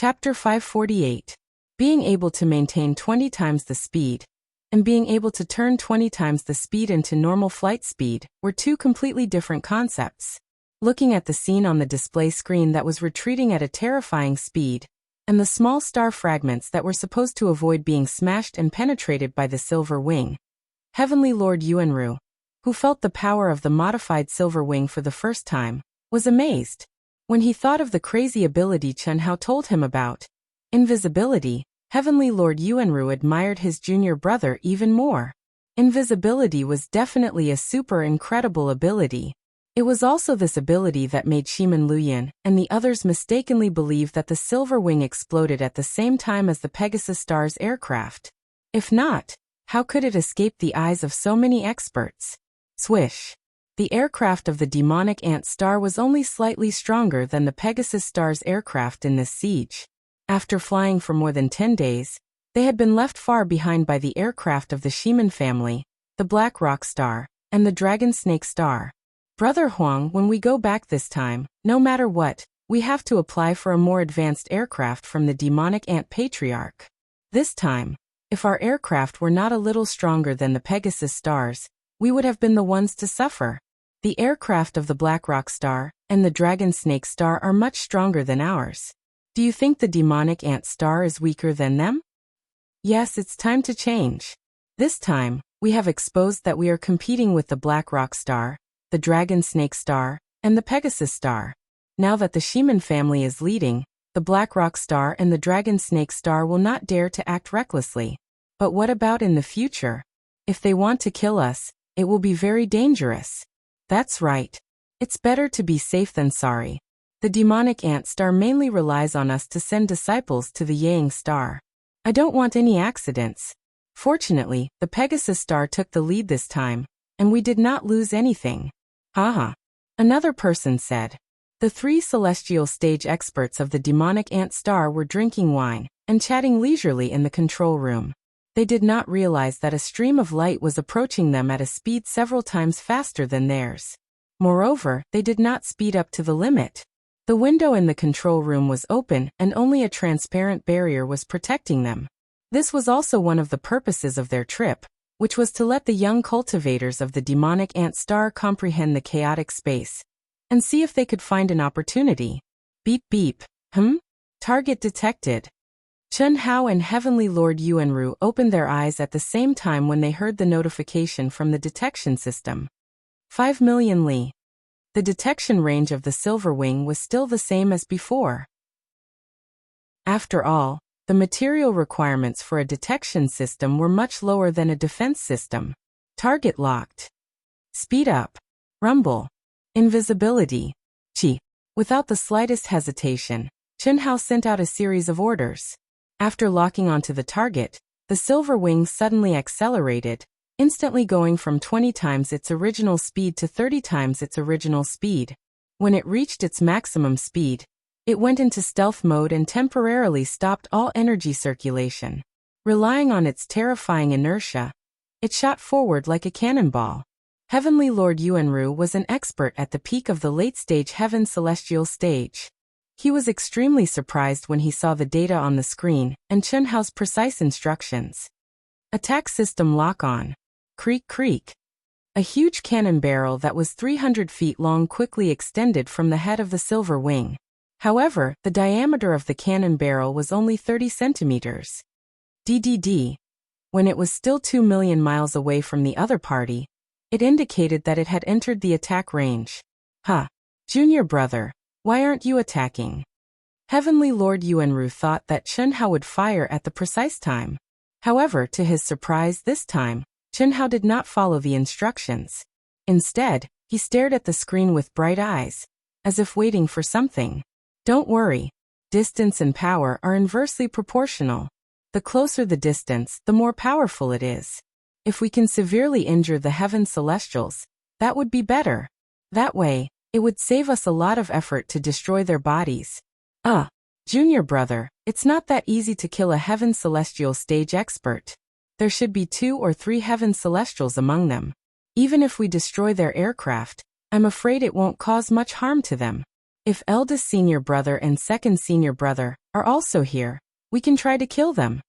Chapter 548. Being able to maintain 20 times the speed and being able to turn 20 times the speed into normal flight speed were two completely different concepts. Looking at the scene on the display screen that was retreating at a terrifying speed, and the small star fragments that were supposed to avoid being smashed and penetrated by the silver wing, Heavenly Lord Yuanru, who felt the power of the modified silver wing for the first time, was amazed. When he thought of the crazy ability Chen Hao told him about, invisibility, Heavenly Lord Yuanru admired his junior brother even more. Invisibility was definitely a super incredible ability. It was also this ability that made Shiman Luyan and the others mistakenly believe that the silver wing exploded at the same time as the Pegasus Star's aircraft. If not, how could it escape the eyes of so many experts? Swish. The aircraft of the demonic ant star was only slightly stronger than the Pegasus Star's aircraft in this siege. After flying for more than 10 days, they had been left far behind by the aircraft of the Shiman family, the Black Rock Star, and the Dragon Snake Star. Brother Huang, when we go back this time, no matter what, we have to apply for a more advanced aircraft from the demonic ant patriarch. This time, if our aircraft were not a little stronger than the Pegasus Stars, we would have been the ones to suffer. The aircraft of the Black Rock Star and the Dragon Snake Star are much stronger than ours. Do you think the demonic ant star is weaker than them? Yes, it's time to change. This time, we have exposed that we are competing with the Black Rock Star, the Dragon Snake Star, and the Pegasus Star. Now that the Shiman family is leading, the Black Rock Star and the Dragon Snake Star will not dare to act recklessly. But what about in the future? If they want to kill us, it will be very dangerous. That's right. It's better to be safe than sorry. The demonic ant star mainly relies on us to send disciples to the Yang Star. I don't want any accidents. Fortunately, the Pegasus Star took the lead this time, and we did not lose anything. Haha. Another person said. The three celestial stage experts of the demonic ant star were drinking wine and chatting leisurely in the control room. They did not realize that a stream of light was approaching them at a speed several times faster than theirs. Moreover, they did not speed up to the limit. The window in the control room was open and only a transparent barrier was protecting them. This was also one of the purposes of their trip, which was to let the young cultivators of the demonic ant star comprehend the chaotic space and see if they could find an opportunity. Beep beep. Target detected. Chen Hao and Heavenly Lord Yuanru opened their eyes at the same time when they heard the notification from the detection system. 5 million li. The detection range of the Silver Wing was still the same as before. After all, the material requirements for a detection system were much lower than a defense system. Target locked. Speed up. Rumble. Invisibility. Chi. Without the slightest hesitation, Chen Hao sent out a series of orders. After locking onto the target, the Silver Wing suddenly accelerated, instantly going from 20 times its original speed to 30 times its original speed. When it reached its maximum speed, it went into stealth mode and temporarily stopped all energy circulation. Relying on its terrifying inertia, it shot forward like a cannonball. Heavenly Lord Yuanru was an expert at the peak of the late-stage Heaven Celestial stage. He was extremely surprised when he saw the data on the screen and Chen Hao's precise instructions. Attack system lock-on. Creak creak. A huge cannon barrel that was 300 feet long quickly extended from the head of the Silver Wing. However, the diameter of the cannon barrel was only 30 centimeters. DDD. When it was still 2 million miles away from the other party, it indicated that it had entered the attack range. Junior brother, why aren't you attacking? Heavenly Lord Yuanru thought that Chen Hao would fire at the precise time. However, to his surprise this time, Chen Hao did not follow the instructions. Instead, he stared at the screen with bright eyes, as if waiting for something. Don't worry. Distance and power are inversely proportional. The closer the distance, the more powerful it is. If we can severely injure the Heaven Celestials, that would be better. That way, it would save us a lot of effort to destroy their bodies. Junior brother, it's not that easy to kill a Heaven Celestial stage expert. There should be 2 or 3 Heaven Celestials among them. Even if we destroy their aircraft, I'm afraid it won't cause much harm to them. If eldest senior brother and second senior brother are also here. We can try to kill them.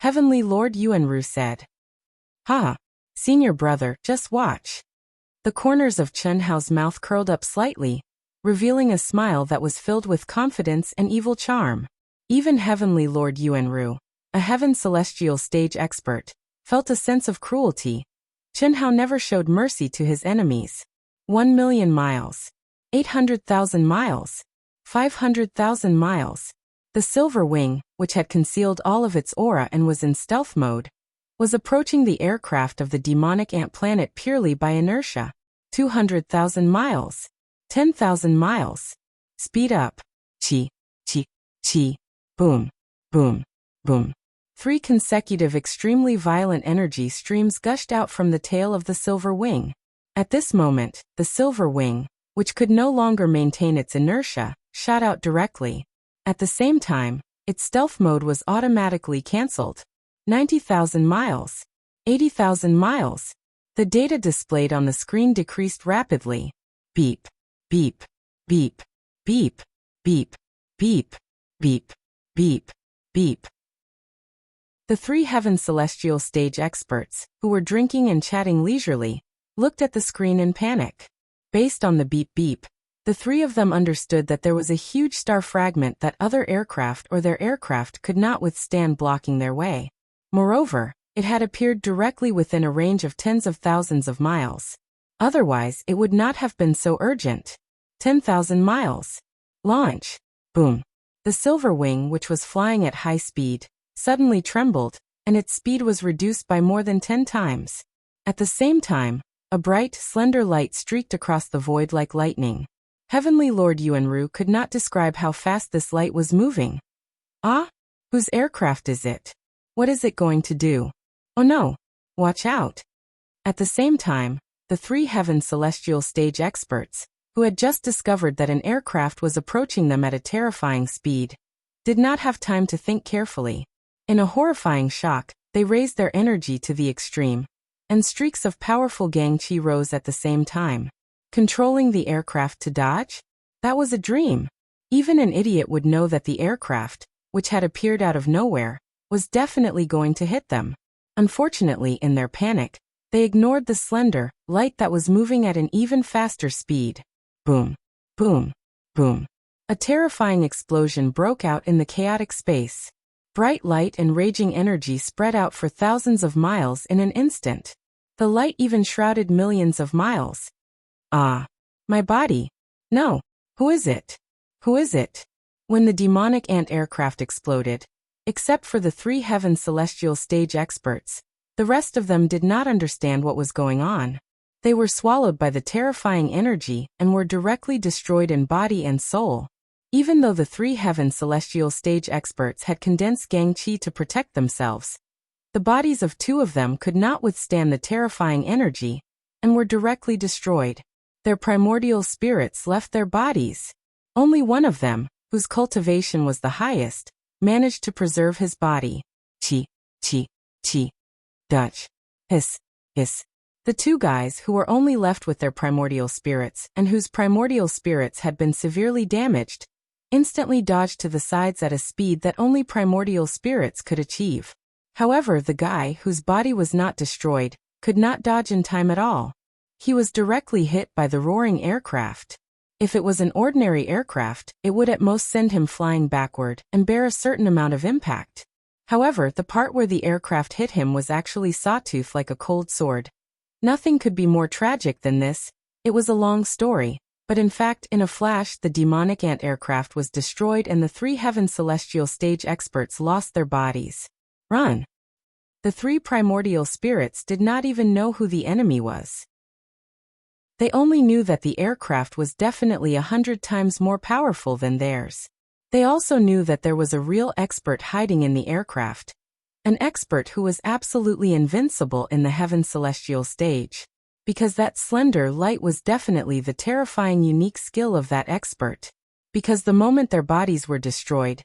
Heavenly Lord Yuanru said. Ha! Senior brother, just watch. The corners of Chen Hao's mouth curled up slightly, revealing a smile that was filled with confidence and evil charm. Even Heavenly Lord Yuanru, a heaven celestial stage expert, felt a sense of cruelty. Chen Hao never showed mercy to his enemies. 1,000,000 miles. 800,000 miles. 500,000 miles. The Silver Wing, which had concealed all of its aura and was in stealth mode, was approaching the aircraft of the demonic ant planet purely by inertia. 200,000 miles. 10,000 miles. Speed up. Chi, chi, chi. Boom, boom, boom. 3 consecutive extremely violent energy streams gushed out from the tail of the Silver Wing. At this moment, the Silver Wing, which could no longer maintain its inertia, shot out directly. At the same time, its stealth mode was automatically cancelled. 90,000 miles. 80,000 miles. The data displayed on the screen decreased rapidly. Beep, beep, beep, beep, beep, beep, beep, beep, beep. The 3 heaven celestial stage experts, who were drinking and chatting leisurely, looked at the screen in panic. Based on the beep-beep, the 3 of them understood that there was a huge star fragment that other aircraft or their aircraft could not withstand blocking their way. Moreover, it had appeared directly within a range of tens of thousands of miles. Otherwise, it would not have been so urgent. 10,000 miles. Launch. Boom. The Silver Wing, which was flying at high speed, suddenly trembled, and its speed was reduced by more than 10 times. At the same time, a bright, slender light streaked across the void like lightning. Heavenly Lord Yuanru could not describe how fast this light was moving. Ah? Whose aircraft is it? What is it going to do? Oh no! Watch out! At the same time, the 3 heaven celestial stage experts, who had just discovered that an aircraft was approaching them at a terrifying speed, did not have time to think carefully. In a horrifying shock, they raised their energy to the extreme, and streaks of powerful gang qi rose at the same time. Controlling the aircraft to dodge? That was a dream. Even an idiot would know that the aircraft, which had appeared out of nowhere, was definitely going to hit them. Unfortunately, in their panic, they ignored the slender light that was moving at an even faster speed. Boom, boom, boom. A terrifying explosion broke out in the chaotic space. Bright light and raging energy spread out for thousands of miles in an instant. The light even shrouded millions of miles. Ah! My body! No! Who is it? Who is it? When the demonic ant aircraft exploded, except for the 3 heaven celestial stage experts, the rest of them did not understand what was going on. They were swallowed by the terrifying energy and were directly destroyed in body and soul. Even though the 3 heaven celestial stage experts had condensed gang qi to protect themselves, the bodies of 2 of them could not withstand the terrifying energy and were directly destroyed. Their primordial spirits left their bodies. Only one of them, whose cultivation was the highest, managed to preserve his body. Chi, chi, chi. Dutch. Hiss, hiss. The 2 guys who were only left with their primordial spirits and whose primordial spirits had been severely damaged, instantly dodged to the sides at a speed that only primordial spirits could achieve. However, the guy whose body was not destroyed could not dodge in time at all. He was directly hit by the roaring aircraft. If it was an ordinary aircraft, it would at most send him flying backward and bear a certain amount of impact. However, the part where the aircraft hit him was actually sawtooth like a cold sword. Nothing could be more tragic than this. It was a long story, but in fact, in a flash, the demonic ant aircraft was destroyed and the 3 heaven celestial stage experts lost their bodies. Run! The 3 primordial spirits did not even know who the enemy was. They only knew that the aircraft was definitely 100 times more powerful than theirs. They also knew that there was a real expert hiding in the aircraft. An expert who was absolutely invincible in the heaven celestial stage. Because that slender light was definitely the terrifying unique skill of that expert. Because the moment their bodies were destroyed,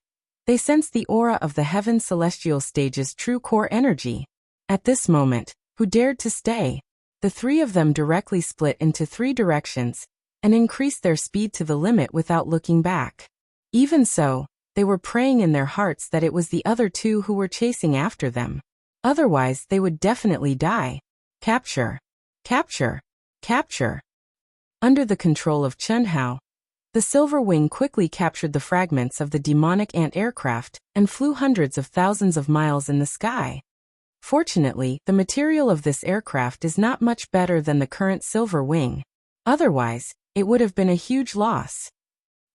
they sensed the aura of the heaven celestial stage's true core energy. At this moment, who dared to stay? The 3 of them directly split into 3 directions and increased their speed to the limit without looking back. Even so, They were praying in their hearts that it was the other two who were chasing after them. Otherwise, they would definitely die. Capture. Capture. Capture. Under the control of Chen Hao, the Silver Wing quickly captured the fragments of the demonic ant aircraft and flew hundreds of thousands of miles in the sky. Fortunately, the material of this aircraft is not much better than the current Silver Wing. Otherwise, it would have been a huge loss.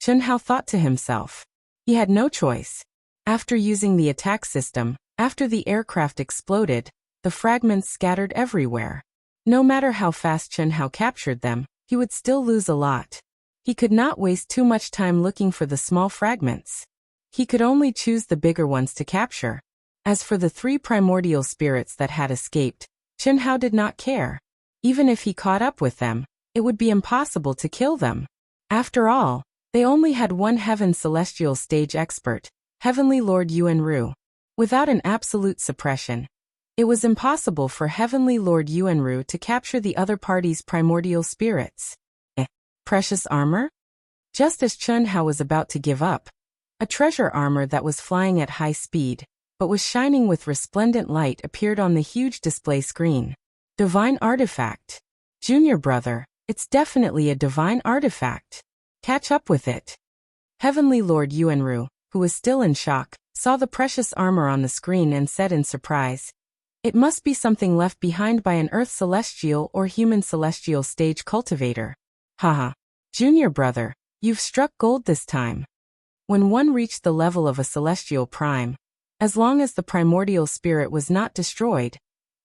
Chen Hao thought to himself. He had no choice. After using the attack system, after the aircraft exploded, the fragments scattered everywhere. No matter how fast Chen Hao captured them, he would still lose a lot. He could not waste too much time looking for the small fragments. He could only choose the bigger ones to capture. As for the 3 primordial spirits that had escaped, Chen Hao did not care. Even if he caught up with them, it would be impossible to kill them. After all, they only had one Heaven Celestial Stage expert, Heavenly Lord Yuanru. Without an absolute suppression, it was impossible for Heavenly Lord Yuanru to capture the other party's primordial spirits. Precious armor? Just as Chen Hao was about to give up, a treasure armor that was flying at high speed, but was shining with resplendent light appeared on the huge display screen. Divine artifact. Junior brother, it's definitely a divine artifact. Catch up with it. Heavenly Lord Yuanru, who was still in shock, saw the precious armor on the screen and said in surprise, "It must be something left behind by an Earth Celestial or Human Celestial Stage cultivator." Haha. Junior brother, you've struck gold this time. When one reached the level of a Celestial Prime, as long as the primordial spirit was not destroyed,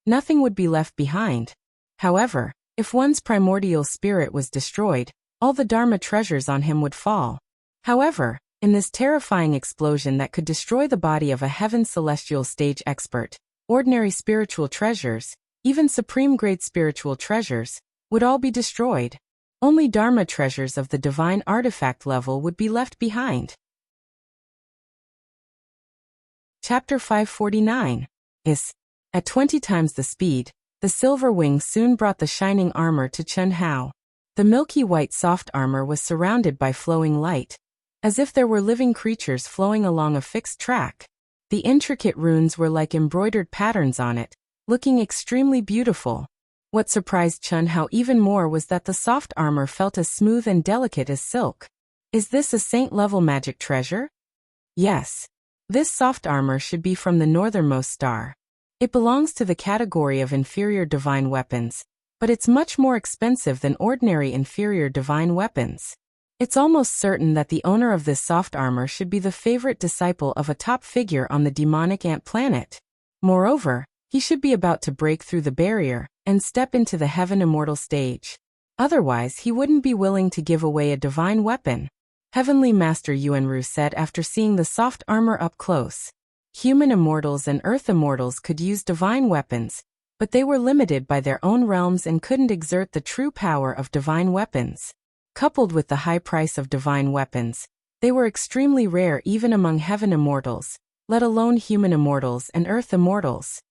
nothing would be left behind. However, if one's primordial spirit was destroyed, all the Dharma treasures on him would fall. However, in this terrifying explosion that could destroy the body of a Heaven Celestial Stage expert, ordinary spiritual treasures, even supreme-grade spiritual treasures, would all be destroyed. Only Dharma treasures of the divine artifact level would be left behind. Chapter 549. At 20 times the speed, the Silver Wing soon brought the shining armor to Chen Hao. The milky white soft armor was surrounded by flowing light, as if there were living creatures flowing along a fixed track. The intricate runes were like embroidered patterns on it, looking extremely beautiful. What surprised Chen Hao even more was that the soft armor felt as smooth and delicate as silk. Is this a saint-level magic treasure? Yes. This soft armor should be from the northernmost star. It belongs to the category of inferior divine weapons, but it's much more expensive than ordinary inferior divine weapons. It's almost certain that the owner of this soft armor should be the favorite disciple of a top figure on the demonic ant planet. Moreover, he should be about to break through the barrier and step into the Heaven Immortal stage. Otherwise, he wouldn't be willing to give away a divine weapon. Heavenly Master Yuanru said after seeing the soft armor up close. Human immortals and earth immortals could use divine weapons, but they were limited by their own realms and couldn't exert the true power of divine weapons. Coupled with the high price of divine weapons, they were extremely rare even among heaven immortals, let alone human immortals and earth immortals.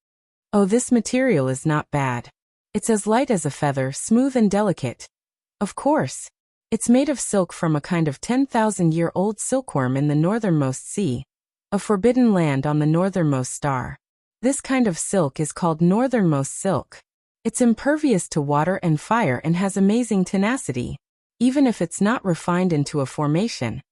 Oh, this material is not bad. It's as light as a feather, smooth and delicate. Of course. It's made of silk from a kind of 10,000-year-old silkworm in the northernmost sea, a forbidden land on the northernmost star. This kind of silk is called northernmost silk. It's impervious to water and fire and has amazing tenacity. Even if it's not refined into a formation,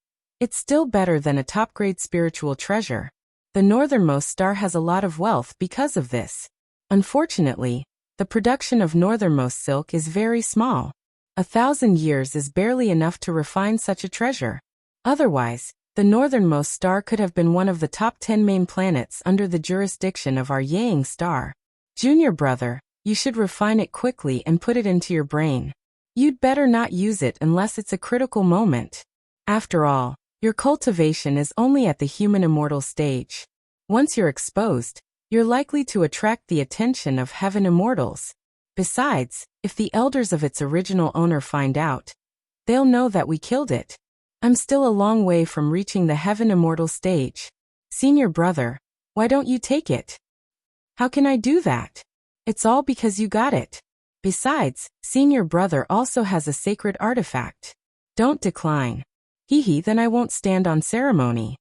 it's still better than a top-grade spiritual treasure. The northernmost star has a lot of wealth because of this. Unfortunately, the production of northernmost silk is very small. 1,000 years is barely enough to refine such a treasure. Otherwise, the northernmost star could have been one of the top 10 main planets under the jurisdiction of our Yang star. Junior brother, you should refine it quickly and put it into your brain. You'd better not use it unless it's a critical moment. After all, your cultivation is only at the human immortal stage. Once you're exposed, you're likely to attract the attention of heaven immortals. Besides, if the elders of its original owner find out, they'll know that we killed it. I'm still a long way from reaching the heaven immortal stage. Senior brother, why don't you take it? How can I do that? It's all because you got it. Besides, senior brother also has a sacred artifact. Don't decline. Hee, then I won't stand on ceremony.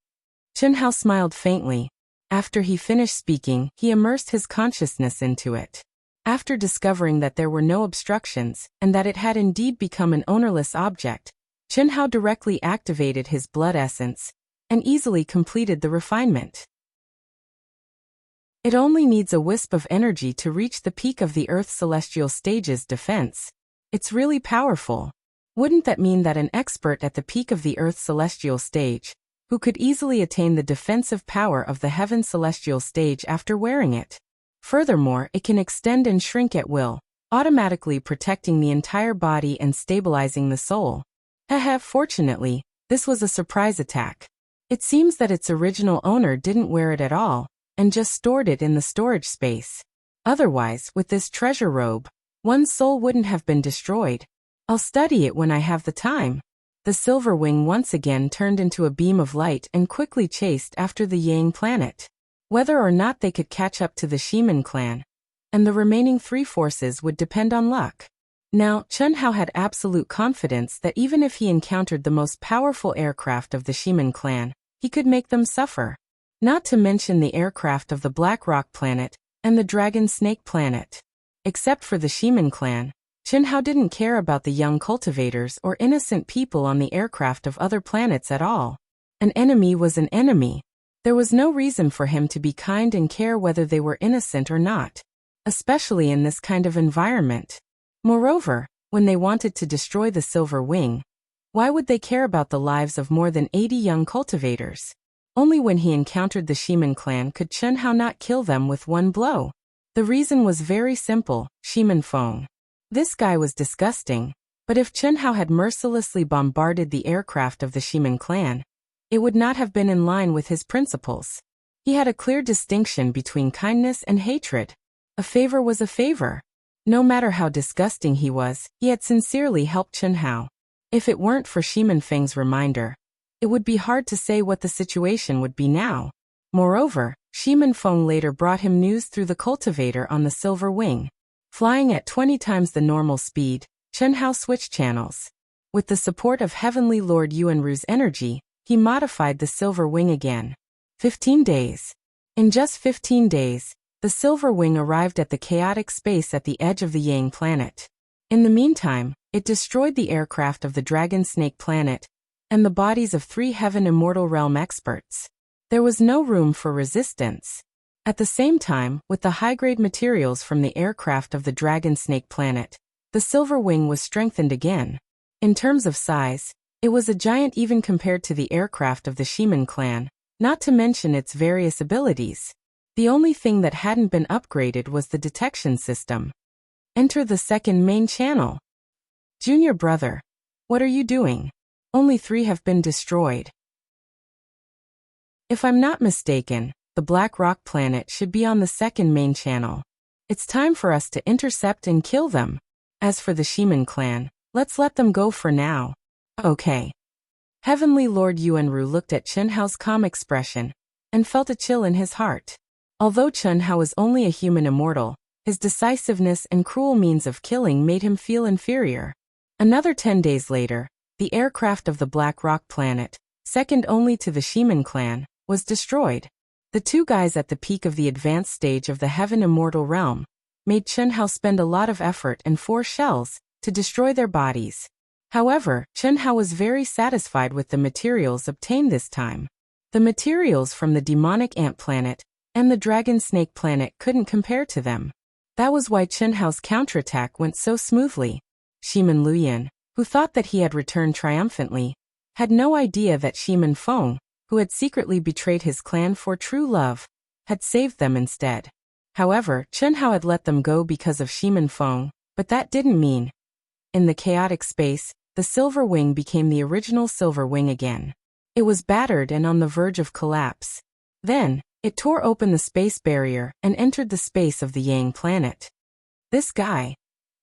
Chen Hao smiled faintly. After he finished speaking, he immersed his consciousness into it. After discovering that there were no obstructions, and that it had indeed become an ownerless object, Chen Hao directly activated his blood essence, and easily completed the refinement. It only needs a wisp of energy to reach the peak of the Earth's celestial stage's defense. It's really powerful. Wouldn't that mean that an expert at the peak of the Earth's celestial stage, who could easily attain the defensive power of the heaven's celestial stage after wearing it? Furthermore, it can extend and shrink at will, automatically protecting the entire body and stabilizing the soul. Fortunately, this was a surprise attack. It seems that its original owner didn't wear it at all, and just stored it in the storage space. Otherwise, with this treasure robe, one's soul wouldn't have been destroyed. I'll study it when I have the time. The silver wing once again turned into a beam of light and quickly chased after the Yang planet. Whether or not they could catch up to the Shiman clan, and the remaining three forces would depend on luck. Now, Chen Hao had absolute confidence that even if he encountered the most powerful aircraft of the Shiman clan, he could make them suffer. Not to mention the aircraft of the Black Rock planet and the Dragon Snake planet. Except for the Shiman clan, Chen Hao didn't care about the young cultivators or innocent people on the aircraft of other planets at all. An enemy was an enemy. There was no reason for him to be kind and care whether they were innocent or not, especially in this kind of environment. Moreover, when they wanted to destroy the Silver Wing, why would they care about the lives of more than 80 young cultivators? Only when he encountered the Shiman clan could Chen Hao not kill them with one blow. The reason was very simple: Shiman Feng. This guy was disgusting, but if Chen Hao had mercilessly bombarded the aircraft of the Shiman clan, it would not have been in line with his principles. He had a clear distinction between kindness and hatred. A favor was a favor. No matter how disgusting he was, he had sincerely helped Chen Hao. If it weren't for Shiman Feng's reminder, it would be hard to say what the situation would be now. Moreover, Shiman Feng later brought him news through the cultivator on the Silver Wing. Flying at 20 times the normal speed, Chen Hao switched channels. With the support of Heavenly Lord Yuanru's energy, he modified the Silver Wing again. 15 days. In just 15 days, the Silver Wing arrived at the chaotic space at the edge of the Yang planet. In the meantime, it destroyed the aircraft of the Dragon Snake planet and the bodies of 3 Heaven Immortal Realm experts. There was no room for resistance. At the same time, with the high-grade materials from the aircraft of the Dragon Snake planet, the Silver Wing was strengthened again. In terms of size, it was a giant even compared to the aircraft of the Shiman clan, not to mention its various abilities. The only thing that hadn't been upgraded was the detection system. Enter the second main channel. Junior brother, what are you doing? Only 3 have been destroyed. If I'm not mistaken, the Black Rock planet should be on the second main channel. It's time for us to intercept and kill them. As for the Shiman clan, let's let them go for now. Okay. Heavenly Lord Yuanru looked at Chen Hao's calm expression and felt a chill in his heart. Although Chen Hao is only a human immortal, his decisiveness and cruel means of killing made him feel inferior. Another 10 days later, the aircraft of the Black Rock planet, second only to the Shiman clan, was destroyed. The 2 guys at the peak of the advanced stage of the Heaven Immortal Realm made Chen Hao spend a lot of effort and 4 shells to destroy their bodies. However, Chen Hao was very satisfied with the materials obtained this time. The materials from the demonic ant planet and the Dragon Snake planet couldn't compare to them. That was why Chen Hao's counterattack went so smoothly. Shiman Luyan, who thought that he had returned triumphantly, had no idea that Shiman Feng, who had secretly betrayed his clan for true love, had saved them instead. However, Chen Hao had let them go because of Shiman Feng, but that didn't mean. In the chaotic space, the Silver Wing became the original Silver Wing again. It was battered and on the verge of collapse. Then, it tore open the space barrier and entered the space of the Yang planet. This guy.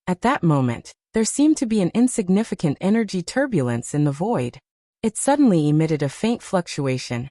At that moment, there seemed to be an insignificant energy turbulence in the void. It suddenly emitted a faint fluctuation,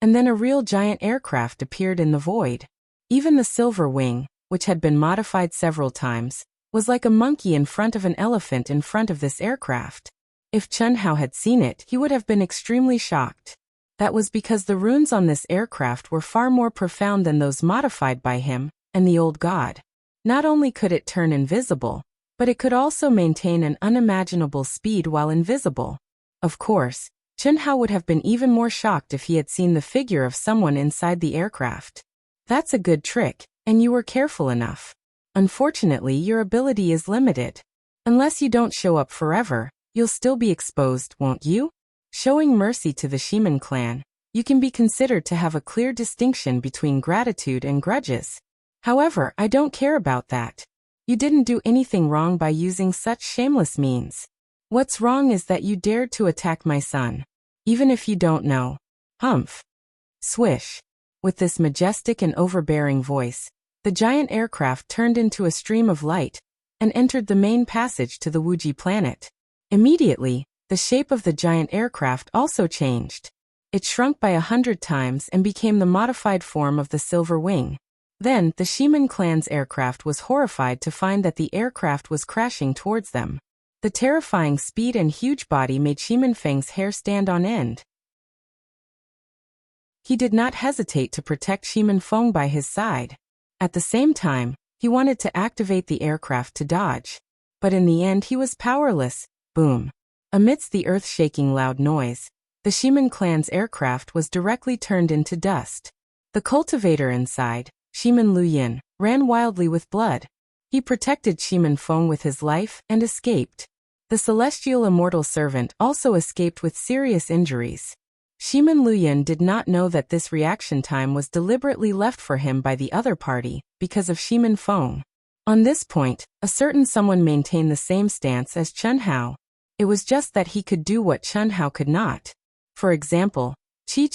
and then a real giant aircraft appeared in the void. Even the Silver Wing, which had been modified several times, was like a monkey in front of an elephant in front of this aircraft. If Chen Hao had seen it, he would have been extremely shocked. That was because the runes on this aircraft were far more profound than those modified by him and the old god. Not only could it turn invisible, but it could also maintain an unimaginable speed while invisible. Of course, Chen Hao would have been even more shocked if he had seen the figure of someone inside the aircraft. That's a good trick, and you were careful enough. Unfortunately, your ability is limited. Unless you don't show up forever, you'll still be exposed, won't you? Showing mercy to the Shiman clan, you can be considered to have a clear distinction between gratitude and grudges. However, I don't care about that. You didn't do anything wrong by using such shameless means. What's wrong is that you dared to attack my son. Even if you don't know. Humph. Swish. With this majestic and overbearing voice, the giant aircraft turned into a stream of light and entered the main passage to the Wuji planet. Immediately, the shape of the giant aircraft also changed. It shrunk by 100 times and became the modified form of the Silver Wing. Then, the Shiman clan's aircraft was horrified to find that the aircraft was crashing towards them. The terrifying speed and huge body made Shiman Feng's hair stand on end. He did not hesitate to protect Shiman Feng by his side. At the same time, he wanted to activate the aircraft to dodge. But in the end he was powerless. Boom. Amidst the earth-shaking loud noise, the Shiman clan's aircraft was directly turned into dust. The cultivator inside, Shiman Luyin, ran wildly with blood. He protected Shiman Feng with his life and escaped. The celestial immortal servant also escaped with serious injuries. Shiman Luyin did not know that this reaction time was deliberately left for him by the other party, because of Shiman Feng. On this point, a certain someone maintained the same stance as Chen Hao. It was just that he could do what Chen Hao could not. For example, Chi.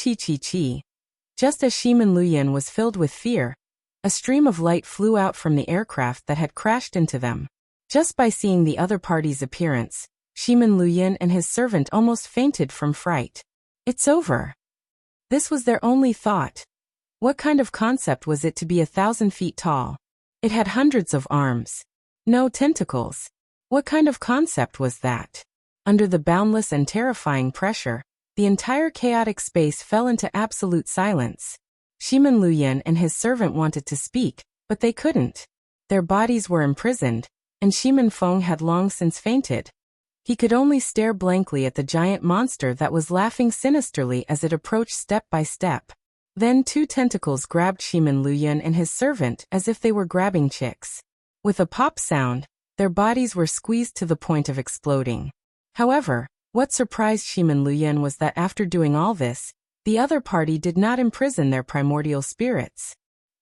Just as Shiman Luyin was filled with fear, a stream of light flew out from the aircraft that had crashed into them. Just by seeing the other party's appearance, Shiman Luyin and his servant almost fainted from fright. It's over. This was their only thought. What kind of concept was it to be 1,000 feet tall? It had hundreds of arms. No tentacles. What kind of concept was that? Under the boundless and terrifying pressure, the entire chaotic space fell into absolute silence. Shiman Luyin and his servant wanted to speak, but they couldn't. Their bodies were imprisoned, and Shiman Feng had long since fainted. He could only stare blankly at the giant monster that was laughing sinisterly as it approached step by step. Then 2 tentacles grabbed Shiman Luyin and his servant as if they were grabbing chicks. With a pop sound, their bodies were squeezed to the point of exploding. However, what surprised Shiman Luyin was that after doing all this, the other party did not imprison their primordial spirits.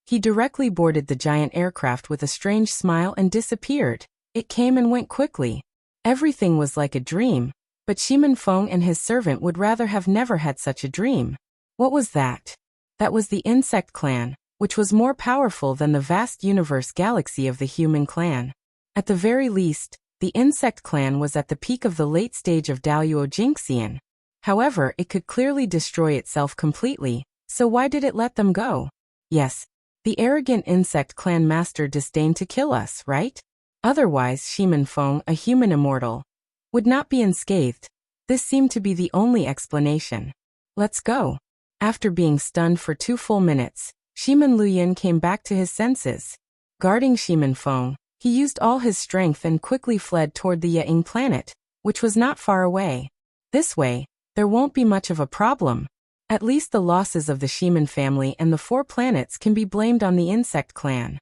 He directly boarded the giant aircraft with a strange smile and disappeared. It came and went quickly. Everything was like a dream, but Shiman Feng and his servant would rather have never had such a dream. What was that? That was the insect clan, which was more powerful than the vast universe galaxy of the human clan. At the very least, the insect clan was at the peak of the late stage of Daluo Jinxian. However, it could clearly destroy itself completely, so why did it let them go? Yes, the arrogant insect clan master disdained to kill us, right? Otherwise, Shiman Feng, a human immortal, would not be unscathed. This seemed to be the only explanation. Let's go. After being stunned for 2 full minutes, Shiman Luyin came back to his senses. Guarding Shiman Feng, he used all his strength and quickly fled toward the Ying planet, which was not far away. This way, there won't be much of a problem. At least the losses of the Shiman family and the 4 planets can be blamed on the insect clan.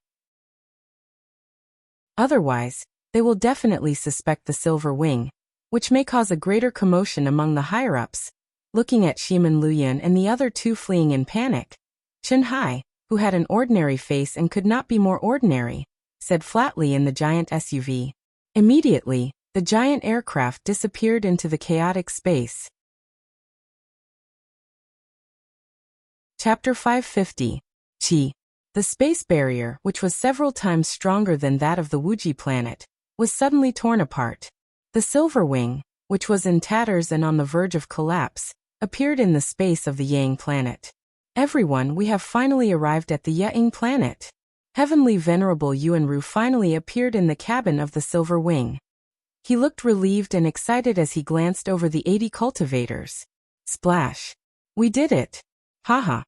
Otherwise, they will definitely suspect the Silver Wing, which may cause a greater commotion among the higher-ups. Looking at Shiman Luyin and the other 2 fleeing in panic, Chen Hai, who had an ordinary face and could not be more ordinary, said flatly in the giant SUV. Immediately, the giant aircraft disappeared into the chaotic space. Chapter 550. Qi. The space barrier, which was several times stronger than that of the Wuji planet, was suddenly torn apart. The Silver Wing, which was in tatters and on the verge of collapse, appeared in the space of the Yang planet. Everyone, we have finally arrived at the Yang planet. Heavenly Venerable Yuanru finally appeared in the cabin of the Silver Wing. He looked relieved and excited as he glanced over the 80 cultivators. Splash. We did it. Haha.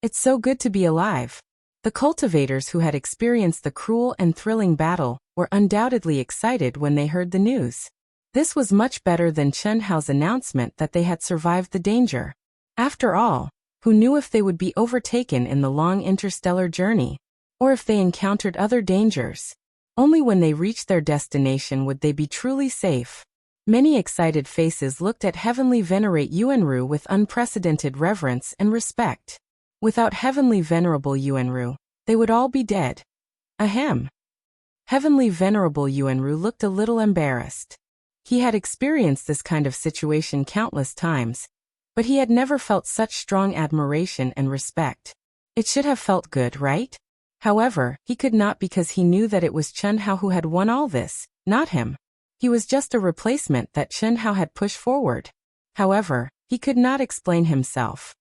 It's so good to be alive. The cultivators who had experienced the cruel and thrilling battle were undoubtedly excited when they heard the news. This was much better than Chen Hao's announcement that they had survived the danger. After all, who knew if they would be overtaken in the long interstellar journey, or if they encountered other dangers? Only when they reached their destination would they be truly safe. Many excited faces looked at Heavenly Venerate Yuanru with unprecedented reverence and respect. Without Heavenly Venerable Yuanru, they would all be dead. Ahem. Heavenly Venerable Yuanru looked a little embarrassed. He had experienced this kind of situation countless times, but he had never felt such strong admiration and respect. It should have felt good, right? However, he could not because he knew that it was Chen Hao who had won all this, not him. He was just a replacement that Chen Hao had pushed forward. However, he could not explain himself.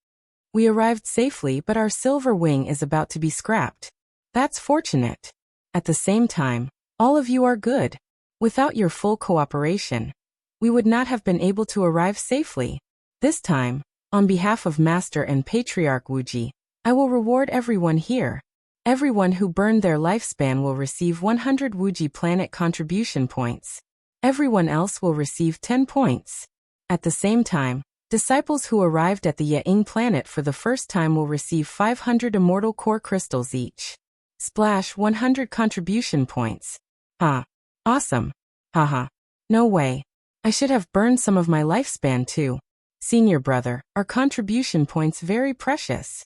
We arrived safely, but our silver wing is about to be scrapped. That's fortunate. At the same time, all of you are good. Without your full cooperation, we would not have been able to arrive safely. This time, on behalf of Master and Patriarch Wuji, I will reward everyone here. Everyone who burned their lifespan will receive 100 Wuji planet contribution points. Everyone else will receive 10 points. At the same time, disciples who arrived at the Ya'ing planet for the first time will receive 500 immortal core crystals each. Splash 100 contribution points. Awesome. Haha. No way. I should have burned some of my lifespan too. Senior brother, are contribution points very precious?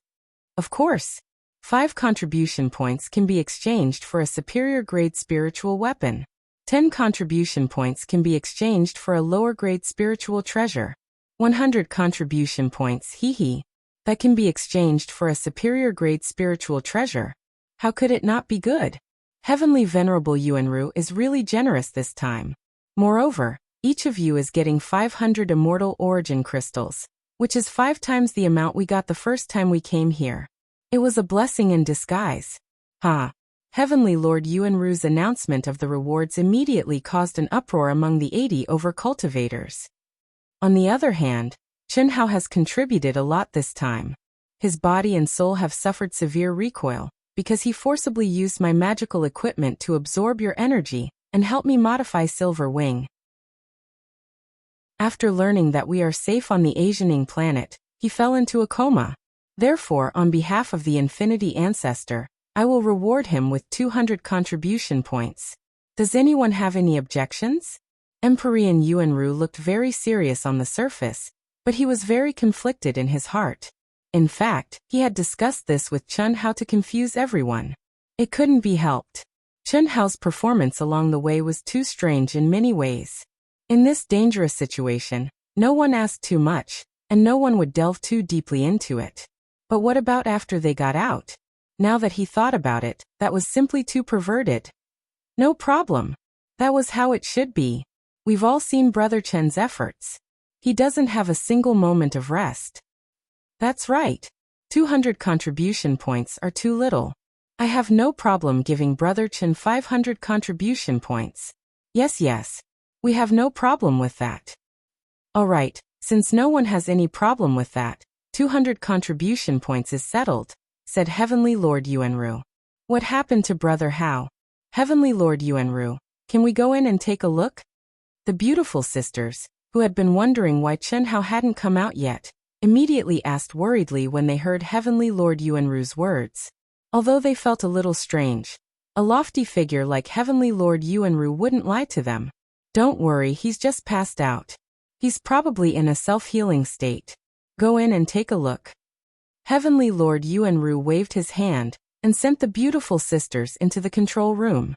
Of course. 5 contribution points can be exchanged for a superior grade spiritual weapon. 10 contribution points can be exchanged for a lower grade spiritual treasure. 100 contribution points, that can be exchanged for a superior grade spiritual treasure. How could it not be good? Heavenly Venerable Yuanru is really generous this time. Moreover, each of you is getting 500 immortal origin crystals, which is 5 times the amount we got the first time we came here. It was a blessing in disguise. Heavenly Lord Yuanru's announcement of the rewards immediately caused an uproar among the 80 over cultivators. On the other hand, Chen Hao has contributed a lot this time. His body and soul have suffered severe recoil, because he forcibly used my magical equipment to absorb your energy and help me modify Silver Wing. After learning that we are safe on the Asianing planet, he fell into a coma. Therefore, on behalf of the Infinity Ancestor, I will reward him with 200 contribution points. Does anyone have any objections? Emperor Yuanru looked very serious on the surface, but he was very conflicted in his heart. In fact, he had discussed this with Chen Hao to confuse everyone. It couldn't be helped. Chen Hao's performance along the way was too strange in many ways. In this dangerous situation, no one asked too much, and no one would delve too deeply into it. But what about after they got out? Now that he thought about it, that was simply too perverted. No problem. That was how it should be. We've all seen Brother Chen's efforts. He doesn't have a single moment of rest. That's right. 200 contribution points are too little. I have no problem giving Brother Chen 500 contribution points. Yes. We have no problem with that. Alright, since no one has any problem with that, 200 contribution points is settled, said Heavenly Lord Yuanru. What happened to Brother Hao? Heavenly Lord Yuanru, can we go in and take a look? The beautiful sisters, who had been wondering why Chen Hao hadn't come out yet, immediately asked worriedly when they heard Heavenly Lord Yuanru's words. Although they felt a little strange, a lofty figure like Heavenly Lord Yuanru wouldn't lie to them. Don't worry, he's just passed out. He's probably in a self-healing state. Go in and take a look. Heavenly Lord Yuanru waved his hand and sent the beautiful sisters into the control room.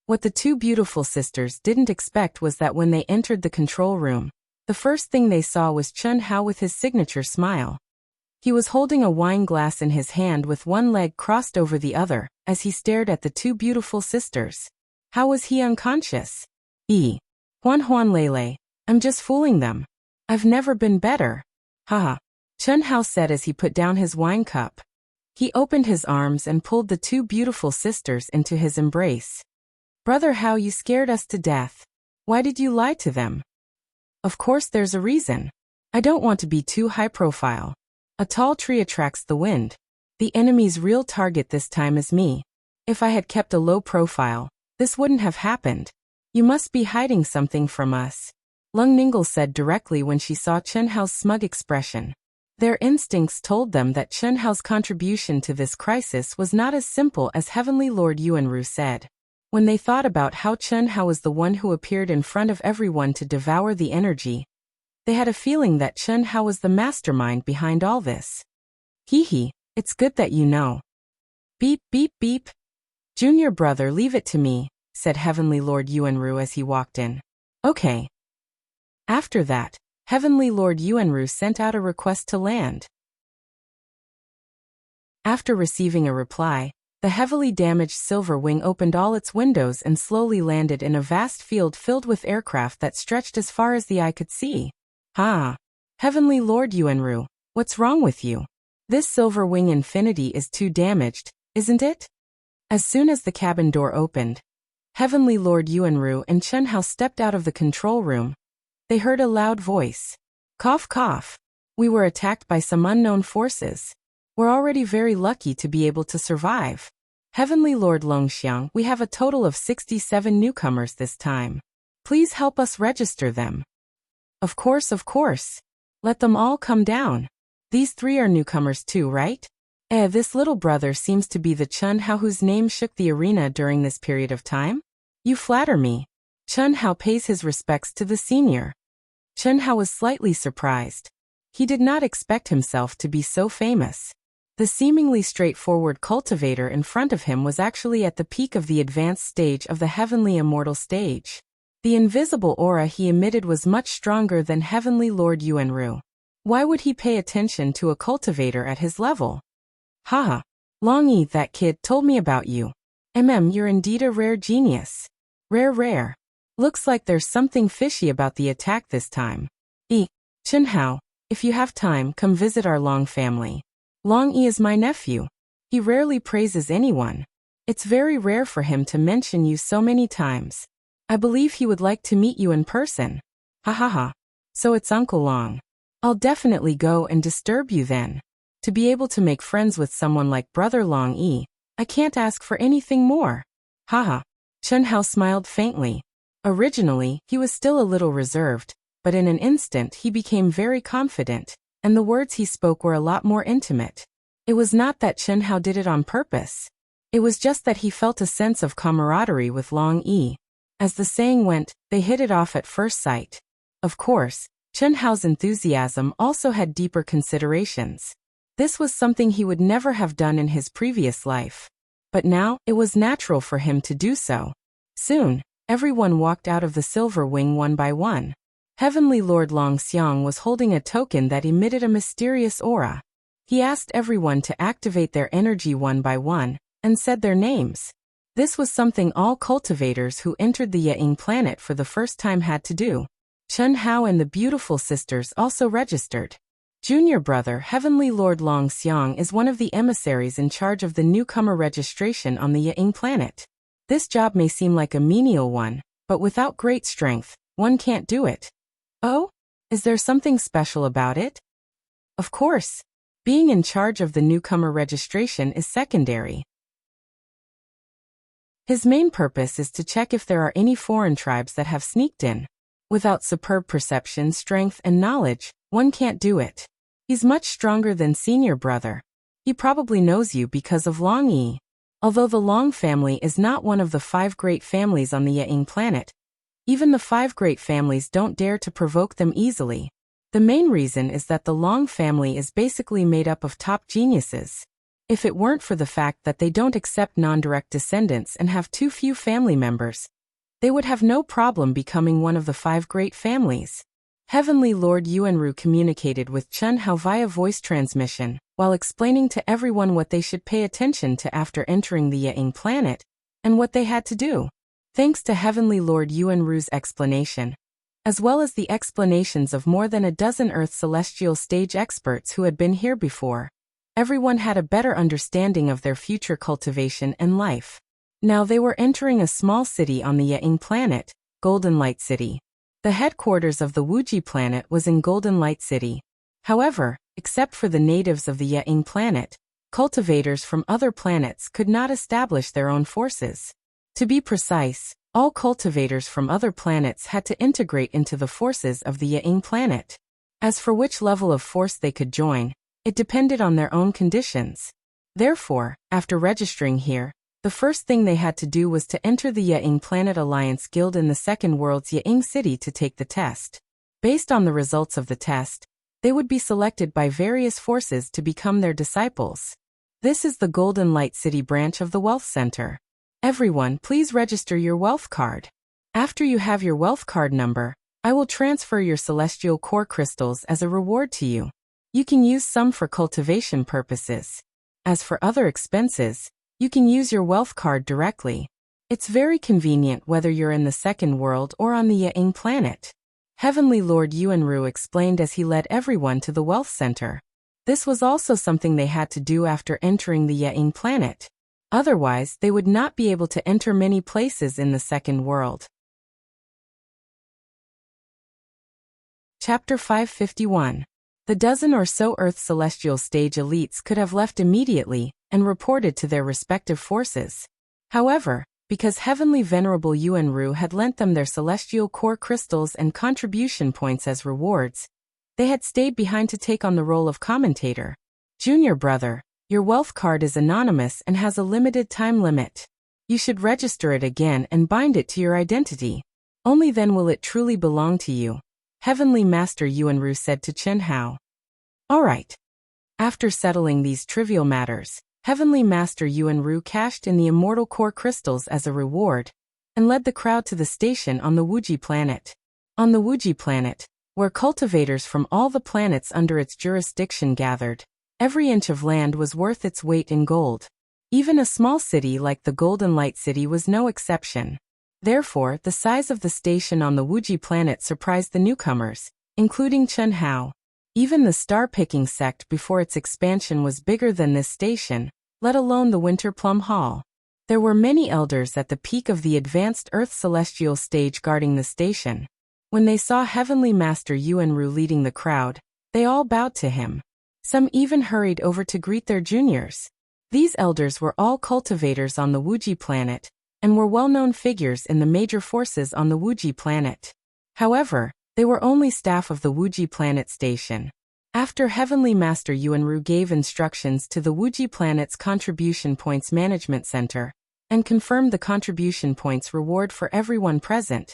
What the two beautiful sisters didn't expect was that when they entered the control room, the first thing they saw was Chen Hao with his signature smile. He was holding a wine glass in his hand with one leg crossed over the other, as he stared at the two beautiful sisters. How was he unconscious? Huan Lele, I'm just fooling them. I've never been better. Chen Hao said as he put down his wine cup. He opened his arms and pulled the two beautiful sisters into his embrace. Brother Hao, you scared us to death. Why did you lie to them? Of course there's a reason. I don't want to be too high profile. A tall tree attracts the wind. The enemy's real target this time is me. If I had kept a low profile, this wouldn't have happened. You must be hiding something from us, Lung Ningle said directly when she saw Chen Hao's smug expression. Their instincts told them that Chen Hao's contribution to this crisis was not as simple as Heavenly Lord Yuanru said. When they thought about how Chen Hao was the one who appeared in front of everyone to devour the energy, they had a feeling that Chen Hao was the mastermind behind all this. Hee, it's good that you know. Beep, beep, beep. Junior brother, leave it to me, said Heavenly Lord Yuanru as he walked in. Okay. After that, Heavenly Lord Yuanru sent out a request to land. After receiving a reply, the heavily damaged Silver Wing opened all its windows and slowly landed in a vast field filled with aircraft that stretched as far as the eye could see. Heavenly Lord Yuanru, what's wrong with you? This Silver Wing Infinity is too damaged, isn't it? As soon as the cabin door opened, Heavenly Lord Yuanru and Chen Hao stepped out of the control room. They heard a loud voice. Cough, cough. We were attacked by some unknown forces. We're already very lucky to be able to survive. Heavenly Lord Longxiang, we have a total of 67 newcomers this time. Please help us register them. Of course. Let them all come down. These 3 are newcomers too, right? This little brother seems to be the Chen Hao whose name shook the arena during this period of time? You flatter me. Chen Hao pays his respects to the senior. Chen Hao was slightly surprised. He did not expect himself to be so famous. The seemingly straightforward cultivator in front of him was actually at the peak of the advanced stage of the heavenly immortal stage. The invisible aura he emitted was much stronger than Heavenly Lord Yuanru. Why would he pay attention to a cultivator at his level? Haha. Longy, that kid told me about you. You're indeed a rare genius. Rare. Looks like there's something fishy about the attack this time. Chen Hao, if you have time, come visit our Long family. Long Yi is my nephew. He rarely praises anyone. It's very rare for him to mention you so many times. I believe he would like to meet you in person. Ha. So it's Uncle Long. I'll definitely go and disturb you then. To be able to make friends with someone like Brother Long Yi, I can't ask for anything more. Haha. Chen Hao smiled faintly. Originally, he was still a little reserved, but in an instant he became very confident, and the words he spoke were a lot more intimate. It was not that Chen Hao did it on purpose. It was just that he felt a sense of camaraderie with Long Yi. As the saying went, they hit it off at first sight. Of course, Chen Hao's enthusiasm also had deeper considerations. This was something he would never have done in his previous life. But now, it was natural for him to do so. Soon, everyone walked out of the Silver Wing one by one. Heavenly Lord Longxiang was holding a token that emitted a mysterious aura. He asked everyone to activate their energy one by one, and said their names. This was something all cultivators who entered the Ying planet for the first time had to do. Chen Hao and the beautiful sisters also registered. Junior brother Heavenly Lord Longxiang is one of the emissaries in charge of the newcomer registration on the Ying planet. This job may seem like a menial one, but without great strength, one can't do it. Oh? Is there something special about it? Of course. Being in charge of the newcomer registration is secondary. His main purpose is to check if there are any foreign tribes that have sneaked in. Without superb perception, strength, and knowledge, one can't do it. He's much stronger than senior brother. He probably knows you because of Long Yi. Although the Long family is not one of the 5 great families on the Ying planet, even the 5 great families don't dare to provoke them easily. The main reason is that the Long family is basically made up of top geniuses. If it weren't for the fact that they don't accept non-direct descendants and have too few family members, they would have no problem becoming one of the 5 great families. Heavenly Lord Yuanru communicated with Chen Hao via voice transmission, while explaining to everyone what they should pay attention to after entering the Ying planet, and what they had to do. Thanks to Heavenly Lord Yuanru's explanation, as well as the explanations of more than a dozen Earth celestial stage experts who had been here before, everyone had a better understanding of their future cultivation and life. Now they were entering a small city on the Ying planet, Golden Light City. The headquarters of the Wuxia planet was in Golden Light City. However, except for the natives of the Ying planet, cultivators from other planets could not establish their own forces. To be precise, all cultivators from other planets had to integrate into the forces of the Ying planet. As for which level of force they could join, it depended on their own conditions. Therefore, after registering here, the first thing they had to do was to enter the Ying Planet Alliance Guild in the second world's Ying City to take the test. Based on the results of the test, they would be selected by various forces to become their disciples. This is the Golden Light City branch of the Wealth Center. Everyone, please register your wealth card. After you have your wealth card number, I will transfer your celestial core crystals as a reward to you. You can use some for cultivation purposes. As for other expenses, you can use your wealth card directly. It's very convenient whether you're in the second world or on the Ying planet. Heavenly Lord Yuanru explained as he led everyone to the wealth center. This was also something they had to do after entering the Ying planet. Otherwise, they would not be able to enter many places in the second world. Chapter 551. The dozen or so Earth Celestial Stage elites could have left immediately and reported to their respective forces. However, because Heavenly Venerable Yuanru had lent them their celestial core crystals and contribution points as rewards, they had stayed behind to take on the role of commentator. Junior brother, your wealth card is anonymous and has a limited time limit. You should register it again and bind it to your identity. Only then will it truly belong to you, Heavenly Master Yuanru said to Chen Hao. All right. After settling these trivial matters, Heavenly Master Yuanru cashed in the immortal core crystals as a reward and led the crowd to the station on the Wuxia planet. On the Wuxia planet, where cultivators from all the planets under its jurisdiction gathered, every inch of land was worth its weight in gold. Even a small city like the Golden Light City was no exception. Therefore, the size of the station on the Wuxia planet surprised the newcomers, including Chen Hao. Even the star-picking sect before its expansion was bigger than this station, let alone the Winter Plum Hall. There were many elders at the peak of the advanced Earth Celestial stage guarding the station. When they saw Heavenly Master Yuanru leading the crowd, they all bowed to him. Some even hurried over to greet their juniors. These elders were all cultivators on the Wuxia planet, and were well-known figures in the major forces on the Wuxia planet. However, they were only staff of the Wuxia planet station. After Heavenly Master Yuanru gave instructions to the Wuxia planet's Contribution Points Management Center, and confirmed the contribution points reward for everyone present,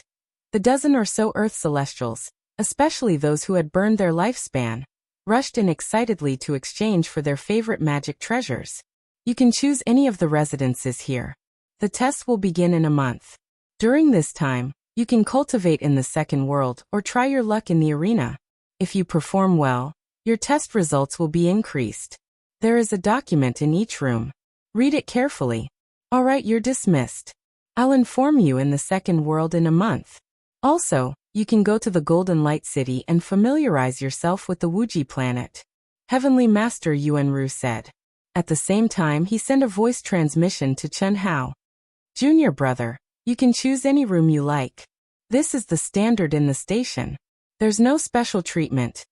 the dozen or so Earth Celestials, especially those who had burned their lifespan, rushed in excitedly to exchange for their favorite magic treasures. You can choose any of the residences here. The test will begin in a month. During this time, you can cultivate in the second world or try your luck in the arena. If you perform well, your test results will be increased. There is a document in each room. Read it carefully. All right, you're dismissed. I'll inform you in the second world in a month. Also, you can go to the Golden Light City and familiarize yourself with the Wuxia planet, Heavenly Master Yuanru said. At the same time, he sent a voice transmission to Chen Hao. Junior brother, you can choose any room you like. This is the standard in the station. There's no special treatment.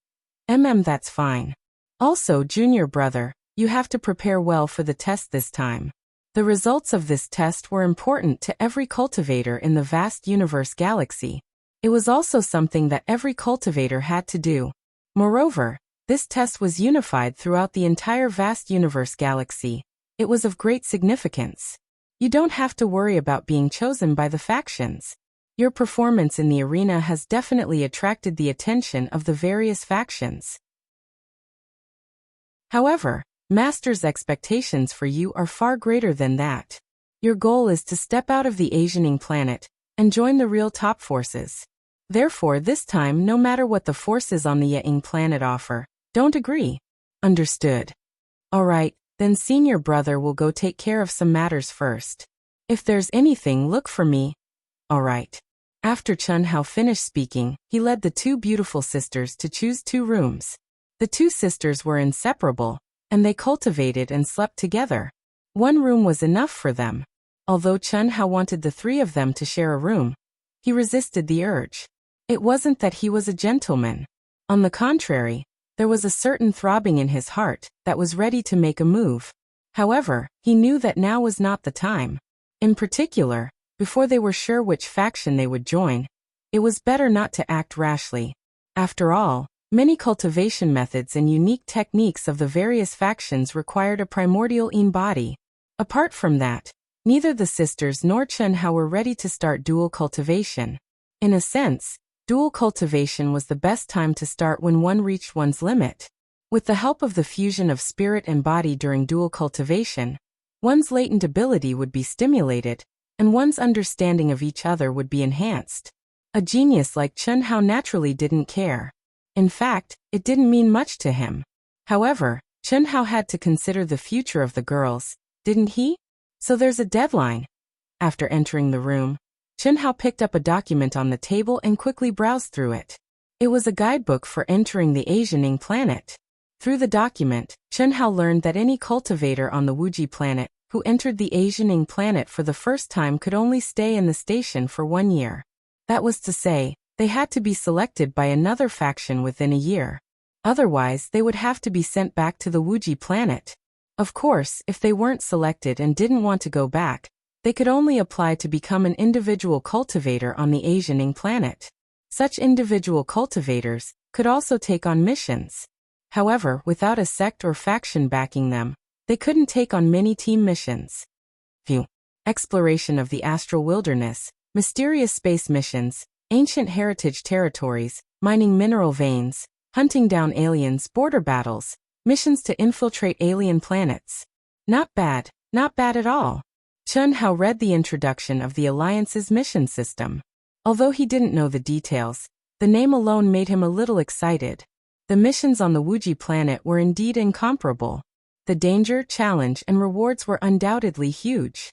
That's fine. Also, junior brother, you have to prepare well for the test this time. The results of this test were important to every cultivator in the vast universe galaxy. It was also something that every cultivator had to do. Moreover, this test was unified throughout the entire vast universe galaxy. It was of great significance. You don't have to worry about being chosen by the factions. Your performance in the arena has definitely attracted the attention of the various factions. However, Master's expectations for you are far greater than that. Your goal is to step out of the Asianing planet and join the real top forces. Therefore, this time, no matter what the forces on the Ying planet offer, don't agree. Understood. All right. Then senior brother will go take care of some matters first. If there's anything, look for me. All right. After Chen Hao finished speaking, he led the two beautiful sisters to choose two rooms. The two sisters were inseparable, and they cultivated and slept together. One room was enough for them. Although Chen Hao wanted the three of them to share a room, he resisted the urge. It wasn't that he was a gentleman. On the contrary, there was a certain throbbing in his heart that was ready to make a move. However, he knew that now was not the time. In particular, before they were sure which faction they would join, it was better not to act rashly. After all, many cultivation methods and unique techniques of the various factions required a primordial body. Apart from that, neither the sisters nor Chen Hao were ready to start dual cultivation. In a sense, dual cultivation was the best time to start when one reached one's limit. With the help of the fusion of spirit and body during dual cultivation, one's latent ability would be stimulated, and one's understanding of each other would be enhanced. A genius like Chen Hao naturally didn't care. In fact, it didn't mean much to him. However, Chen Hao had to consider the future of the girls, didn't he? So there's a deadline. After entering the room, Chen Hao picked up a document on the table and quickly browsed through it. It was a guidebook for entering the Asianing planet. Through the document, Chen Hao learned that any cultivator on the Wuxia planet who entered the Asianing planet for the first time could only stay in the station for 1 year. That was to say, they had to be selected by another faction within a year. Otherwise, they would have to be sent back to the Wuxia planet. Of course, if they weren't selected and didn't want to go back, they could only apply to become an individual cultivator on the Asianing planet. Such individual cultivators could also take on missions. However, without a sect or faction backing them, they couldn't take on many team missions. View. Exploration of the astral wilderness, mysterious space missions, ancient heritage territories, mining mineral veins, hunting down aliens, border battles, missions to infiltrate alien planets. Not bad at all. Chen Hao read the introduction of the Alliance's mission system. Although he didn't know the details, the name alone made him a little excited. The missions on the Wuxia planet were indeed incomparable. The danger, challenge, and rewards were undoubtedly huge.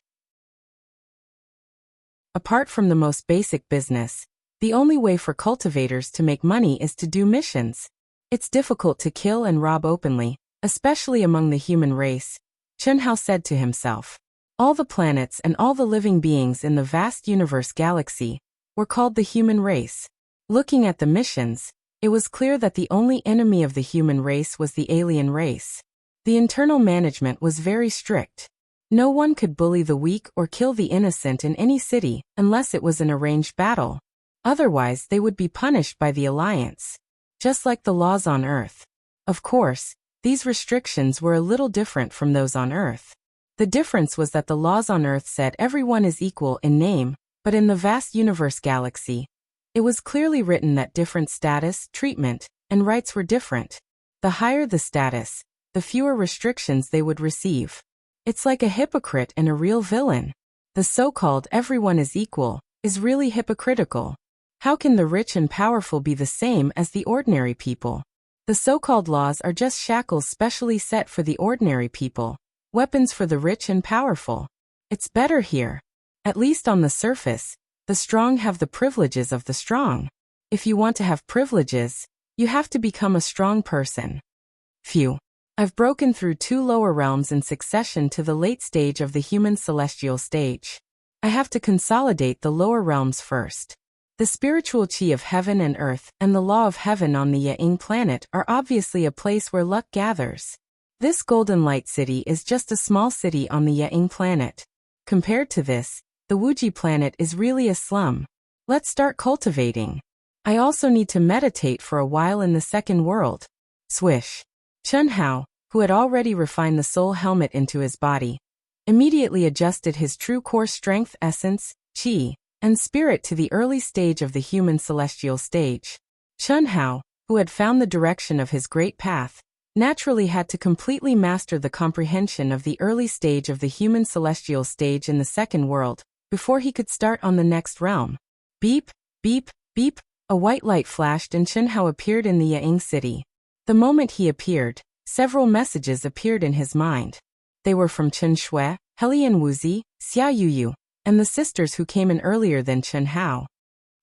Apart from the most basic business, the only way for cultivators to make money is to do missions. It's difficult to kill and rob openly, especially among the human race, Chen Hao said to himself. All the planets and all the living beings in the vast universe galaxy were called the human race. Looking at the missions, it was clear that the only enemy of the human race was the alien race. The internal management was very strict. No one could bully the weak or kill the innocent in any city unless it was an arranged battle. Otherwise, they would be punished by the Alliance. Just like the laws on Earth. Of course, these restrictions were a little different from those on Earth. The difference was that the laws on Earth said everyone is equal in name, but in the vast universe galaxy, it was clearly written that different status, treatment, and rights were different. The higher the status, the fewer restrictions they would receive. It's like a hypocrite and a real villain. The so-called everyone is equal is really hypocritical. How can the rich and powerful be the same as the ordinary people? The so-called laws are just shackles specially set for the ordinary people, weapons for the rich and powerful. It's better here. At least on the surface, the strong have the privileges of the strong. If you want to have privileges, you have to become a strong person. Phew. I've broken through 2 lower realms in succession to the late stage of the human celestial stage. I have to consolidate the lower realms first. The spiritual chi of heaven and earth and the law of heaven on the Ya'ing planet are obviously a place where luck gathers. This Golden Light City is just a small city on the Ya'ing planet. Compared to this, the Wuxia planet is really a slum. Let's start cultivating. I also need to meditate for a while in the second world. Swish. Chen Hao, who had already refined the soul helmet into his body, immediately adjusted his true core strength, essence, chi, and spirit to the early stage of the human celestial stage. Chen Hao, who had found the direction of his great path, naturally had to completely master the comprehension of the early stage of the human celestial stage in the second world, before he could start on the next realm. Beep, beep, beep, a white light flashed and Chen Hao appeared in the Ya'ing city. The moment he appeared, several messages appeared in his mind. They were from Chen Shui, Helian Wuzi, Xia Yuyu, and the sisters who came in earlier than Chen Hao.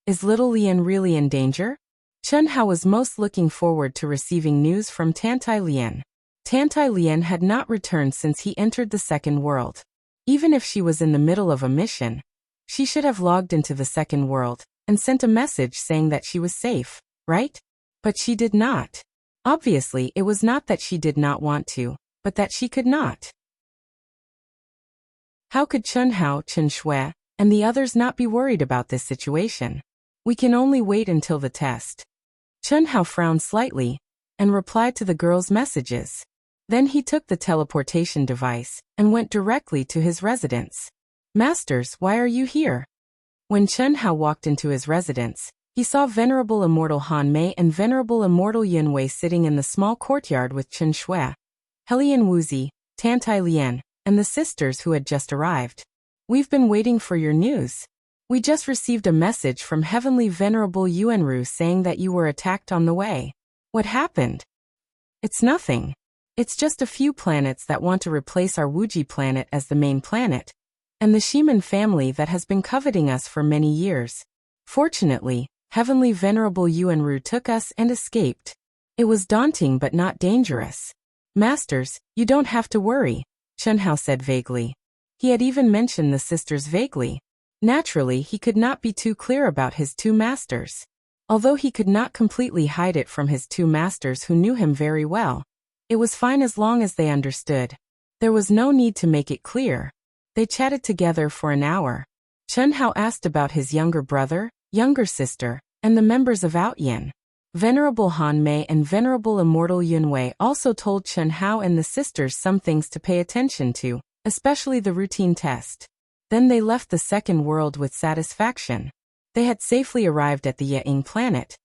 Is little Lian really in danger? Chen Hao was most looking forward to receiving news from Tantai Lian. Tantai Lian had not returned since he entered the second world. Even if she was in the middle of a mission, she should have logged into the second world, and sent a message saying that she was safe, right? But she did not. Obviously, it was not that she did not want to, but that she could not. How could Chen Hao, Chen Shui, and the others not be worried about this situation? We can only wait until the test. Chen Hao frowned slightly and replied to the girl's messages. Then he took the teleportation device and went directly to his residence. Masters, why are you here? When Chen Hao walked into his residence, he saw Venerable Immortal Han Mei and Venerable Immortal Yun Wei sitting in the small courtyard with Chen Shui, Helian Wuxia, Tantai Lian, and the sisters who had just arrived. We've been waiting for your news. We just received a message from Heavenly Venerable Yuanru saying that you were attacked on the way. What happened? It's nothing. It's just a few planets that want to replace our Wuji planet as the main planet, and the Shiman family that has been coveting us for many years. Fortunately, Heavenly Venerable Yuanru took us and escaped. It was daunting but not dangerous. Masters, you don't have to worry, Chen Hao said vaguely. He had even mentioned the sisters vaguely. Naturally, he could not be too clear about his two masters. Although he could not completely hide it from his two masters who knew him very well. It was fine as long as they understood. There was no need to make it clear. They chatted together for an hour. Chen Hao asked about his younger brother, younger sister, and the members of Outyin. Venerable Han Mei and Venerable Immortal Yun Wei also told Chen Hao and the sisters some things to pay attention to, especially the routine test. Then they left the second world with satisfaction. They had safely arrived at the Ying planet,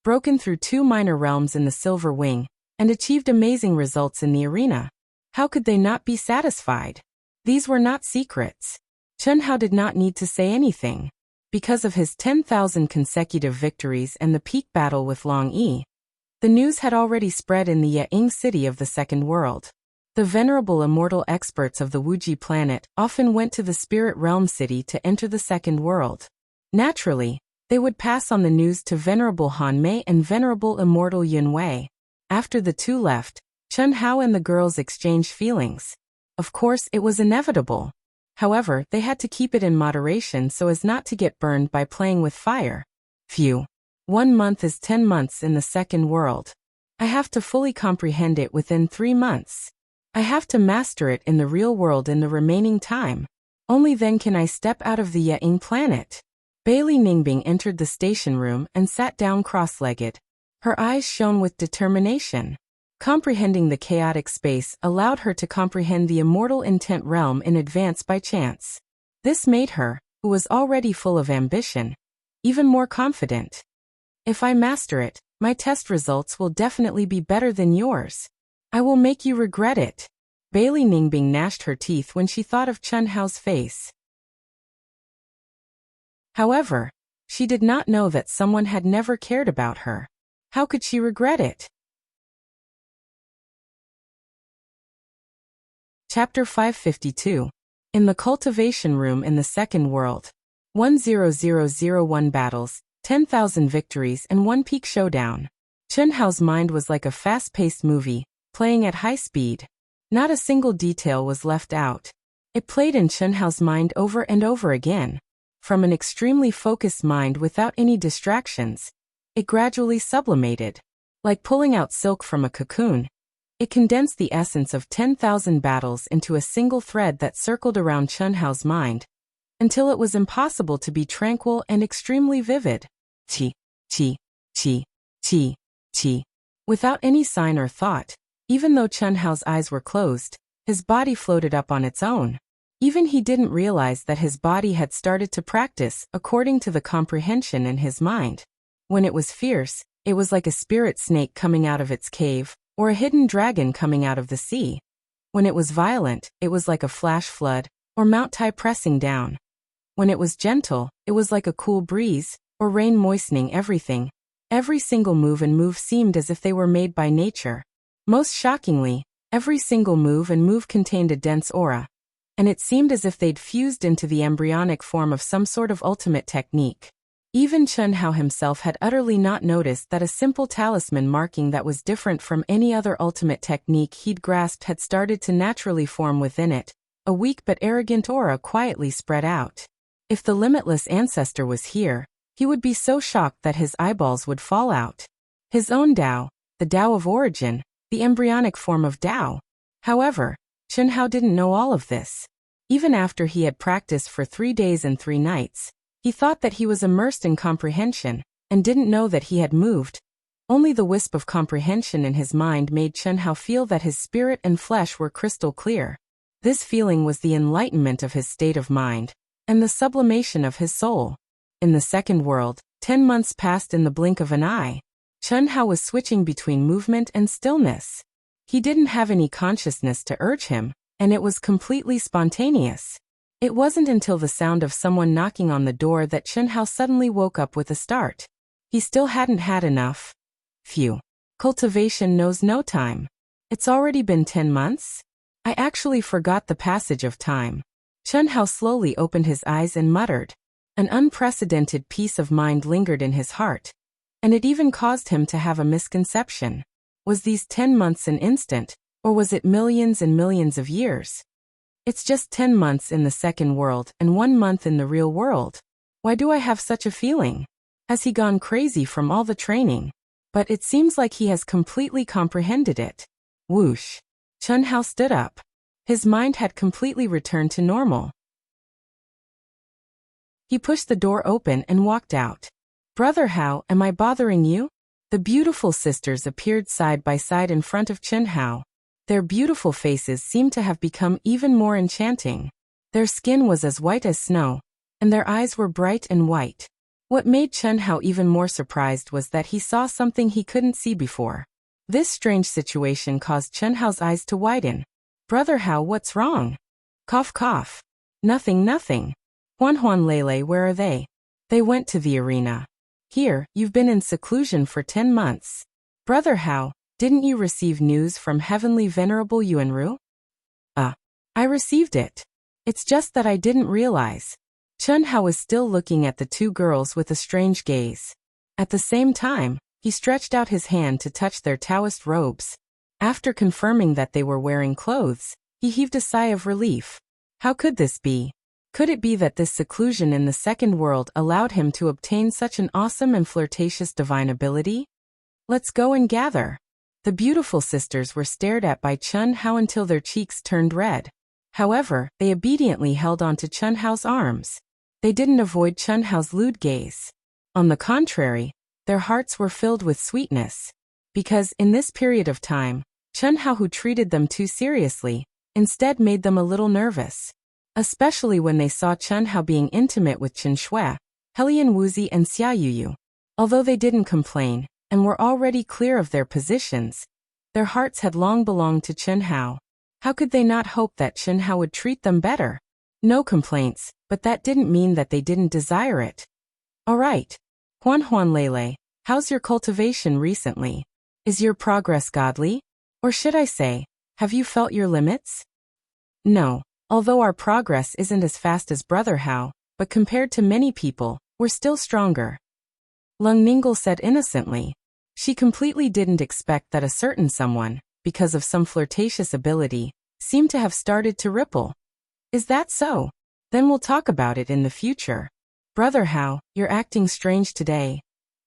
broken through 2 minor realms in the Silver Wing, and achieved amazing results in the arena. How could they not be satisfied? These were not secrets. Chen Hao did not need to say anything. Because of his 10,000 consecutive victories and the peak battle with Long Yi, the news had already spread in the Ying city of the second world. The venerable immortal experts of the Wuji planet often went to the spirit realm city to enter the second world. Naturally, they would pass on the news to Venerable Han Mei and Venerable Immortal Yun Wei. After the two left, Chen Hao and the girls exchanged feelings. Of course, it was inevitable. However, they had to keep it in moderation so as not to get burned by playing with fire. Phew. 1 month is 10 months in the second world. I have to fully comprehend it within 3 months. I have to master it in the real world in the remaining time. Only then can I step out of the Ying planet. Bailey Ningbing entered the station room and sat down cross-legged. Her eyes shone with determination. Comprehending the chaotic space allowed her to comprehend the immortal intent realm in advance by chance. This made her, who was already full of ambition, even more confident. If I master it, my test results will definitely be better than yours. I will make you regret it. Bailey Ningbing gnashed her teeth when she thought of Chen Hao's face. However, she did not know that someone had never cared about her. How could she regret it? Chapter 552. In the cultivation room in the second world. 10001 battles, 10,000 victories and 1 peak showdown. Chen Hao's mind was like a fast-paced movie, playing at high speed. Not a single detail was left out. It played in Chen Hao's mind over and over again. From an extremely focused mind without any distractions, it gradually sublimated. Like pulling out silk from a cocoon, it condensed the essence of 10,000 battles into a single thread that circled around Chen Hao's mind, until it was impossible to be tranquil and extremely vivid. Qi, qi, qi, qi, qi. Without any sign or thought, even though Chen Hao's eyes were closed, his body floated up on its own. Even he didn't realize that his body had started to practice according to the comprehension in his mind. When it was fierce, it was like a spirit snake coming out of its cave, or a hidden dragon coming out of the sea. When it was violent, it was like a flash flood, or Mount Tai pressing down. When it was gentle, it was like a cool breeze, or rain moistening everything. Every single move seemed as if they were made by nature. Most shockingly, every single move contained a dense aura, and it seemed as if they'd fused into the embryonic form of some sort of ultimate technique. Even Chen Hao himself had utterly not noticed that a simple talisman marking that was different from any other ultimate technique he'd grasped had started to naturally form within it. A weak but arrogant aura quietly spread out. If the limitless ancestor was here, He would be so shocked that his eyeballs would fall out. His own Tao, the Tao of origin, the embryonic form of Tao. However, Chen Hao didn't know all of this. Even after he had practiced for 3 days and 3 nights, he thought that he was immersed in comprehension, and didn't know that he had moved. Only the wisp of comprehension in his mind made Chen Hao feel that his spirit and flesh were crystal clear. This feeling was the enlightenment of his state of mind, and the sublimation of his soul. In the second world, 10 months passed in the blink of an eye. Chen Hao was switching between movement and stillness. He didn't have any consciousness to urge him, and it was completely spontaneous. It wasn't until the sound of someone knocking on the door that Chen Hao suddenly woke up with a start. He still hadn't had enough. Phew. Cultivation knows no time. It's already been 10 months? I actually forgot the passage of time. Chen Hao slowly opened his eyes and muttered. An unprecedented peace of mind lingered in his heart, and it even caused him to have a misconception. Was these 10 months an instant, or was it millions and millions of years? It's just 10 months in the second world and 1 month in the real world. Why do I have such a feeling? Has he gone crazy from all the training? But it seems like he has completely comprehended it. Whoosh. Chen Hao stood up. His mind had completely returned to normal. He pushed the door open and walked out. Brother Hao, am I bothering you? The beautiful sisters appeared side by side in front of Chen Hao. Their beautiful faces seemed to have become even more enchanting. Their skin was as white as snow, and their eyes were bright and white. What made Chen Hao even more surprised was that he saw something he couldn't see before. This strange situation caused Chen Hao's eyes to widen. Brother Hao, what's wrong? Cough cough. Nothing, nothing. Huan Lele, where are they? They went to the arena. Here, you've been in seclusion for 10 months. Brother Hao, didn't you receive news from Heavenly Venerable Yuanru? I received it. It's just that I didn't realize. Chen Hao was still looking at the 2 girls with a strange gaze. At the same time, he stretched out his hand to touch their Taoist robes. After confirming that they were wearing clothes, he heaved a sigh of relief. How could this be? Could it be that this seclusion in the second world allowed him to obtain such an awesome and flirtatious divine ability? Let's go and gather. The beautiful sisters were stared at by Chen Hao until their cheeks turned red. However, they obediently held on to Chen Hao's arms. They didn't avoid Chen Hao's lewd gaze. On the contrary, their hearts were filled with sweetness. Because, in this period of time, Chen Hao, who treated them too seriously, instead made them a little nervous. Especially when they saw Chen Hao being intimate with Chen Shui, Helian Wuzi and Xia Yuyu. Although they didn't complain, and were already clear of their positions, their hearts had long belonged to Chen Hao. How could they not hope that Chen Hao would treat them better? No complaints, but that didn't mean that they didn't desire it. Alright. Huan Lele, how's your cultivation recently? Is your progress godly? Or should I say, have you felt your limits? No. Although our progress isn't as fast as Brother Hao, but compared to many people, we're still stronger. Lung Ningle said innocently. She completely didn't expect that a certain someone, because of some flirtatious ability, seemed to have started to ripple. Is that so? Then we'll talk about it in the future. Brother Hao, you're acting strange today.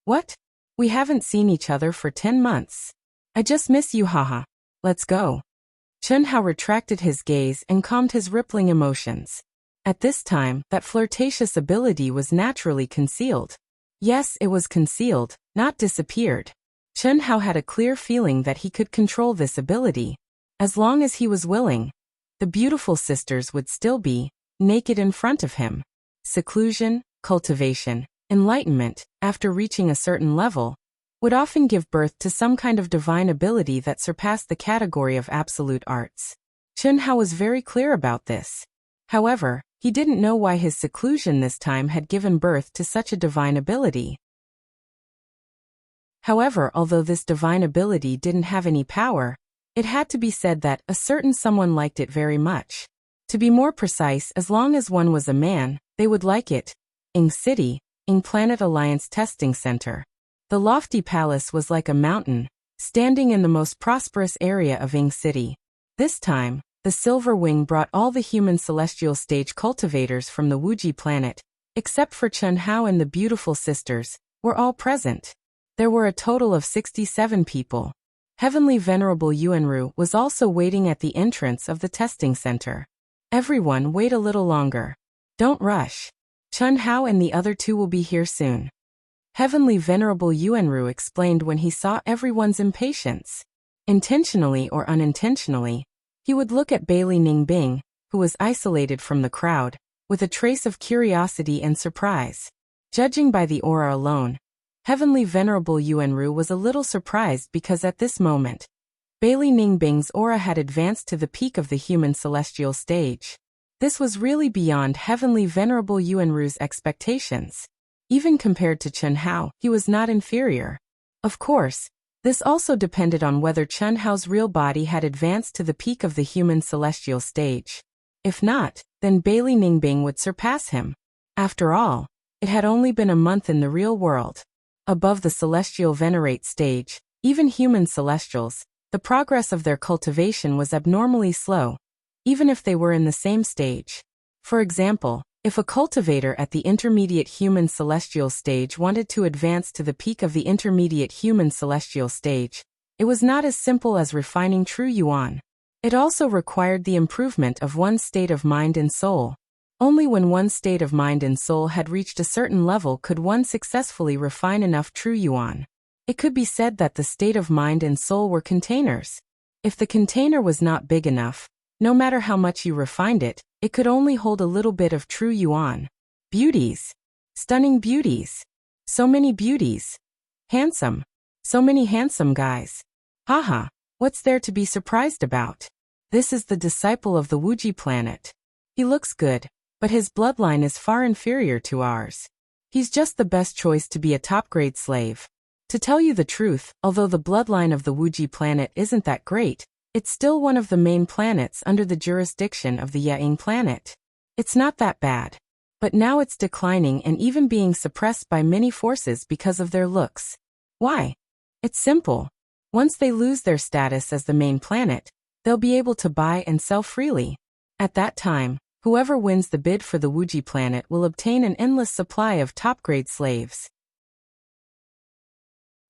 What? We haven't seen each other for 10 months. I just miss you, haha. Let's go. Chen Hao retracted his gaze and calmed his rippling emotions. At this time, that flirtatious ability was naturally concealed. Yes, it was concealed, not disappeared. Chen Hao had a clear feeling that he could control this ability. As long as he was willing, the beautiful sisters would still be naked in front of him. Seclusion, cultivation, enlightenment, after reaching a certain level, would often give birth to some kind of divine ability that surpassed the category of absolute arts. Chen Hao was very clear about this. However, he didn't know why his seclusion this time had given birth to such a divine ability. However, although this divine ability didn't have any power, it had to be said that a certain someone liked it very much. To be more precise, as long as one was a man, they would like it. Ing City, Ing Planet Alliance Testing Center. The lofty palace was like a mountain, standing in the most prosperous area of Ing City. This time, the Silver Wing brought all the human celestial stage cultivators from the Wuji planet, except for Chun Hao and the beautiful sisters, were all present. There were a total of 67 people. Heavenly Venerable Yuanru was also waiting at the entrance of the testing center. Everyone, wait a little longer. Don't rush. Chun Hao and the other two will be here soon. Heavenly Venerable Yuanru explained when he saw everyone's impatience. Intentionally or unintentionally, he would look at Bailey Ningbing, who was isolated from the crowd, with a trace of curiosity and surprise. Judging by the aura alone, Heavenly Venerable Yuanru was a little surprised because at this moment, Bailey Ningbing's aura had advanced to the peak of the human celestial stage. This was really beyond Heavenly Venerable Yuanru's expectations. Even compared to Chun Hao, he was not inferior. Of course, this also depended on whether Chun Hao's real body had advanced to the peak of the human celestial stage. If not, then Bailey Ningbing would surpass him. After all, it had only been a month in the real world. Above the celestial venerate stage, even human celestials, the progress of their cultivation was abnormally slow, even if they were in the same stage. For example, if a cultivator at the intermediate human celestial stage wanted to advance to the peak of the intermediate human celestial stage, it was not as simple as refining true yuan. It also required the improvement of one's state of mind and soul. Only when one's state of mind and soul had reached a certain level could one successfully refine enough true yuan. It could be said that the state of mind and soul were containers. If the container was not big enough, no matter how much you refined it, it could only hold a little bit of true yuan. Beauties. Stunning beauties. So many beauties. Handsome. So many handsome guys. Haha, what's there to be surprised about? This is the disciple of the Wuxia planet. He looks good, but his bloodline is far inferior to ours. He's just the best choice to be a top-grade slave. To tell you the truth, although the bloodline of the Wuxia planet isn't that great, it's still one of the main planets under the jurisdiction of the Yang planet. It's not that bad. But now it's declining and even being suppressed by many forces because of their looks. Why? It's simple. Once they lose their status as the main planet, they'll be able to buy and sell freely. At that time, whoever wins the bid for the Wuxia planet will obtain an endless supply of top-grade slaves.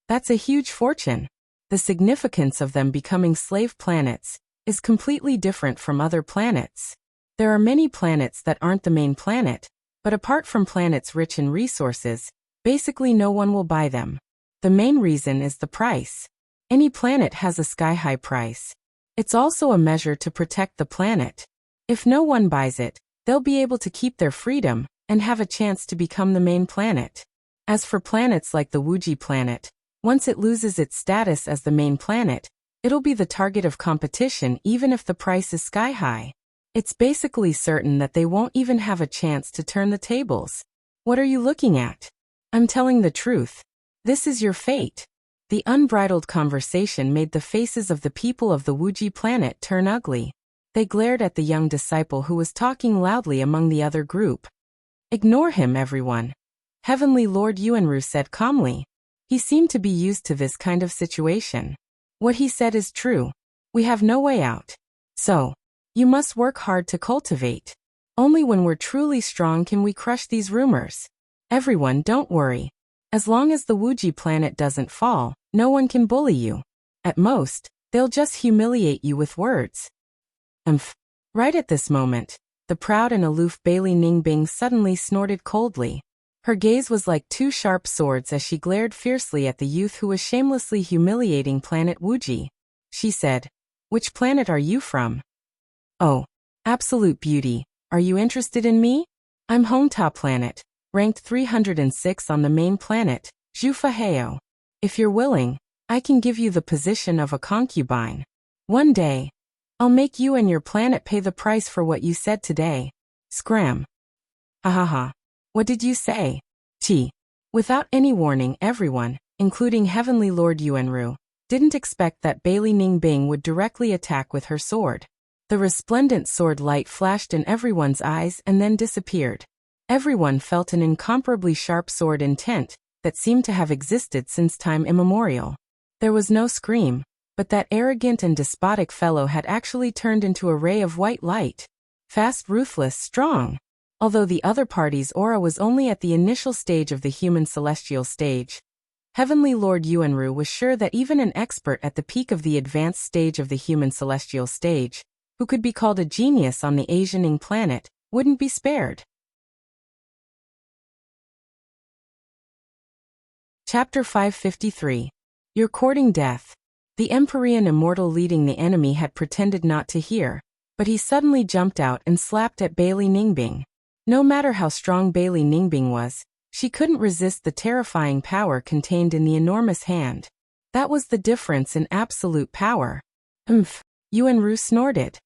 That's a huge fortune. The significance of them becoming slave planets is completely different from other planets. There are many planets that aren't the main planet, but apart from planets rich in resources, basically no one will buy them. The main reason is the price. Any planet has a sky-high price. It's also a measure to protect the planet. If no one buys it, they'll be able to keep their freedom and have a chance to become the main planet. As for planets like the Wuxia planet, once it loses its status as the main planet, it'll be the target of competition even if the price is sky-high. It's basically certain that they won't even have a chance to turn the tables. What are you looking at? I'm telling the truth. This is your fate. The unbridled conversation made the faces of the people of the Wuxia planet turn ugly. They glared at the young disciple who was talking loudly among the other group. Ignore him, everyone. Heavenly Lord Yuanru said calmly. He seemed to be used to this kind of situation. What he said is true. We have no way out. So, you must work hard to cultivate. Only when we're truly strong can we crush these rumors. Everyone, don't worry. As long as the Wuxia planet doesn't fall, no one can bully you. At most, they'll just humiliate you with words. Right at this moment, the proud and aloof Bailey Ningbing suddenly snorted coldly. Her gaze was like two sharp swords as she glared fiercely at the youth who was shamelessly humiliating planet Wuxia. She said, "Which planet are you from?" "Oh, absolute beauty, are you interested in me? I'm Hongta planet, ranked 306 on the main planet, Zhufaheo. If you're willing, I can give you the position of a concubine. One day, I'll make you and your planet pay the price for what you said today. Scram." Ha ha ha. What did you say? Without any warning, everyone, including Heavenly Lord Yuanru, didn't expect that Bailey Ningbing would directly attack with her sword. The resplendent sword light flashed in everyone's eyes and then disappeared. Everyone felt an incomparably sharp sword intent that seemed to have existed since time immemorial. There was no scream, but that arrogant and despotic fellow had actually turned into a ray of white light. Fast, ruthless, strong. Although the other party's aura was only at the initial stage of the human celestial stage, Heavenly Lord Yuanru was sure that even an expert at the peak of the advanced stage of the human celestial stage, who could be called a genius on the Asianing planet, wouldn't be spared. Chapter 553. You're courting death. The Empyrean immortal leading the enemy had pretended not to hear, but he suddenly jumped out and slapped at Bailey Ningbing. No matter how strong Bailey Ningbing was, she couldn't resist the terrifying power contained in the enormous hand. That was the difference in absolute power. Yuanru snorted.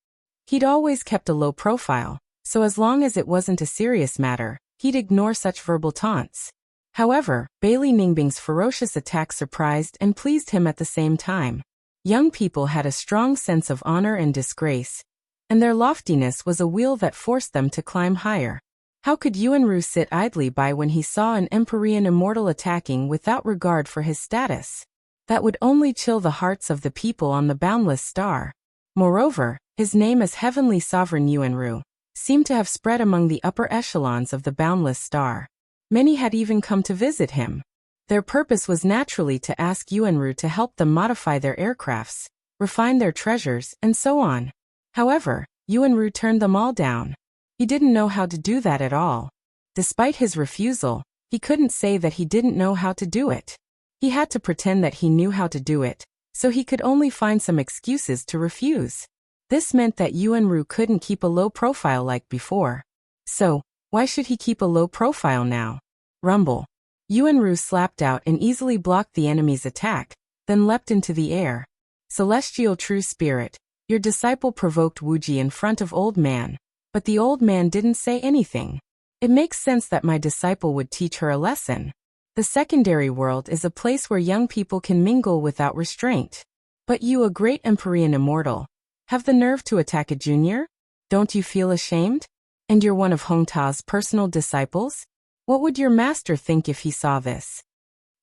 He'd always kept a low profile, so as long as it wasn't a serious matter, he'd ignore such verbal taunts. However, Bailey Ningbing's ferocious attack surprised and pleased him at the same time. Young people had a strong sense of honor and disgrace, and their loftiness was a wheel that forced them to climb higher. How could Yuanru sit idly by when he saw an Empyrean immortal attacking without regard for his status? That would only chill the hearts of the people on the boundless star. Moreover, his name as Heavenly Sovereign Yuanru seemed to have spread among the upper echelons of the boundless star. Many had even come to visit him. Their purpose was naturally to ask Yuanru to help them modify their aircrafts, refine their treasures, and so on. However, Yuanru turned them all down. He didn't know how to do that at all. Despite his refusal, he couldn't say that he didn't know how to do it. He had to pretend that he knew how to do it, so he could only find some excuses to refuse. This meant that Yuanru couldn't keep a low profile like before. So, why should he keep a low profile now? Rumble. Yuanru slapped out and easily blocked the enemy's attack, then leapt into the air. Celestial True Spirit, your disciple provoked Wuxia in front of Old Man, but the old man didn't say anything. It makes sense that my disciple would teach her a lesson. The secondary world is a place where young people can mingle without restraint. But you, a great Empyrean immortal, have the nerve to attack a junior? Don't you feel ashamed? And you're one of Hong Ta's personal disciples? What would your master think if he saw this?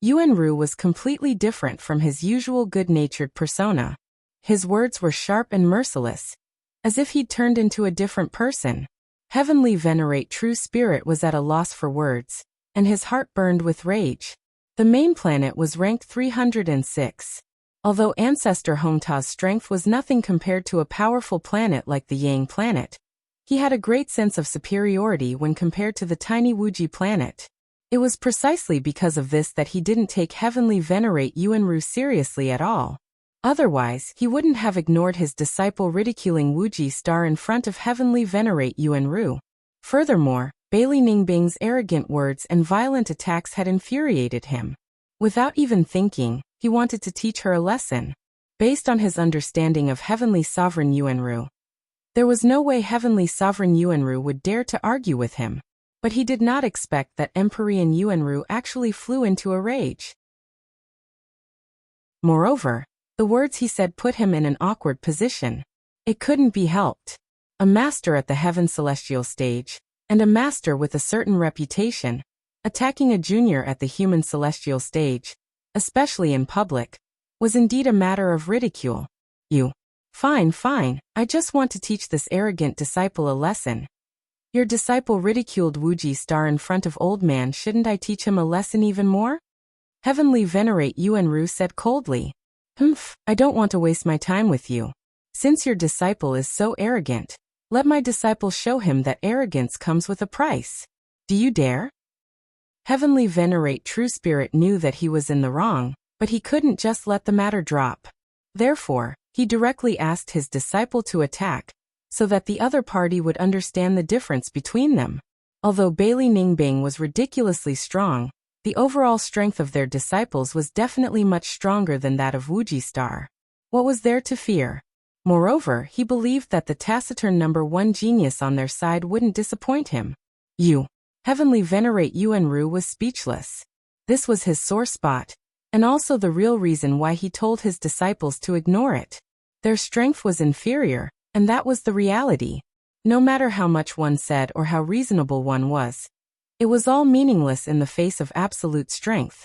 Yuanru was completely different from his usual good-natured persona. His words were sharp and merciless, as if he'd turned into a different person. Heavenly Venerate True Spirit was at a loss for words, and his heart burned with rage. The main planet was ranked 306. Although Ancestor Hong Ta's strength was nothing compared to a powerful planet like the Yang planet, he had a great sense of superiority when compared to the tiny Wuxia planet. It was precisely because of this that he didn't take Heavenly Venerate Yuanru seriously at all. Otherwise, he wouldn't have ignored his disciple ridiculing Wuxia star in front of Heavenly Venerate Yuanru. Furthermore, Bailey Ningbing's arrogant words and violent attacks had infuriated him. Without even thinking, he wanted to teach her a lesson. Based on his understanding of Heavenly Sovereign Yuanru, there was no way Heavenly Sovereign Yuanru would dare to argue with him. But he did not expect that Empyrean Yuanru actually flew into a rage. Moreover, the words he said put him in an awkward position. It couldn't be helped. A master at the heaven celestial stage, and a master with a certain reputation, attacking a junior at the human celestial stage, especially in public, was indeed a matter of ridicule. Fine, I just want to teach this arrogant disciple a lesson. Your disciple ridiculed Wuxia star in front of Old Man, shouldn't I teach him a lesson even more? Heavenly Venerate Yuanru said coldly. I don't want to waste my time with you. Since your disciple is so arrogant, let my disciple show him that arrogance comes with a price. Do you dare? Heavenly Venerate True Spirit knew that he was in the wrong, but he couldn't just let the matter drop. Therefore, he directly asked his disciple to attack, so that the other party would understand the difference between them. Although Bailey Ningbing was ridiculously strong, the overall strength of their disciples was definitely much stronger than that of Wuxia star. What was there to fear? Moreover, he believed that the taciturn number one genius on their side wouldn't disappoint him. Heavenly Venerate Yuanru was speechless. This was his sore spot, and also the real reason why he told his disciples to ignore it. Their strength was inferior, and that was the reality. No matter how much one said or how reasonable one was, it was all meaningless in the face of absolute strength.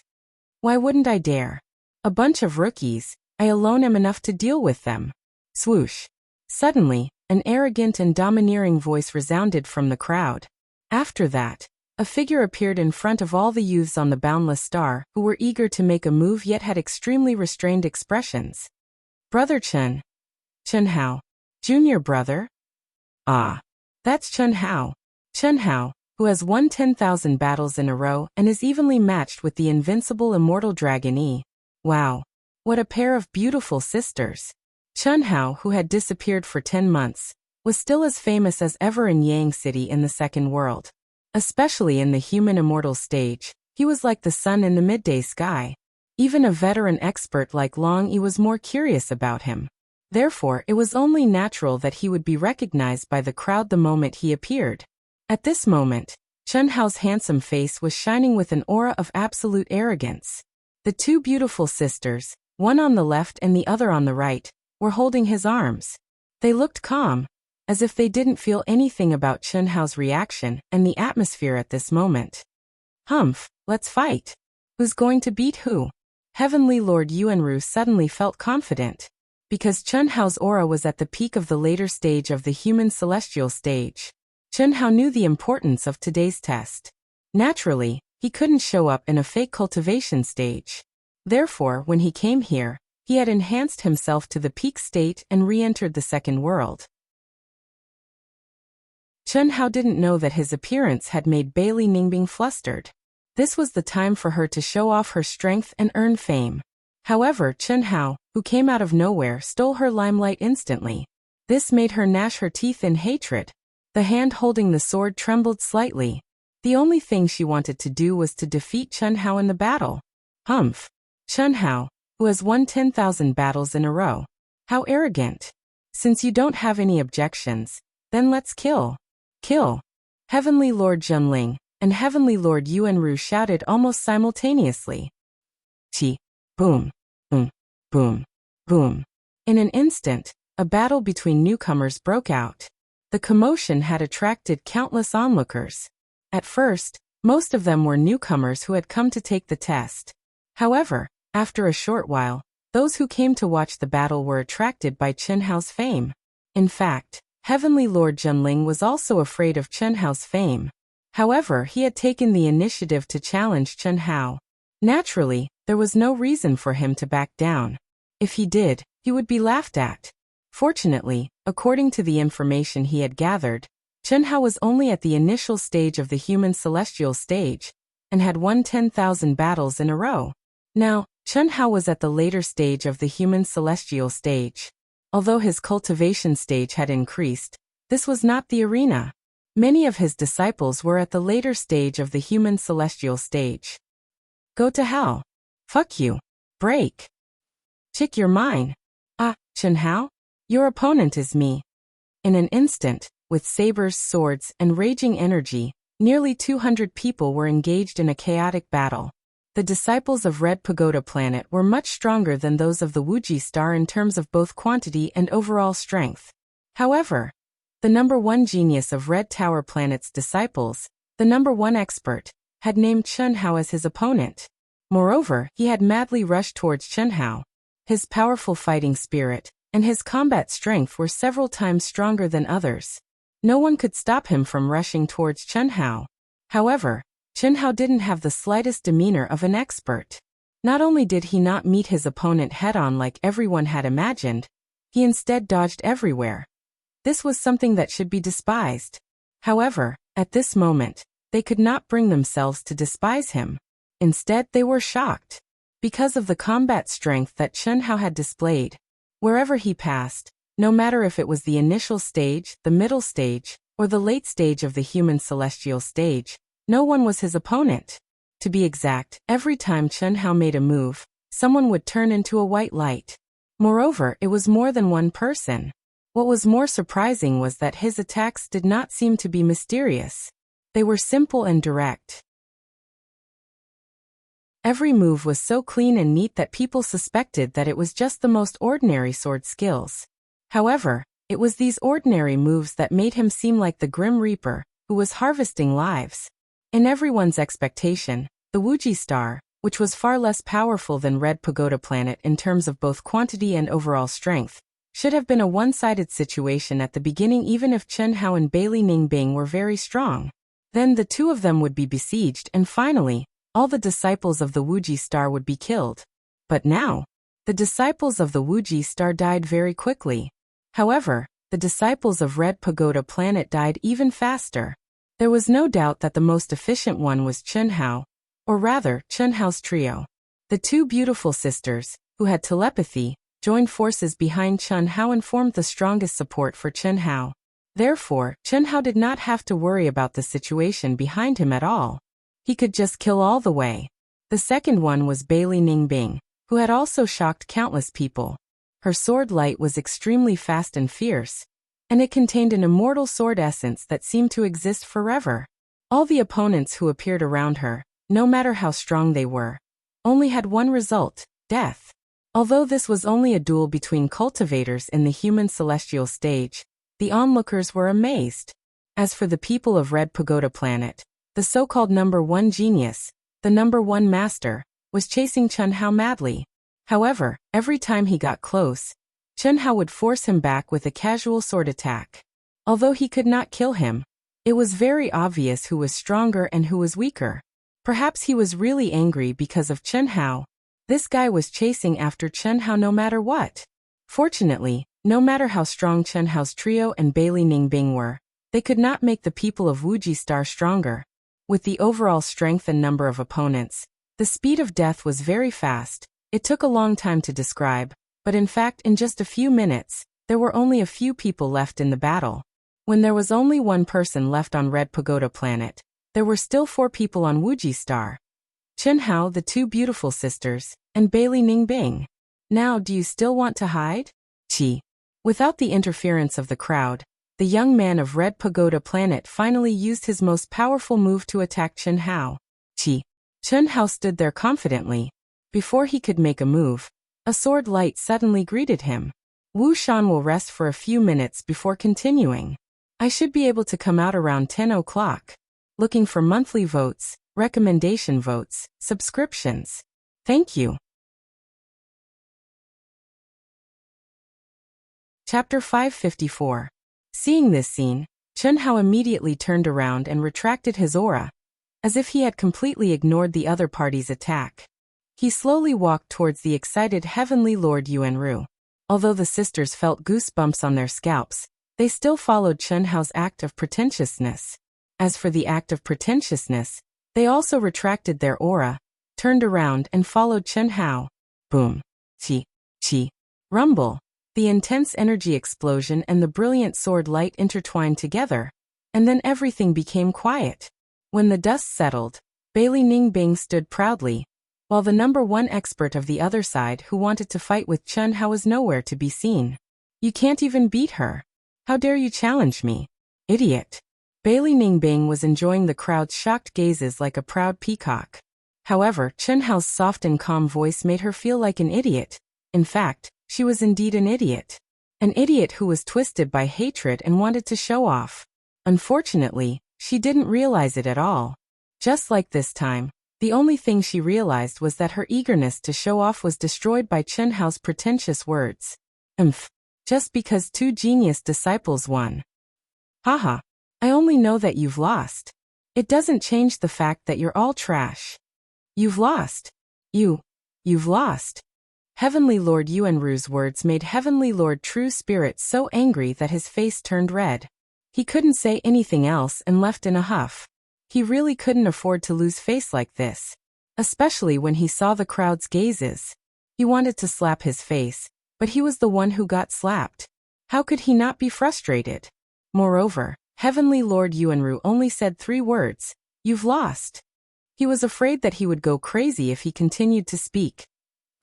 Why wouldn't I dare? A bunch of rookies, I alone am enough to deal with them. Swoosh. Suddenly, an arrogant and domineering voice resounded from the crowd. After that, a figure appeared in front of all the youths on the boundless star, who were eager to make a move yet had extremely restrained expressions. Brother Chen. Chen Hao. Junior brother? Ah. That's Chen Hao. Chen Hao, who has won 10,000 battles in a row and is evenly matched with the invincible immortal Dragon Yi. Wow. What a pair of beautiful sisters. Chen Hao, who had disappeared for 10 months, was still as famous as ever in Yang City in the second world. Especially in the human immortal stage, he was like the sun in the midday sky. Even a veteran expert like Long Yi was more curious about him. Therefore, it was only natural that he would be recognized by the crowd the moment he appeared. At this moment, Chen Hao's handsome face was shining with an aura of absolute arrogance. The two beautiful sisters, one on the left and the other on the right, were holding his arms. They looked calm, as if they didn't feel anything about Chen Hao's reaction and the atmosphere at this moment. Humph, let's fight. Who's going to beat who? Heavenly Lord Yuanru suddenly felt confident. Because Chen Hao's aura was at the peak of the later stage of the human celestial stage. Chen Hao knew the importance of today's test. Naturally, he couldn't show up in a fake cultivation stage. Therefore, when he came here, he had enhanced himself to the peak state and re-entered the second world. Chen Hao didn't know that his appearance had made Bailey Ningbing flustered. This was the time for her to show off her strength and earn fame. However, Chen Hao, who came out of nowhere, stole her limelight instantly. This made her gnash her teeth in hatred. The hand holding the sword trembled slightly. The only thing she wanted to do was to defeat Chen Hao in the battle. Humph. Chen Hao, who has won 10,000 battles in a row. How arrogant. Since you don't have any objections, then let's kill. Kill. Heavenly Lord Zhenling and Heavenly Lord Yuanru shouted almost simultaneously. Chi. Boom. Boom. Boom. In an instant, a battle between newcomers broke out. The commotion had attracted countless onlookers. At first, most of them were newcomers who had come to take the test. However, after a short while, those who came to watch the battle were attracted by Chen Hao's fame. In fact, Heavenly Lord Zhenling was also afraid of Chen Hao's fame. However, he had taken the initiative to challenge Chen Hao. Naturally, there was no reason for him to back down. If he did, he would be laughed at. Fortunately, according to the information he had gathered, Chen Hao was only at the initial stage of the human celestial stage, and had won 10,000 battles in a row. Now, Chen Hao was at the later stage of the human celestial stage. Although his cultivation stage had increased, this was not the arena. Many of his disciples were at the later stage of the human celestial stage. Go to hell. Fuck you. Break. Chick, you're mine. Ah, Chen Hao? Your opponent is me. In an instant, with sabers, swords, and raging energy, nearly 200 people were engaged in a chaotic battle. The disciples of Red Pagoda Planet were much stronger than those of the Wuxia star in terms of both quantity and overall strength. However, the number one genius of Red Tower Planet's disciples, the number one expert, had named Chen Hao as his opponent. Moreover, he had madly rushed towards Chen Hao. His powerful fighting spirit and his combat strength were several times stronger than others. No one could stop him from rushing towards Chen Hao. However, Chen Hao didn't have the slightest demeanor of an expert. Not only did he not meet his opponent head-on like everyone had imagined, he instead dodged everywhere. This was something that should be despised. However, at this moment, they could not bring themselves to despise him. Instead, they were shocked. Because of the combat strength that Chen Hao had displayed, wherever he passed, no matter if it was the initial stage, the middle stage, or the late stage of the human celestial stage, no one was his opponent. To be exact, every time Chen Hao made a move, someone would turn into a white light. Moreover, it was more than one person. What was more surprising was that his attacks did not seem to be mysterious. They were simple and direct. Every move was so clean and neat that people suspected that it was just the most ordinary sword skills. However, it was these ordinary moves that made him seem like the Grim Reaper, who was harvesting lives. In everyone's expectation, the Wuxia star, which was far less powerful than Red Pagoda Planet in terms of both quantity and overall strength, should have been a one-sided situation at the beginning even if Chen Hao and Bailey Ningbing were very strong. Then the two of them would be besieged and finally, all the disciples of the Wuxia star would be killed. But now, the disciples of the Wuxia star died very quickly. However, the disciples of Red Pagoda planet died even faster. There was no doubt that the most efficient one was Chunhao, or rather, Chunhao's trio. The two beautiful sisters, who had telepathy, joined forces behind Chunhao and formed the strongest support for Chunhao. Therefore, Chunhao did not have to worry about the situation behind him at all. He could just kill all the way. The second one was Bailey Ningbing, who had also shocked countless people. Her sword light was extremely fast and fierce, and it contained an immortal sword essence that seemed to exist forever. All the opponents who appeared around her, no matter how strong they were, only had one result: death. Although this was only a duel between cultivators in the human celestial stage, the onlookers were amazed. As for the people of Red Pagoda planet, the so-called number one genius, the number one master, was chasing Chunhao madly. However, every time he got close, Chunhao would force him back with a casual sword attack. Although he could not kill him, it was very obvious who was stronger and who was weaker. Perhaps he was really angry because of Chunhao. This guy was chasing after Chunhao no matter what. Fortunately, no matter how strong Chunhao's trio and Bailey Ningbing were, they could not make the people of Wuxia Star stronger. With the overall strength and number of opponents, the speed of death was very fast. It took a long time to describe, but in fact in just a few minutes, there were only a few people left in the battle. When there was only one person left on Red Pagoda planet, there were still 4 people on Wuxia Star. Chunhao, the 2 beautiful sisters, and Bailey Ningbing. Now do you still want to hide? Chi. Without the interference of the crowd, the young man of Red Pagoda planet finally used his most powerful move to attack Chunhao. Chi. Chunhao stood there confidently. Before he could make a move, a sword light suddenly greeted him. Wu Shan will rest for a few minutes before continuing. I should be able to come out around 10 o'clock. Looking for monthly votes, recommendation votes, subscriptions. Thank you. Chapter 554. Seeing this scene, Chunhao immediately turned around and retracted his aura, as if he had completely ignored the other party's attack. He slowly walked towards the excited Heavenly Lord Yuanru. Although the sisters felt goosebumps on their scalps, they still followed Chunhao's act of pretentiousness. As for the act of pretentiousness, they also retracted their aura, turned around and followed Chunhao. Boom. Chi. Chi. Rumble. The intense energy explosion and the brilliant sword light intertwined together, and then everything became quiet. When the dust settled, Bailey Ningbing stood proudly, while the number one expert of the other side who wanted to fight with Chunhao was nowhere to be seen. You can't even beat her. How dare you challenge me? Idiot. Bailey Ningbing was enjoying the crowd's shocked gazes like a proud peacock. However, Chunhao's soft and calm voice made her feel like an idiot. In fact, she was indeed an idiot. An idiot who was twisted by hatred and wanted to show off. Unfortunately, she didn't realize it at all. Just like this time, the only thing she realized was that her eagerness to show off was destroyed by Chunhao's pretentious words. Just because 2 genius disciples won. Haha. I only know that you've lost. It doesn't change the fact that you're all trash. You've lost. You've lost. Heavenly Lord Yuanru's words made Heavenly Lord True Spirit so angry that his face turned red. He couldn't say anything else and left in a huff. He really couldn't afford to lose face like this, especially when he saw the crowd's gazes. He wanted to slap his face, but he was the one who got slapped. How could he not be frustrated? Moreover, Heavenly Lord Yuanru only said 3 words, "You've lost." He was afraid that he would go crazy if he continued to speak.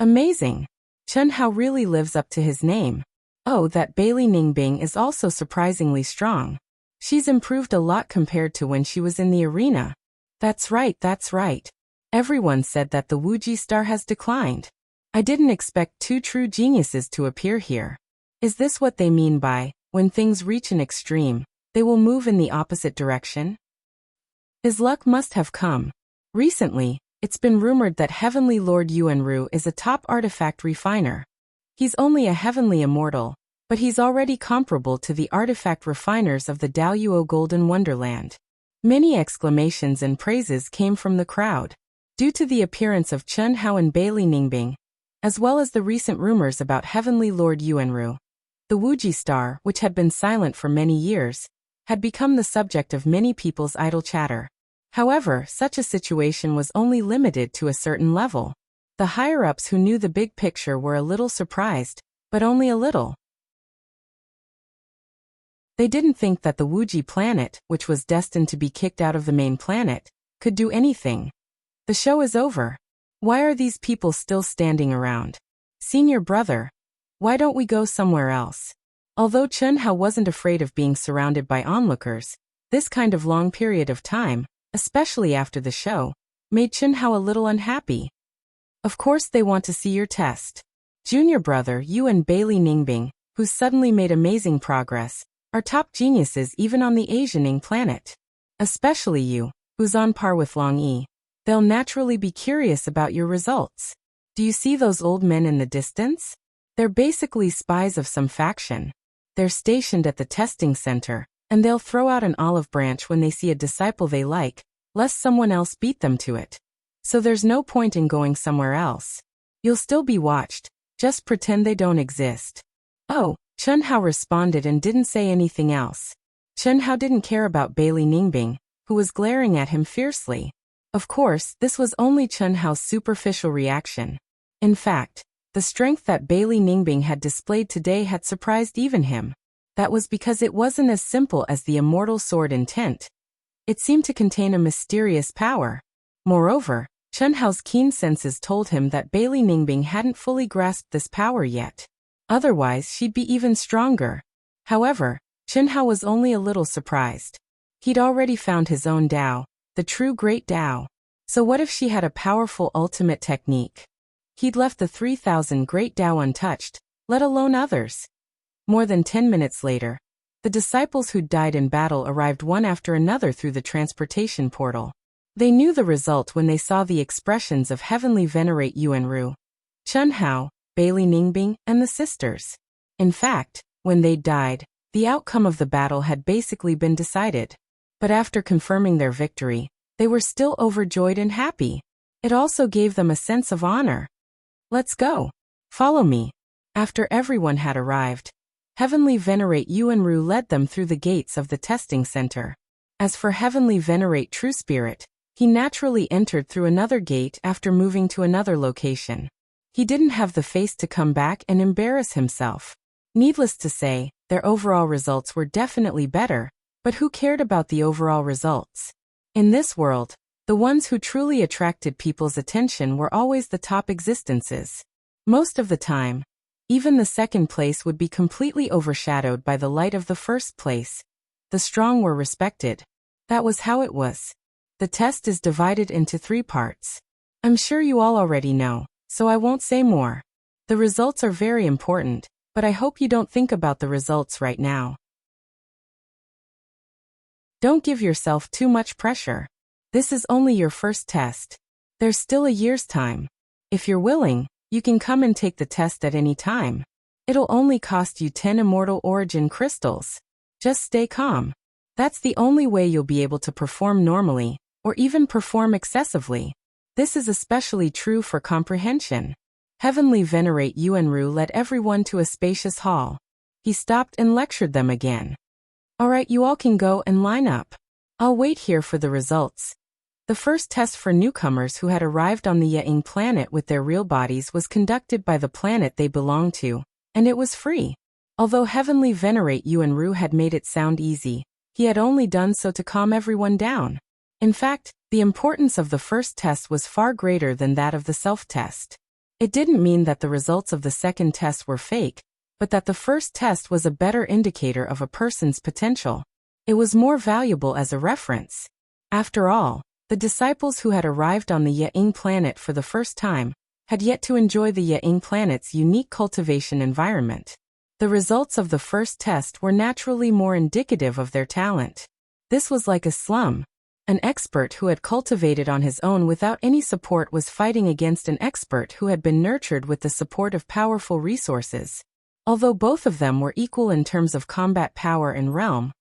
Amazing. Chunhao really lives up to his name. Oh, that Bailey Ningbing is also surprisingly strong. She's improved a lot compared to when she was in the arena. That's right, that's right. Everyone said that the Wuxia Star has declined. I didn't expect 2 true geniuses to appear here. Is this what they mean by, when things reach an extreme, they will move in the opposite direction? His luck must have come. Recently, it's been rumored that Heavenly Lord Yuanru is a top artifact refiner. He's only a heavenly immortal, but he's already comparable to the artifact refiners of the Daoyuo Golden Wonderland. Many exclamations and praises came from the crowd. Due to the appearance of Chen Hao and Bailey Ningbing, as well as the recent rumors about Heavenly Lord Yuanru, the Wuji star, which had been silent for many years, had become the subject of many people's idle chatter. However, such a situation was only limited to a certain level. The higher-ups who knew the big picture were a little surprised, but only a little. They didn't think that the Wuji planet, which was destined to be kicked out of the main planet, could do anything. The show is over. Why are these people still standing around? Senior brother, why don't we go somewhere else? Although Chen Hao wasn't afraid of being surrounded by onlookers, this kind of long period of time, especially after the show, made Chen Hao a little unhappy. Of course they want to see your test. Junior brother, you and Bailey Ningbing, who suddenly made amazing progress, are top geniuses even on the Asianing planet. Especially you, who's on par with Long Yi. They'll naturally be curious about your results. Do you see those old men in the distance? They're basically spies of some faction. They're stationed at the testing center, and they'll throw out an olive branch when they see a disciple they like, lest someone else beat them to it. So there's no point in going somewhere else. You'll still be watched, just pretend they don't exist. Oh, Chen Hao responded and didn't say anything else. Chen Hao didn't care about Bailey Ningbing, who was glaring at him fiercely. Of course, this was only Chen Hao's superficial reaction. In fact, the strength that Bailey Ningbing had displayed today had surprised even him. That was because it wasn't as simple as the immortal sword intent. It seemed to contain a mysterious power. Moreover, Chen Hao's keen senses told him that Bailey Ningbing hadn't fully grasped this power yet. Otherwise, she'd be even stronger. However, Chen Hao was only a little surprised. He'd already found his own Dao, the true great Dao. So what if she had a powerful ultimate technique? He'd left the 3,000 great Dao untouched, let alone others. More than 10 minutes later, the disciples who'd died in battle arrived one after another through the transportation portal. They knew the result when they saw the expressions of Heavenly Venerate Yuanru, Chen Hao, Bailey Ningbing, and the sisters. In fact, when they'd died, the outcome of the battle had basically been decided. But after confirming their victory, they were still overjoyed and happy. It also gave them a sense of honor. Let's go. Follow me. After everyone had arrived, Heavenly Venerate Yuanru led them through the gates of the testing center. As for Heavenly Venerate True Spirit, he naturally entered through another gate after moving to another location. He didn't have the face to come back and embarrass himself. Needless to say, their overall results were definitely better, but who cared about the overall results? In this world, the ones who truly attracted people's attention were always the top existences. Most of the time, even the second place would be completely overshadowed by the light of the first place. The strong were respected. That was how it was. The test is divided into 3 parts. I'm sure you all already know, so I won't say more. The results are very important, but I hope you don't think about the results right now. Don't give yourself too much pressure. This is only your first test. There's still a year's time. If you're willing, you can come and take the test at any time. It'll only cost you 10 immortal origin crystals. Just stay calm. That's the only way you'll be able to perform normally, or even perform excessively. This is especially true for comprehension. Heavenly Venerate Yuanru led everyone to a spacious hall. He stopped and lectured them again. Alright, you all can go and line up. I'll wait here for the results. The first test for newcomers who had arrived on the Ying planet with their real bodies was conducted by the planet they belonged to, and it was free. Although Heavenly Venerate Yuanru had made it sound easy, he had only done so to calm everyone down. In fact, the importance of the first test was far greater than that of the self-test. It didn't mean that the results of the second test were fake, but that the first test was a better indicator of a person's potential. It was more valuable as a reference. After all, the disciples who had arrived on the Ying planet for the first time had yet to enjoy the Ying planet's unique cultivation environment. The results of the first test were naturally more indicative of their talent. This was like a slum. An expert who had cultivated on his own without any support was fighting against an expert who had been nurtured with the support of powerful resources. Although both of them were equal in terms of combat power and realm,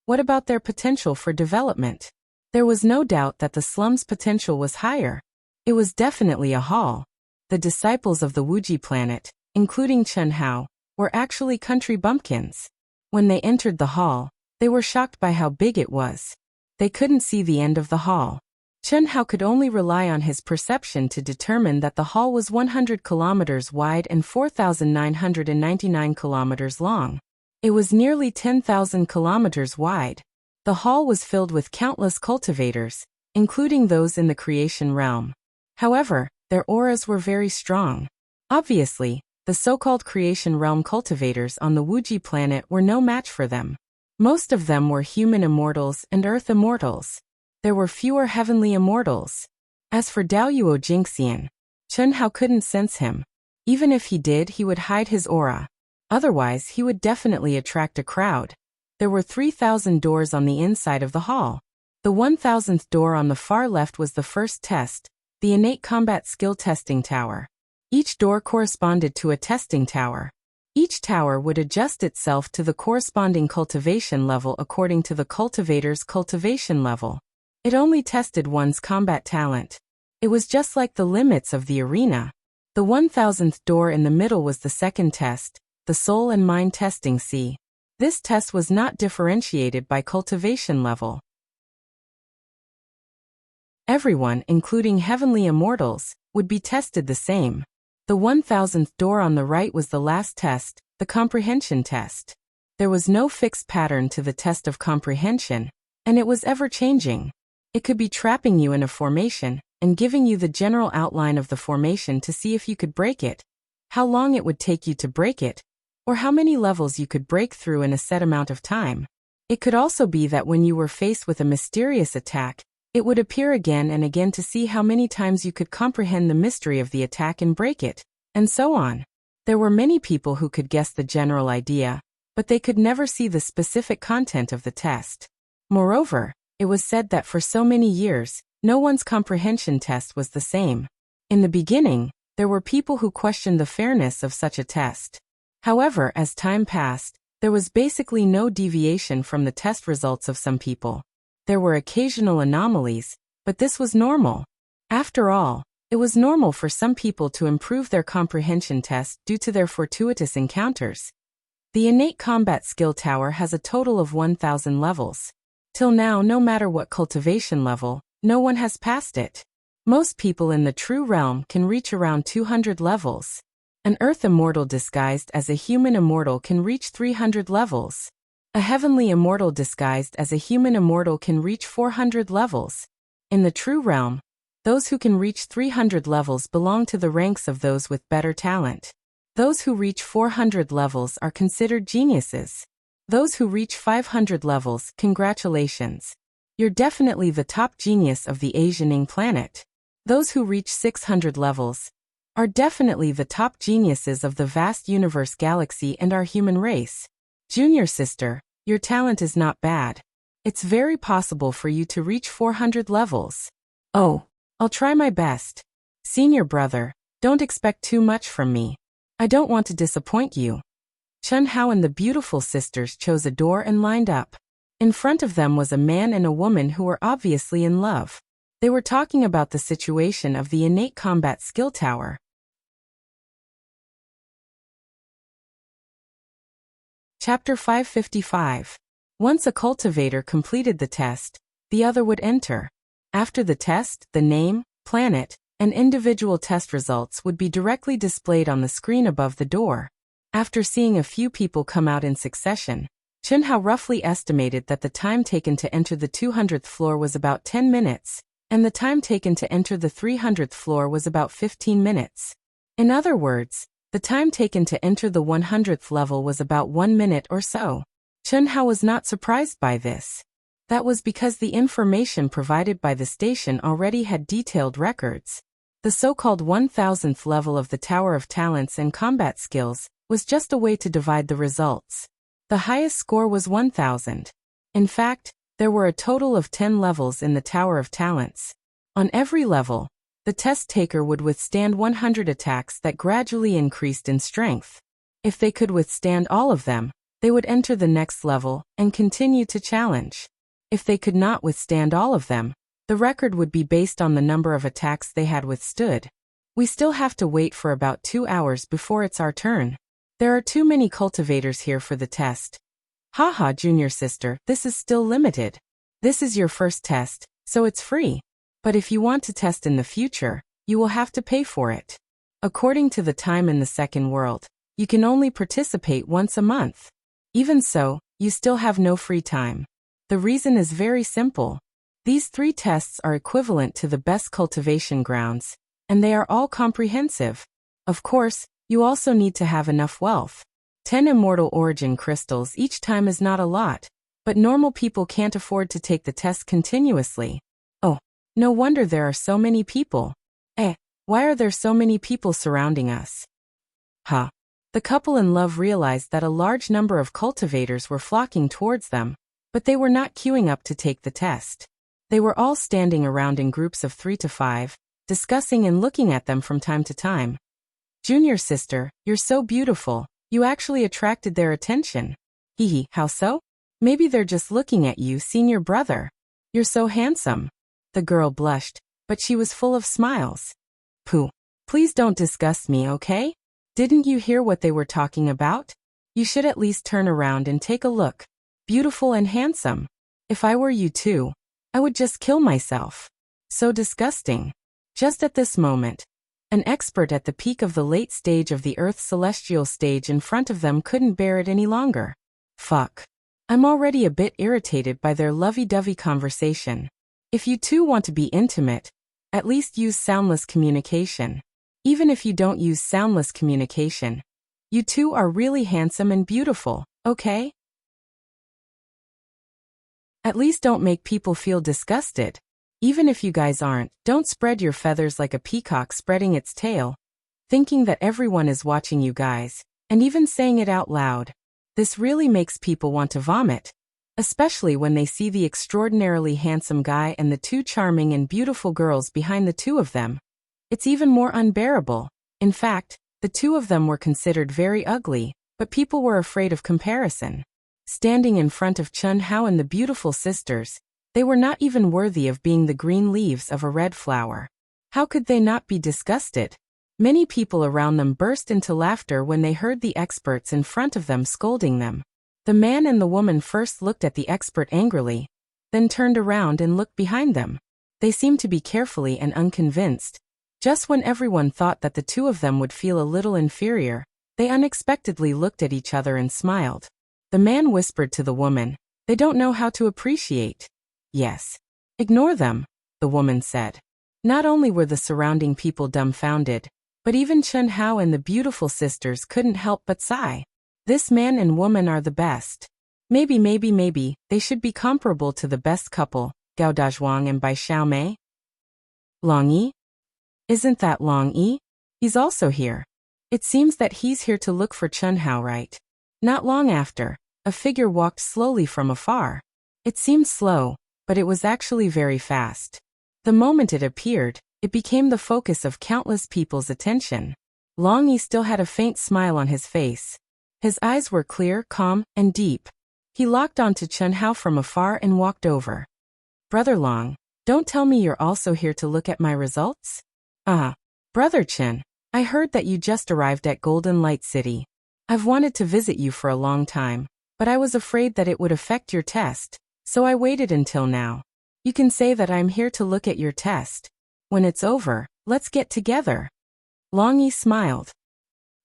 what about their potential for development? There was no doubt that the slum's potential was higher. It was definitely a hall. The disciples of the Wuxia planet, including Chen Hao, were actually country bumpkins. When they entered the hall, they were shocked by how big it was. They couldn't see the end of the hall. Chen Hao could only rely on his perception to determine that the hall was 100 kilometers wide and 4,999 kilometers long. It was nearly 10,000 kilometers wide. The hall was filled with countless cultivators, including those in the creation realm. However, their auras were very strong. Obviously, the so-called creation realm cultivators on the Wuxia planet were no match for them. Most of them were human immortals and earth immortals. There were fewer heavenly immortals. As for Daoyuo Jingxian, Chen Hao couldn't sense him. Even if he did, he would hide his aura. Otherwise, he would definitely attract a crowd. There were 3,000 doors on the inside of the hall. The 1,000th door on the far left was the first test, the innate combat skill testing tower. Each door corresponded to a testing tower. Each tower would adjust itself to the corresponding cultivation level according to the cultivator's cultivation level. It only tested one's combat talent. It was just like the limits of the arena. The 1,000th door in the middle was the second test, the soul and mind testing C. This test was not differentiated by cultivation level. Everyone, including heavenly immortals, would be tested the same. The 1,000th door on the right was the last test, the comprehension test. There was no fixed pattern to the test of comprehension, and it was ever-changing. It could be trapping you in a formation and giving you the general outline of the formation to see if you could break it, how long it would take you to break it, or how many levels you could break through in a set amount of time. It could also be that when you were faced with a mysterious attack, it would appear again and again to see how many times you could comprehend the mystery of the attack and break it, and so on. There were many people who could guess the general idea, but they could never see the specific content of the test. Moreover, it was said that for so many years, no one's comprehension test was the same. In the beginning, there were people who questioned the fairness of such a test. However, as time passed, there was basically no deviation from the test results of some people. There were occasional anomalies, but this was normal. After all, it was normal for some people to improve their comprehension test due to their fortuitous encounters. The innate combat skill tower has a total of 1,000 levels. Till now, no matter what cultivation level, no one has passed it. Most people in the true realm can reach around 200 levels. An earth immortal disguised as a human immortal can reach 300 levels. A heavenly immortal disguised as a human immortal can reach 400 levels. In the true realm, those who can reach 300 levels belong to the ranks of those with better talent. Those who reach 400 levels are considered geniuses. Those who reach 500 levels, congratulations. You're definitely the top genius of the Asianing planet. Those who reach 600 levels are definitely the top geniuses of the vast universe galaxy and our human race. Junior sister, your talent is not bad. It's very possible for you to reach 400 levels. Oh, I'll try my best. Senior brother, don't expect too much from me. I don't want to disappoint you. Chen Hao and the beautiful sisters chose a door and lined up. In front of them was a man and a woman who were obviously in love. They were talking about the situation of the innate combat skill tower. Chapter 555. Once a cultivator completed the test, the other would enter. After the test, the name, planet, and individual test results would be directly displayed on the screen above the door. After seeing a few people come out in succession, Chen Hao roughly estimated that the time taken to enter the 200th floor was about 10 minutes, and the time taken to enter the 300th floor was about 15 minutes. In other words, the time taken to enter the 100th level was about 1 minute or so. Chen Hao was not surprised by this. That was because the information provided by the station already had detailed records. The so-called 1000th level of the Tower of Talents and Combat Skills was just a way to divide the results. The highest score was 1000. In fact, there were a total of 10 levels in the Tower of Talents. On every level, the test taker would withstand 100 attacks that gradually increased in strength. If they could withstand all of them, they would enter the next level and continue to challenge. If they could not withstand all of them, the record would be based on the number of attacks they had withstood. We still have to wait for about 2 hours before it's our turn. There are too many cultivators here for the test. Haha, junior sister, this is still limited. This is your first test, so it's free. But if you want to test in the future, you will have to pay for it. According to the time in the second world, you can only participate once a month. Even so, you still have no free time. The reason is very simple. These 3 tests are equivalent to the best cultivation grounds, and they are all comprehensive. Of course, you also need to have enough wealth. 10 immortal origin crystals each time is not a lot, but normal people can't afford to take the test continuously. Oh, no wonder there are so many people. Why are there so many people surrounding us? The couple in love realized that a large number of cultivators were flocking towards them, but they were not queuing up to take the test. They were all standing around in groups of 3 to 5, discussing and looking at them from time to time. Junior sister, you're so beautiful, you actually attracted their attention. Hehe, how so? Maybe they're just looking at you, senior brother. You're so handsome. The girl blushed, but she was full of smiles. Pooh. Please don't disgust me, okay? Didn't you hear what they were talking about? You should at least turn around and take a look. Beautiful and handsome. If I were you too, I would just kill myself. So disgusting. Just at this moment, an expert at the peak of the late stage of the Earth's celestial stage in front of them couldn't bear it any longer. Fuck. I'm already a bit irritated by their lovey-dovey conversation. If you two want to be intimate, at least use soundless communication. Even if you don't use soundless communication, you two are really handsome and beautiful, okay? At least don't make people feel disgusted. Even if you guys aren't, don't spread your feathers like a peacock spreading its tail, thinking that everyone is watching you guys, and even saying it out loud. This really makes people want to vomit, especially when they see the extraordinarily handsome guy and the 2 charming and beautiful girls behind the 2 of them. It's even more unbearable. In fact, the 2 of them were considered very ugly, but people were afraid of comparison. Standing in front of Chun Hao and the beautiful sisters, they were not even worthy of being the green leaves of a red flower. How could they not be disgusted? Many people around them burst into laughter when they heard the experts in front of them scolding them. The man and the woman first looked at the expert angrily, then turned around and looked behind them. They seemed to be carefully and unconvinced. Just when everyone thought that the 2 of them would feel a little inferior, they unexpectedly looked at each other and smiled. The man whispered to the woman, "They don't know how to appreciate." "Yes. Ignore them," the woman said. Not only were the surrounding people dumbfounded, but even Chun Hao and the beautiful sisters couldn't help but sigh. This man and woman are the best. Maybe they should be comparable to the best couple, Gao Dazhuang and Bai Xiaomei. Long Yi? Isn't that Long Yi? He's also here. It seems that he's here to look for Chun Hao, right? Not long after, a figure walked slowly from afar. It seemed slow, but it was actually very fast. The moment it appeared, it became the focus of countless people's attention. Long Yi still had a faint smile on his face. His eyes were clear, calm, and deep. He locked onto Chun Hao from afar and walked over. "Brother Long, don't tell me you're also here to look at my results?" Brother Chen, I heard that you just arrived at Golden Light City. I've wanted to visit you for a long time, but I was afraid that it would affect your test, so I waited until now. You can say that I'm here to look at your test. When it's over, let's get together." Long Yi smiled.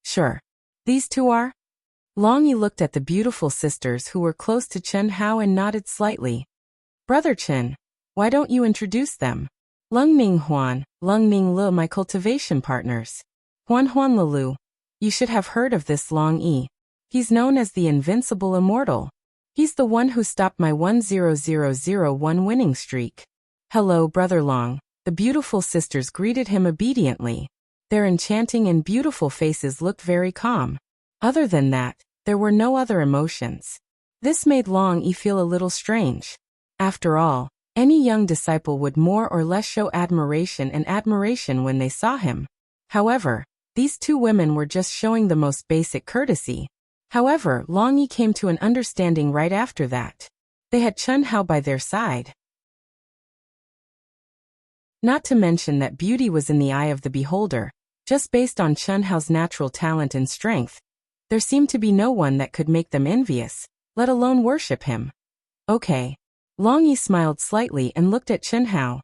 "Sure. These 2 are?" Long Yi looked at the beautiful sisters who were close to Chun Hao and nodded slightly. "Brother Chen, why don't you introduce them?" "Lung Ming Huan, Lung Ming Lu, my cultivation partners." "Huan Huan Lilu. You should have heard of this Long Yi. He's known as the Invincible Immortal. He's the one who stopped my 10001 winning streak." "Hello, Brother Long." The beautiful sisters greeted him obediently. Their enchanting and beautiful faces looked very calm. Other than that, there were no other emotions. This made Long Yi feel a little strange. After all, any young disciple would more or less show admiration when they saw him. However, these 2 women were just showing the most basic courtesy. However, Long Yi came to an understanding right after that. They had Chen Hao by their side. Not to mention that beauty was in the eye of the beholder, just based on Chen Hao's natural talent and strength. There seemed to be no one that could make them envious, let alone worship him. Okay. Long Yi smiled slightly and looked at Chen Hao.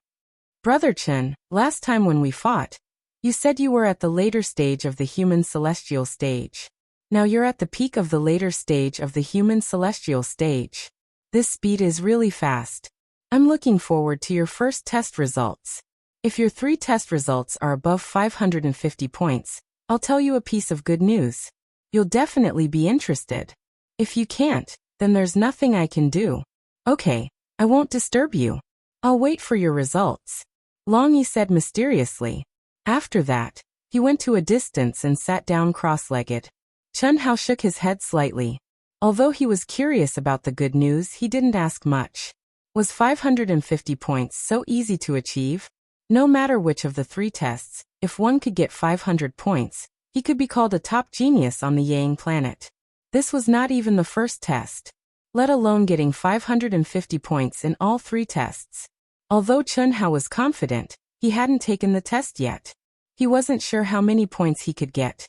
Brother Chen, last time when we fought, you said you were at the later stage of the human celestial stage. Now you're at the peak of the later stage of the human celestial stage. This speed is really fast. I'm looking forward to your first test results. If your 3 test results are above 550 points, I'll tell you a piece of good news. You'll definitely be interested. If you can't, then there's nothing I can do. Okay, I won't disturb you. I'll wait for your results. Long Yi said mysteriously. After that, he went to a distance and sat down cross-legged. Chen Hao shook his head slightly. Although he was curious about the good news, he didn't ask much. Was 550 points so easy to achieve? No matter which of the 3 tests, if one could get 500 points, he could be called a top genius on the Yang planet. This was not even the first test, let alone getting 550 points in all 3 tests. Although Chen Hao was confident, he hadn't taken the test yet. He wasn't sure how many points he could get.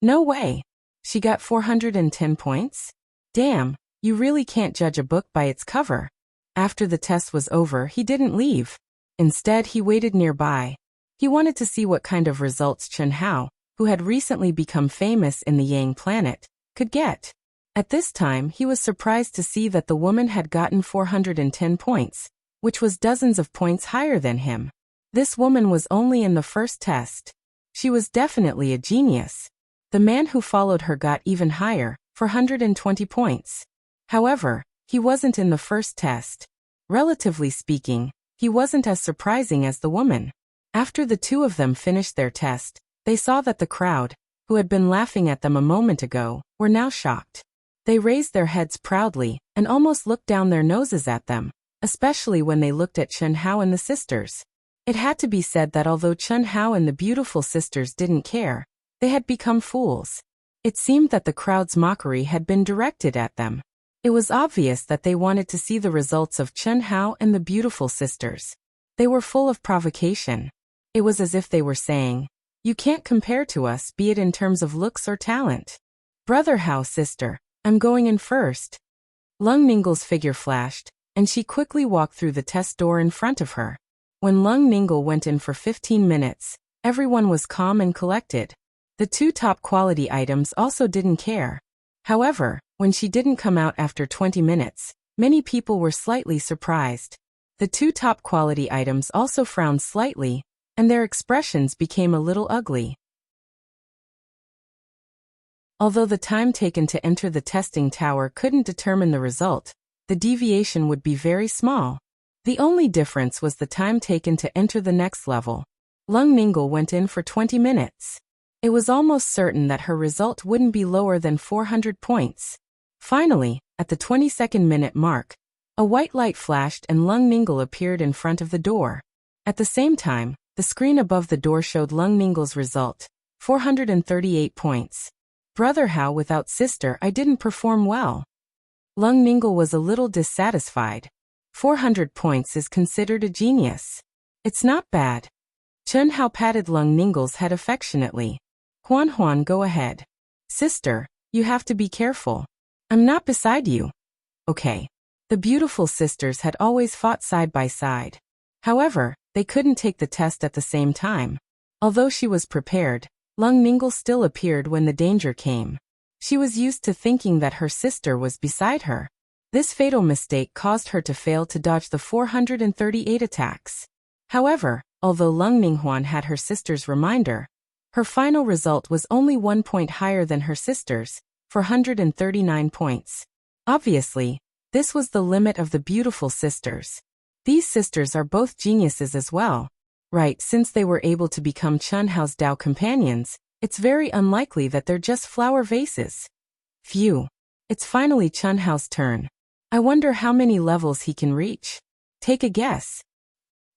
No way. She got 410 points? Damn, you really can't judge a book by its cover. After the test was over, he didn't leave. Instead, he waited nearby. He wanted to see what kind of results Chen Hao, who had recently become famous in the Yang planet, could get. At this time, he was surprised to see that the woman had gotten 410 points, which was dozens of points higher than him. This woman was only in the first test. She was definitely a genius. The man who followed her got even higher, 420 points. However, he wasn't in the first test. Relatively speaking, he wasn't as surprising as the woman. After the 2 of them finished their test, they saw that the crowd, who had been laughing at them a moment ago, were now shocked. They raised their heads proudly and almost looked down their noses at them, especially when they looked at Chen Hao and the sisters. It had to be said that although Chen Hao and the beautiful sisters didn't care, they had become fools. It seemed that the crowd's mockery had been directed at them. It was obvious that they wanted to see the results of Chen Hao and the beautiful sisters. They were full of provocation. It was as if they were saying, "You can't compare to us, be it in terms of looks or talent." Brother Hao, sister, I'm going in first. Lung Ningle's figure flashed, and she quickly walked through the test door in front of her. When Lung Ningle went in for 15 minutes, everyone was calm and collected. The 2 top quality items also didn't care. However, when she didn't come out after 20 minutes, many people were slightly surprised. The 2 top quality items also frowned slightly, and their expressions became a little ugly. Although the time taken to enter the testing tower couldn't determine the result, the deviation would be very small. The only difference was the time taken to enter the next level. Lung Ningle went in for 20 minutes. It was almost certain that her result wouldn't be lower than 400 points. Finally, at the 22nd minute mark, a white light flashed and Lung Ningle appeared in front of the door. At the same time, the screen above the door showed Lung Ningle's result, 438 points. Brother Hao, without sister, I didn't perform well. Lung Ningle was a little dissatisfied. 400 points is considered a genius. It's not bad. Chen Hao patted Lung Ningle's head affectionately. Huan Huan, go ahead. Sister, you have to be careful. I'm not beside you. Okay. The beautiful sisters had always fought side by side. However, they couldn't take the test at the same time. Although she was prepared, Lung Ningle still appeared when the danger came. She was used to thinking that her sister was beside her. This fatal mistake caused her to fail to dodge the 438 attacks. However, although Lung Ninghuan had her sister's reminder, her final result was only 1 point higher than her sister's, 439 points. Obviously, this was the limit of the beautiful sisters. These sisters are both geniuses as well. Right, since they were able to become Chen Hao's Dao companions, it's very unlikely that they're just flower vases. Phew. It's finally Chen Hao's turn. I wonder how many levels he can reach. Take a guess.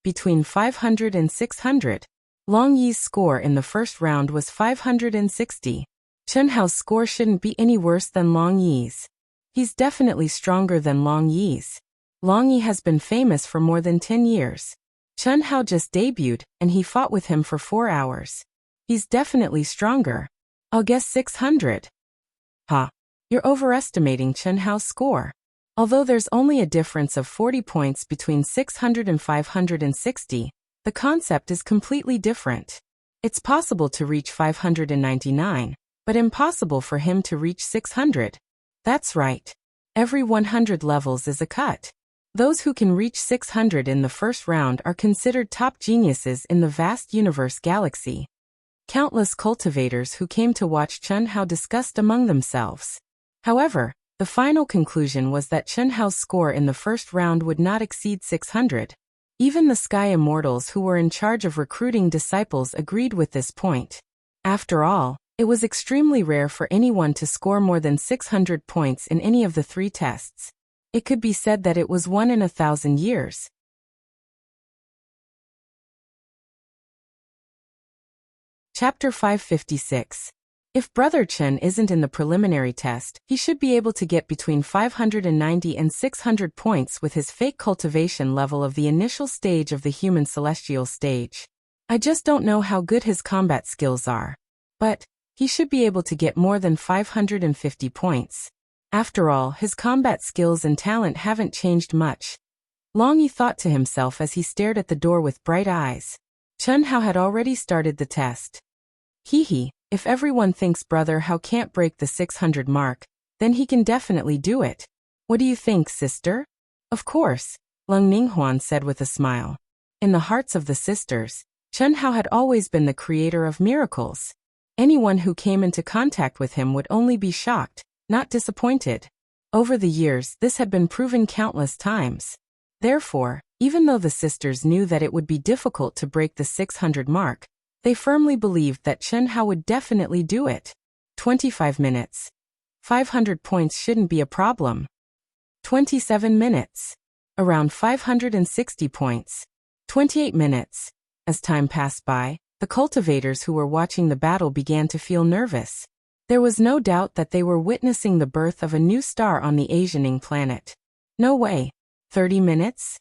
Between 500 and 600. Long Yi's score in the first round was 560. Chen Hao's score shouldn't be any worse than Long Yi's. He's definitely stronger than Long Yi's. Long Yi has been famous for more than 10 years. Chen Hao just debuted, and he fought with him for 4 hours. He's definitely stronger. I'll guess 600. Ha. You're overestimating Chen Hao's score. Although there's only a difference of 40 points between 600 and 560, the concept is completely different. It's possible to reach 599, but impossible for him to reach 600. That's right. Every 100 levels is a cut. Those who can reach 600 in the first round are considered top geniuses in the vast universe galaxy. Countless cultivators who came to watch Chen Hao discussed among themselves. However, the final conclusion was that Chen Hao's score in the first round would not exceed 600. Even the Sky Immortals who were in charge of recruiting disciples agreed with this point. After all, it was extremely rare for anyone to score more than 600 points in any of the 3 tests. It could be said that it was 1 in 1,000 years. Chapter 556. If Brother Chen isn't in the preliminary test, he should be able to get between 590 and 600 points with his fake cultivation level of the initial stage of the human celestial stage. I just don't know how good his combat skills are. But he should be able to get more than 550 points. After all, his combat skills and talent haven't changed much. Long Yi thought to himself as he stared at the door with bright eyes. Chen Hao had already started the test. Hee. If everyone thinks Brother Hao can't break the 600 mark, then he can definitely do it. What do you think, sister? Of course, Lung Ninghuan said with a smile. In the hearts of the sisters, Chen Hao had always been the creator of miracles. Anyone who came into contact with him would only be shocked, not disappointed. Over the years, this had been proven countless times. Therefore, even though the sisters knew that it would be difficult to break the 600 mark, they firmly believed that Chen Hao would definitely do it. 25 minutes. 500 points shouldn't be a problem. 27 minutes. Around 560 points. 28 minutes. As time passed by, the cultivators who were watching the battle began to feel nervous. There was no doubt that they were witnessing the birth of a new star on the Asianing planet. No way. 30 minutes?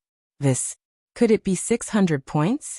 Could it be 600 points?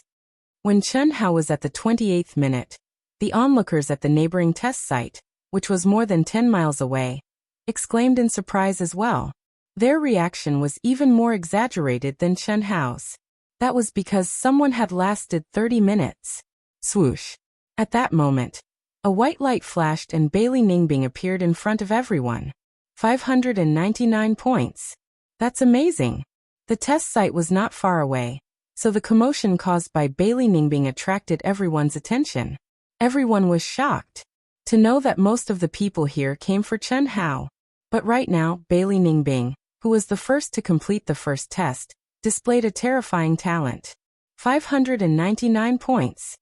When Chen Hao was at the 28th minute, the onlookers at the neighboring test site, which was more than 10 miles away, exclaimed in surprise as well. Their reaction was even more exaggerated than Chen Hao's. That was because someone had lasted 30 minutes. Swoosh. At that moment, a white light flashed and Bailey Ningbing appeared in front of everyone. 599 points. That's amazing. The test site was not far away, so the commotion caused by Bailey Ningbing attracted everyone's attention. Everyone was shocked to know that most of the people here came for Chen Hao. But right now, Bailey Ningbing, who was the first to complete the first test, displayed a terrifying talent. 599 points.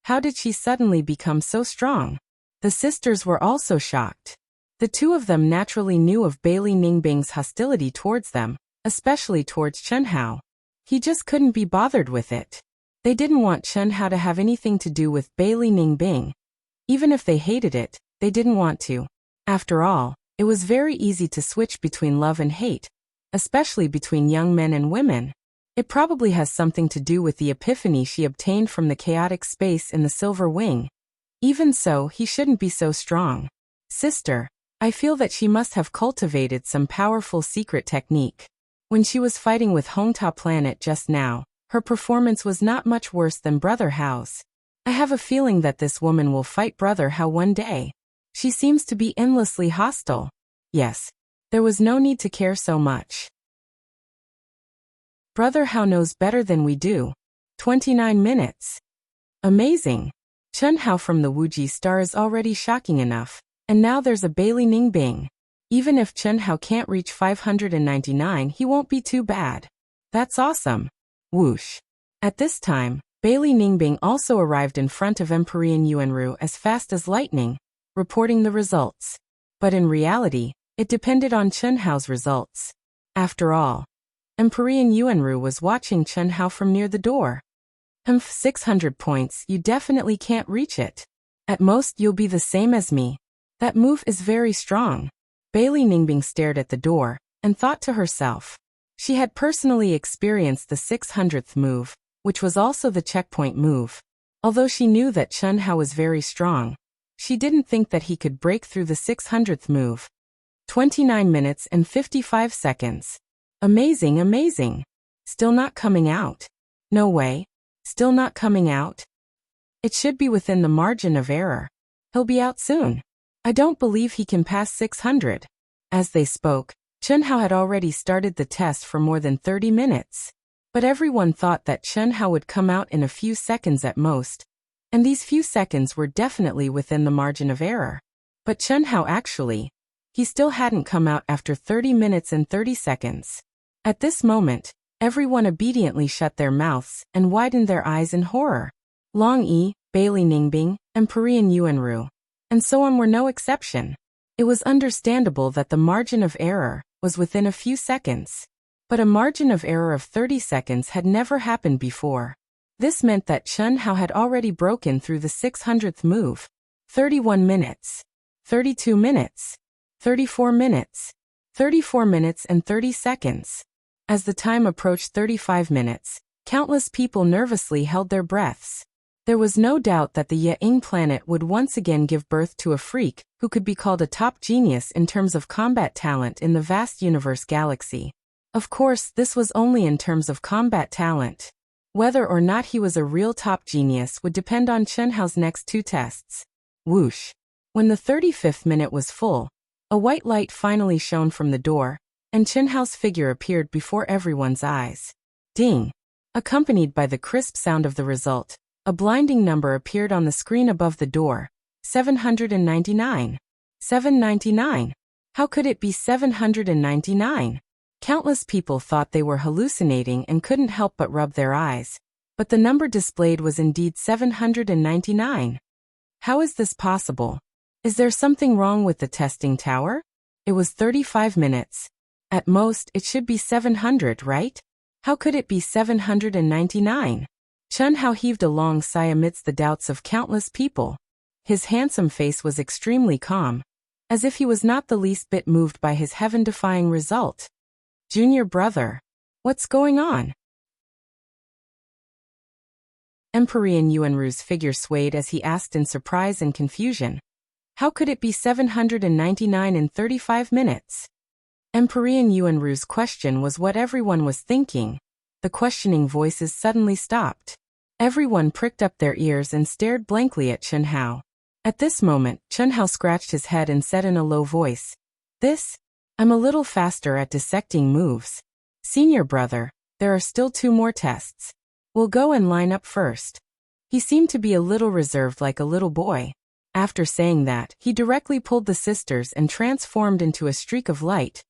How did she suddenly become so strong? The sisters were also shocked. The two of them naturally knew of Bailey Ningbing's hostility towards them, especially towards Chen Hao. He just couldn't be bothered with it. They didn't want Chen Hao to have anything to do with Bailey Ningbing. Even if they hated it, they didn't want to. After all, it was very easy to switch between love and hate, especially between young men and women. It probably has something to do with the epiphany she obtained from the chaotic space in the Silver Wing. Even so, he shouldn't be so strong. Sister, I feel that she must have cultivated some powerful secret technique. When she was fighting with Hongta Planet just now, her performance was not much worse than Brother Hao's. I have a feeling that this woman will fight Brother Hao one day. She seems to be endlessly hostile. Yes, there was no need to care so much. Brother Hao knows better than we do. 29 minutes. Amazing. Chen Hao from the Wuji star is already shocking enough, and now there's a Bailey Ningbing. Even if Chen Hao can't reach 599, he won't be too bad. That's awesome. Whoosh. At this time, Bailey Ningbing also arrived in front of Empyrean Yuanru as fast as lightning, reporting the results. But in reality, it depended on Chen Hao's results. After all, Empyrean Yuanru was watching Chen Hao from near the door. 600 points, you definitely can't reach it. At most you'll be the same as me. That move is very strong. Bailey Ningbing stared at the door, and thought to herself. She had personally experienced the 600th move, which was also the checkpoint move. Although she knew that Chun Hao was very strong, she didn't think that he could break through the 600th move. 29 minutes and 55 seconds. Amazing, amazing. Still not coming out. No way. Still not coming out. It should be within the margin of error. He'll be out soon. I don't believe he can pass 600. As they spoke, Chun Hao had already started the test for more than 30 minutes. But everyone thought that Chun Hao would come out in a few seconds at most, and these few seconds were definitely within the margin of error. But Chun Hao he still hadn't come out after 30 minutes and 30 seconds. At this moment, everyone obediently shut their mouths and widened their eyes in horror. Long Yi, Bailey Ningbing, and Parian Yuanru, and so on were no exception. It was understandable that the margin of error was within a few seconds. But a margin of error of 30 seconds had never happened before. This meant that Chun Hao had already broken through the 600th move. 31 minutes. 32 minutes. 34 minutes. 34 minutes and 30 seconds. As the time approached 35 minutes, countless people nervously held their breaths. There was no doubt that the Ying planet would once again give birth to a freak who could be called a top genius in terms of combat talent in the vast universe galaxy. Of course, this was only in terms of combat talent. Whether or not he was a real top genius would depend on Chun Hao's next two tests. Whoosh. When the 35th minute was full, a white light finally shone from the door, and Chun Hao's figure appeared before everyone's eyes. Ding! Accompanied by the crisp sound of the result, a blinding number appeared on the screen above the door. 799. 799. How could it be 799? Countless people thought they were hallucinating and couldn't help but rub their eyes. But the number displayed was indeed 799. How is this possible? Is there something wrong with the testing tower? It was 35 minutes. At most, it should be 700, right? How could it be 799? Chun Hao heaved a long sigh amidst the doubts of countless people. His handsome face was extremely calm, as if he was not the least bit moved by his heaven-defying result. Junior brother, what's going on? Emporian Yuanru's figure swayed as he asked in surprise and confusion. How could it be 799 in 35 minutes? Emporian Yuanru's question was what everyone was thinking. The questioning voices suddenly stopped. Everyone pricked up their ears and stared blankly at Chun Hao. At this moment, Chun Hao scratched his head and said in a low voice, I'm a little faster at dissecting moves. Senior brother, there are still 2 more tests. We'll go and line up first. He seemed to be a little reserved like a little boy. After saying that, he directly pulled the sisters and transformed into a streak of light,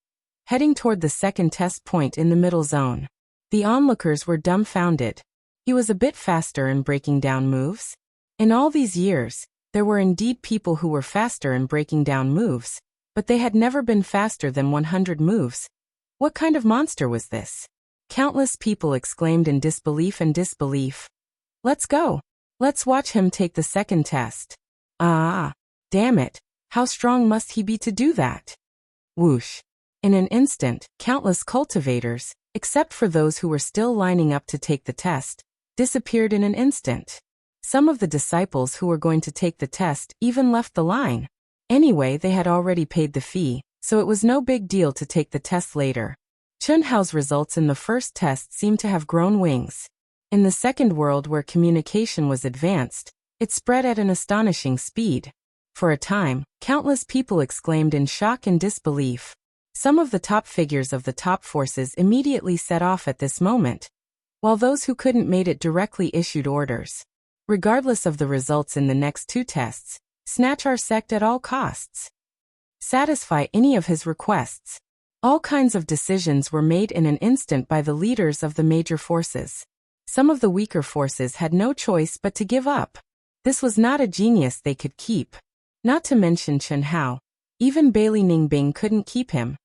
heading toward the second test point in the middle zone. The onlookers were dumbfounded. He was a bit faster in breaking down moves. In all these years, there were indeed people who were faster in breaking down moves, but they had never been faster than 100 moves. What kind of monster was this? Countless people exclaimed in disbelief and disbelief. Let's go. Let's watch him take the second test. Damn it. How strong must he be to do that? Whoosh. In an instant, countless cultivators, except for those who were still lining up to take the test, disappeared in an instant. Some of the disciples who were going to take the test even left the line. Anyway, they had already paid the fee, so it was no big deal to take the test later. Chun Hao's results in the first test seemed to have grown wings. In the second world where communication was advanced, it spread at an astonishing speed. For a time, countless people exclaimed in shock and disbelief. Some of the top figures of the top forces immediately set off at this moment, while those who couldn't made it directly issued orders. Regardless of the results in the next 2 tests, snatch our sect at all costs. Satisfy any of his requests. All kinds of decisions were made in an instant by the leaders of the major forces. Some of the weaker forces had no choice but to give up. This was not a genius they could keep. Not to mention Chun Hao. Even Bailey Ningbing couldn't keep him.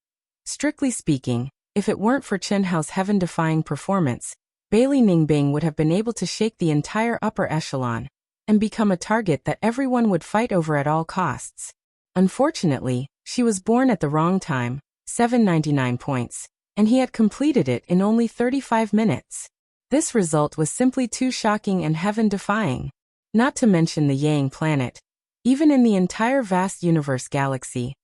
Strictly speaking, if it weren't for Chun Hao's heaven-defying performance, Bailey Ningbing would have been able to shake the entire upper echelon and become a target that everyone would fight over at all costs. Unfortunately, she was born at the wrong time. 799 points. and he had completed it in only 35 minutes. This result was simply too shocking and heaven-defying. Not to mention the Yang planet. Even in the entire vast universe galaxy,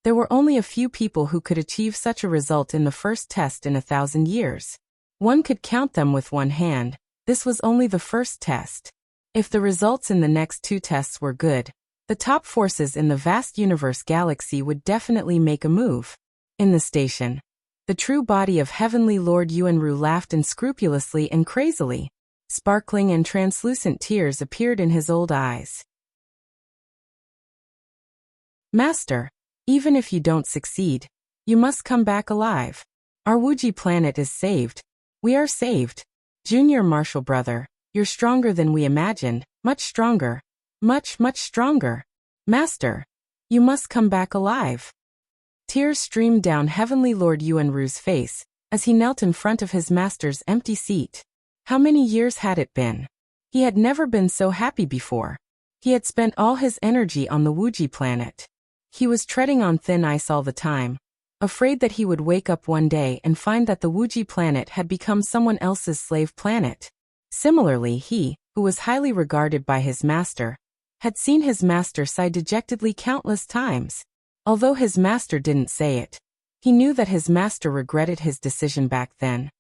there were only a few people who could achieve such a result in the first test in 1,000 years. One could count them with one hand. This was only the first test. If the results in the next 2 tests were good, the top forces in the vast universe galaxy would definitely make a move. In the station, the true body of Heavenly Lord Yuanru laughed unscrupulously and crazily. Sparkling and translucent tears appeared in his old eyes. Master, even if you don't succeed, you must come back alive. Our Wuji planet is saved. We are saved. Junior Marshal Brother, you're stronger than we imagined, much stronger. Much, much stronger. Master, you must come back alive. Tears streamed down Heavenly Lord Yuanru's face as he knelt in front of his master's empty seat. How many years had it been? He had never been so happy before. He had spent all his energy on the Wuji planet. He was treading on thin ice all the time, afraid that he would wake up one day and find that the Wuji planet had become someone else's slave planet. Similarly, he, who was highly regarded by his master, had seen his master sigh dejectedly countless times. Although his master didn't say it, he knew that his master regretted his decision back then.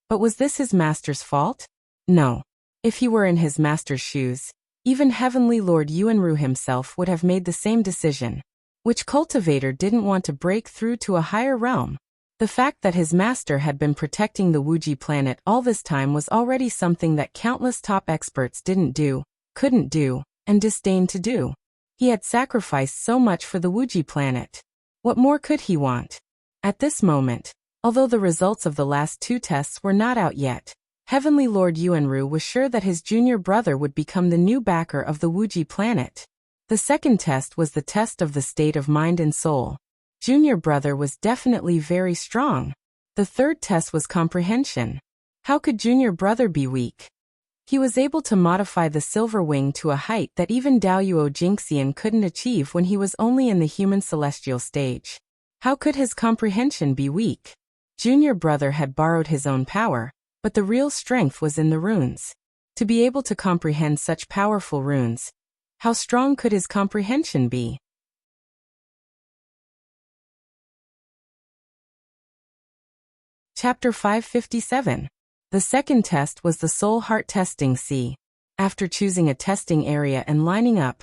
But was this his master's fault? No. If he were in his master's shoes, even Heavenly Lord Yuanru himself would have made the same decision. Which cultivator didn't want to break through to a higher realm? The fact that his master had been protecting the Wuji planet all this time was already something that countless top experts didn't do, couldn't do, and disdained to do. He had sacrificed so much for the Wuji planet. What more could he want? At this moment, although the results of the last 2 tests were not out yet, Heavenly Lord Yuanru was sure that his junior brother would become the new backer of the Wuji planet. The second test was the test of the state of mind and soul. Junior brother was definitely very strong. The third test was comprehension. How could junior brother be weak? He was able to modify the silver wing to a height that even Daoyuo Jingxian couldn't achieve when he was only in the human celestial stage. How could his comprehension be weak? Junior brother had borrowed his own power, but the real strength was in the runes. To be able to comprehend such powerful runes, how strong could his comprehension be? Chapter 557. The second test was the soul heart testing C. After choosing a testing area and lining up,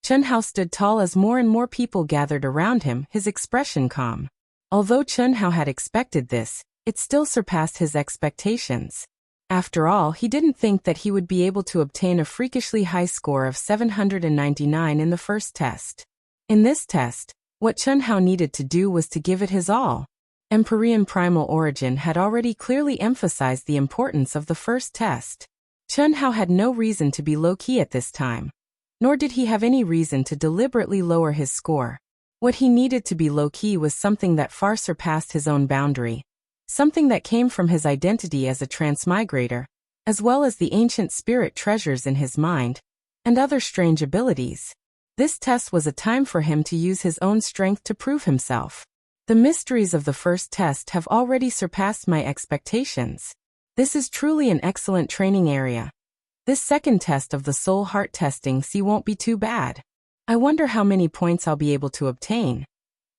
Chen Hao stood tall as more and more people gathered around him, his expression calm. Although Chen Hao had expected this, it still surpassed his expectations. After all, he didn't think that he would be able to obtain a freakishly high score of 799 in the first test. In this test, what Chen Hao needed to do was to give it his all. Empyrean primal origin had already clearly emphasized the importance of the first test. Chen Hao had no reason to be low-key at this time, nor did he have any reason to deliberately lower his score. What he needed to be low-key was something that far surpassed his own boundary, something that came from his identity as a transmigrator, as well as the ancient spirit treasures in his mind, and other strange abilities. This test was a time for him to use his own strength to prove himself. The mysteries of the first test have already surpassed my expectations. This is truly an excellent training area. This second test of the soul heart testing C won't be too bad. I wonder how many points I'll be able to obtain.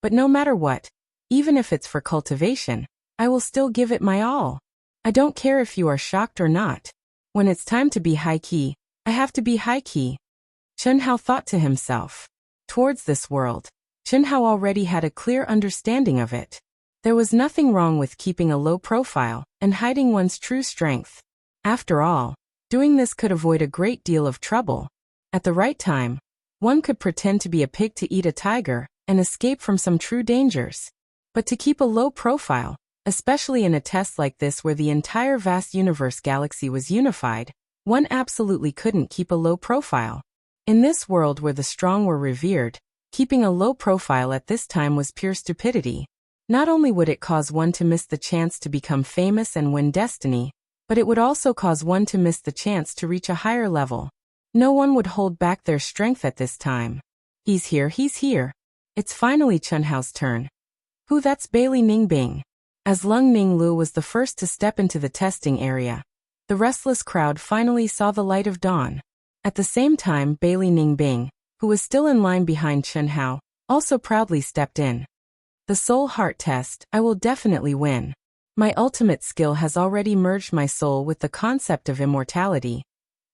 But no matter what, even if it's for cultivation, I will still give it my all. I don't care if you are shocked or not. When it's time to be high key, I have to be high key. Chen Hao thought to himself. Towards this world, Chen Hao already had a clear understanding of it. There was nothing wrong with keeping a low profile and hiding one's true strength. After all, doing this could avoid a great deal of trouble. At the right time, one could pretend to be a pig to eat a tiger and escape from some true dangers. But to keep a low profile, especially in a test like this where the entire vast universe galaxy was unified, one absolutely couldn't keep a low profile. In this world where the strong were revered, keeping a low profile at this time was pure stupidity. Not only would it cause one to miss the chance to become famous and win destiny, but it would also cause one to miss the chance to reach a higher level. No one would hold back their strength at this time. He's here, he's here. It's finally Chen Hao's turn. Who that's Bailey Ningbing. As Lung Ninglu was the first to step into the testing area, the restless crowd finally saw the light of dawn. At the same time, Bailey Ningbing, who was still in line behind Chen Hao, also proudly stepped in. The soul heart test, I will definitely win. My ultimate skill has already merged my soul with the concept of immortality,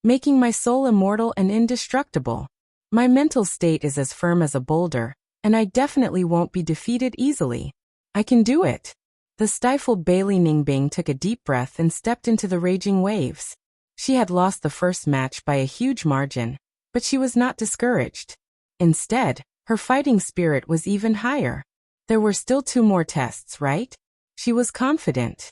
making my soul immortal and indestructible. My mental state is as firm as a boulder, and I definitely won't be defeated easily. I can do it. The stifled Bailey Ningbing took a deep breath and stepped into the raging waves. She had lost the first match by a huge margin, but she was not discouraged. Instead, her fighting spirit was even higher. There were still 2 more tests, right? She was confident.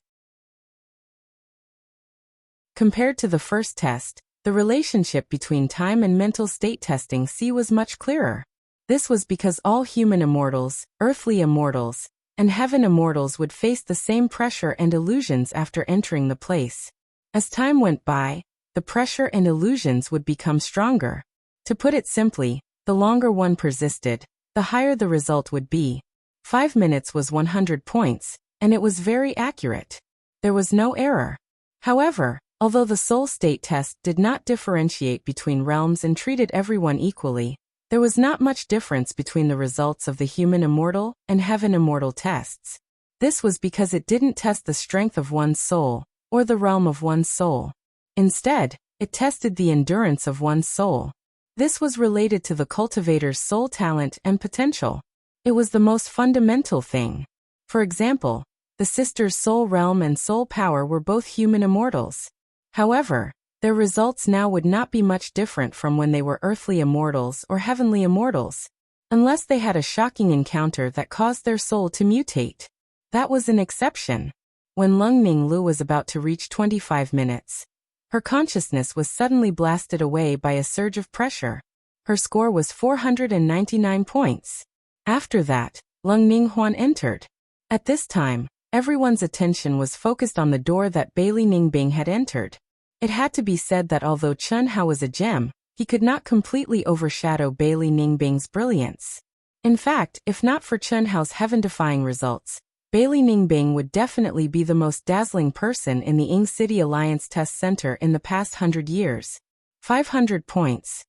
Compared to the first test, the relationship between time and mental state testing was much clearer. This was because all human immortals, earthly immortals, and heaven immortals would face the same pressure and illusions after entering the place. As time went by, the pressure and illusions would become stronger. To put it simply, the longer one persisted, the higher the result would be. 5 minutes was 100 points, and it was very accurate. There was no error. However, although the soul state test did not differentiate between realms and treated everyone equally, there was not much difference between the results of the human immortal and heaven immortal tests. This was because it didn't test the strength of one's soul, or the realm of one's soul. Instead, it tested the endurance of one's soul. This was related to the cultivator's soul talent and potential. It was the most fundamental thing. For example, the sisters' soul realm and soul power were both human immortals. However, their results now would not be much different from when they were earthly immortals or heavenly immortals, unless they had a shocking encounter that caused their soul to mutate. That was an exception. When Lung Ninglu was about to reach 25 minutes, her consciousness was suddenly blasted away by a surge of pressure. Her score was 499 points. After that, Lung Ninghuan entered. At this time, everyone's attention was focused on the door that Bailey Ningbing had entered. It had to be said that although Chen Hao was a gem, he could not completely overshadow Bailey Ningbing's brilliance. In fact, if not for Chen Hao's heaven-defying results, Bailey Ningbing would definitely be the most dazzling person in the Ying City Alliance Test Center in the past 100 years. 500 points.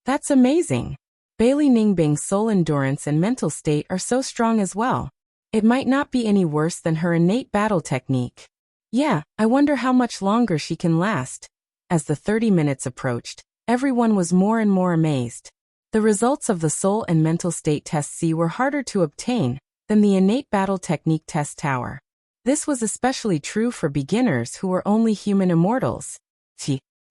That's amazing. Bailey Ningbing's soul endurance and mental state are so strong as well. It might not be any worse than her innate battle technique. Yeah, I wonder how much longer she can last. As the 30 minutes approached, everyone was more and more amazed. The results of the soul and mental state test were harder to obtain than the innate battle technique test tower. This was especially true for beginners who were only human immortals.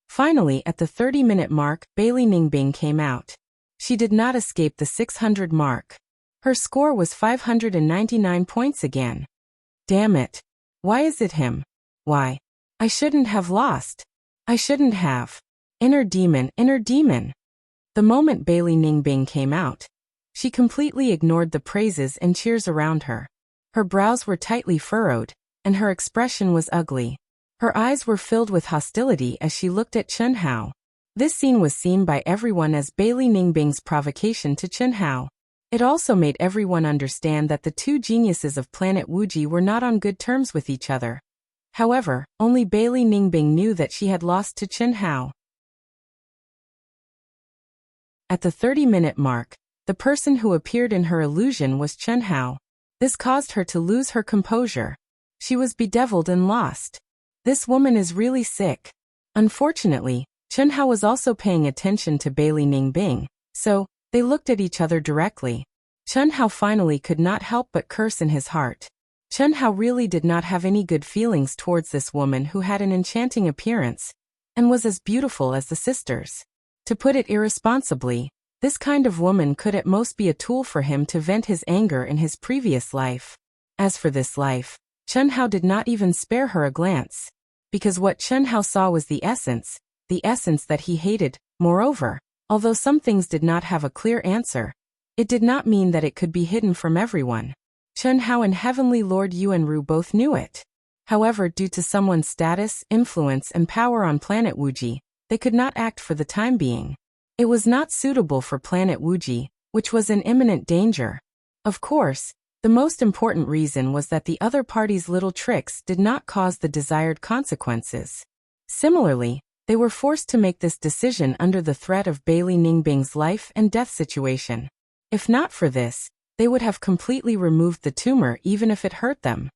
Finally, at the 30-minute mark, Bailey Ningbing came out. She did not escape the 600 mark. Her score was 599 points again. Damn it. Why is it him? Why? I shouldn't have lost. I shouldn't have. Inner demon, inner demon. The moment Bailey Ningbing came out, she completely ignored the praises and cheers around her. Her brows were tightly furrowed, and her expression was ugly. Her eyes were filled with hostility as she looked at Chen Hao. This scene was seen by everyone as Bailey Ningbing's provocation to Chen Hao. It also made everyone understand that the 2 geniuses of planet Wuji were not on good terms with each other. However, only Bailey Ningbing knew that she had lost to Chen Hao. At the 30-minute mark, the person who appeared in her illusion was Chen Hao. This caused her to lose her composure. She was bedeviled and lost. This woman is really sick. Unfortunately, Chen Hao was also paying attention to Bailey Ningbing, so they looked at each other directly. Chen Hao finally could not help but curse in his heart. Chen Hao really did not have any good feelings towards this woman who had an enchanting appearance and was as beautiful as the sisters. To put it irresponsibly, this kind of woman could at most be a tool for him to vent his anger in his previous life. As for this life, Chen Hao did not even spare her a glance. Because what Chen Hao saw was the essence that he hated. Moreover, although some things did not have a clear answer, it did not mean that it could be hidden from everyone. Chen Hao and Heavenly Lord Yuanru both knew it. However, due to someone's status, influence, and power on planet Wuji, they could not act for the time being. It was not suitable for planet Wuji, which was in imminent danger. Of course, The most important reason was that the other party's little tricks did not cause the desired consequences. Similarly, they were forced to make this decision under the threat of Bailey Ningbing's life and death situation. If not for this, they would have completely removed the tumor even if it hurt them.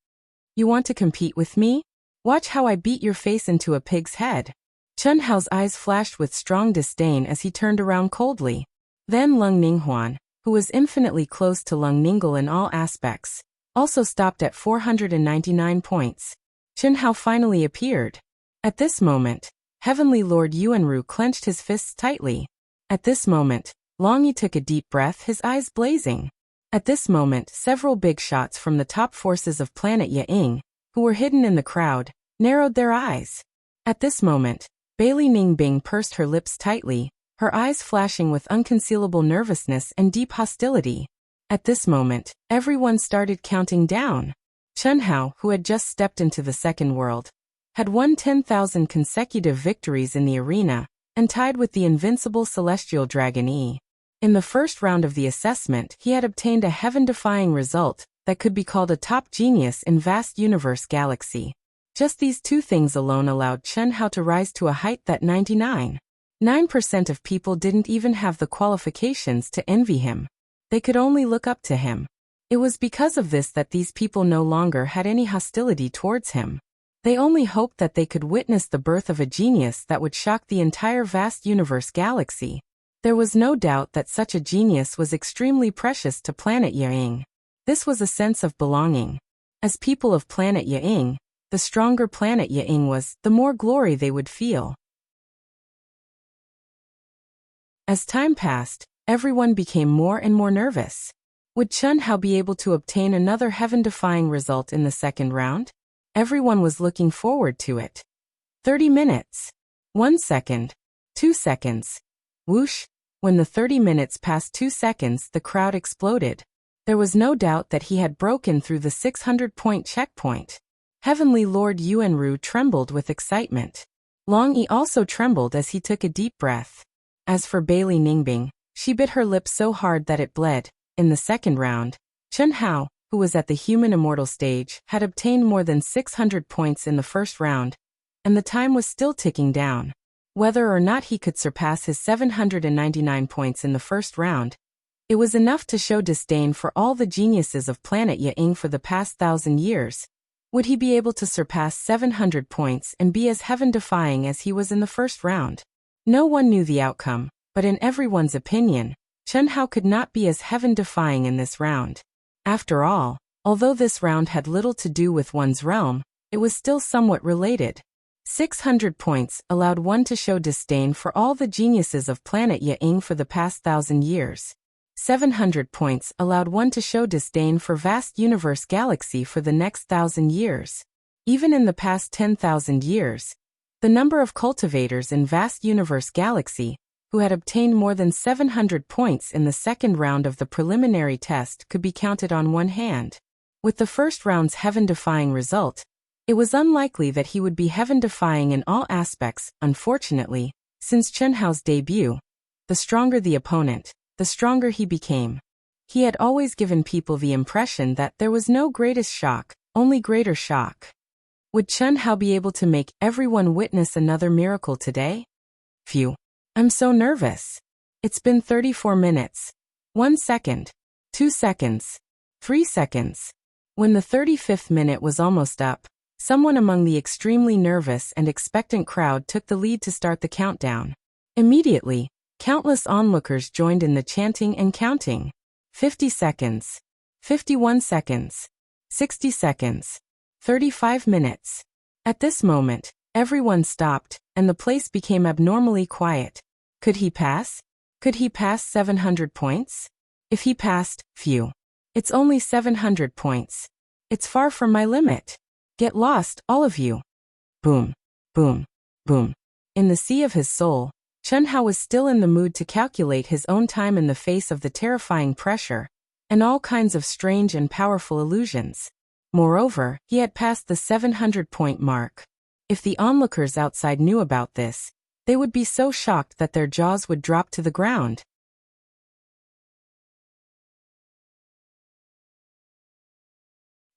You want to compete with me? Watch how I beat your face into a pig's head. Chen Hao's eyes flashed with strong disdain as he turned around coldly. Then Lung Ninghuan, who was infinitely close to Lung Ningle in all aspects, also stopped at 499 points. Chen Hao finally appeared. At this moment, Heavenly Lord Yuanru clenched his fists tightly. At this moment, Long Yi took a deep breath, his eyes blazing. At this moment, several big shots from the top forces of planet Ying, who were hidden in the crowd, narrowed their eyes. At this moment, Bailey Ningbing pursed her lips tightly, her eyes flashing with unconcealable nervousness and deep hostility. At this moment, everyone started counting down. Chen Hao, who had just stepped into the second world, had won 10,000 consecutive victories in the arena, and tied with the invincible celestial dragon Yi. In the first round of the assessment, he had obtained a heaven-defying result that could be called a top genius in vast universe galaxy. Just these two things alone allowed Chen Hao to rise to a height that 99% of people didn't even have the qualifications to envy him. They could only look up to him. It was because of this that these people no longer had any hostility towards him. They only hoped that they could witness the birth of a genius that would shock the entire vast universe galaxy. There was no doubt that such a genius was extremely precious to planet Ying. This was a sense of belonging. As people of planet Ying, the stronger planet Ying was, the more glory they would feel. As time passed, everyone became more and more nervous. Would Chen Hao be able to obtain another heaven-defying result in the second round? Everyone was looking forward to it. 30 minutes. 1 second. 2 seconds. Whoosh! When the 30 minutes passed 2 seconds, the crowd exploded. There was no doubt that he had broken through the 600-point checkpoint. Heavenly Lord Yuanru trembled with excitement. Long Yi also trembled as he took a deep breath. As for Bailey Ningbing, she bit her lip so hard that it bled. In the second round, Chen Hao, who was at the human immortal stage, had obtained more than 600 points in the first round, and the time was still ticking down. Whether or not he could surpass his 799 points in the first round, it was enough to show disdain for all the geniuses of planet Ying for the past 1,000 years. Would he be able to surpass 700 points and be as heaven-defying as he was in the first round? No one knew the outcome, but in everyone's opinion, Chen Hao could not be as heaven-defying in this round. After all, although this round had little to do with one's realm, it was still somewhat related. 600 points allowed one to show disdain for all the geniuses of planet Ying for the past 1,000 years. 700 points allowed one to show disdain for vast universe galaxy for the next 1,000 years. Even in the past 10,000 years, the number of cultivators in vast universe galaxy who had obtained more than 700 points in the second round of the preliminary test could be counted on one hand. With the first round's heaven-defying result, it was unlikely that he would be heaven-defying in all aspects. Unfortunately, since Chen Hao's debut, the stronger the opponent, the stronger he became. He had always given people the impression that there was no greatest shock, only greater shock. Would Chen Hao be able to make everyone witness another miracle today? Phew. I'm so nervous. It's been 34 minutes. 1 second. 2 seconds. 3 seconds. When the 35th minute was almost up, someone among the extremely nervous and expectant crowd took the lead to start the countdown. Immediately, countless onlookers joined in the chanting and counting. 50 seconds. 51 seconds. 60 seconds. 35 minutes. At this moment, everyone stopped, and the place became abnormally quiet. Could he pass? Could he pass 700 points? If he passed, phew. It's only 700 points. It's far from my limit. Get lost, all of you. Boom. Boom. Boom. In the sea of his soul, Chen Hao was still in the mood to calculate his own time in the face of the terrifying pressure, and all kinds of strange and powerful illusions. Moreover, he had passed the 700-point mark. If the onlookers outside knew about this, they would be so shocked that their jaws would drop to the ground.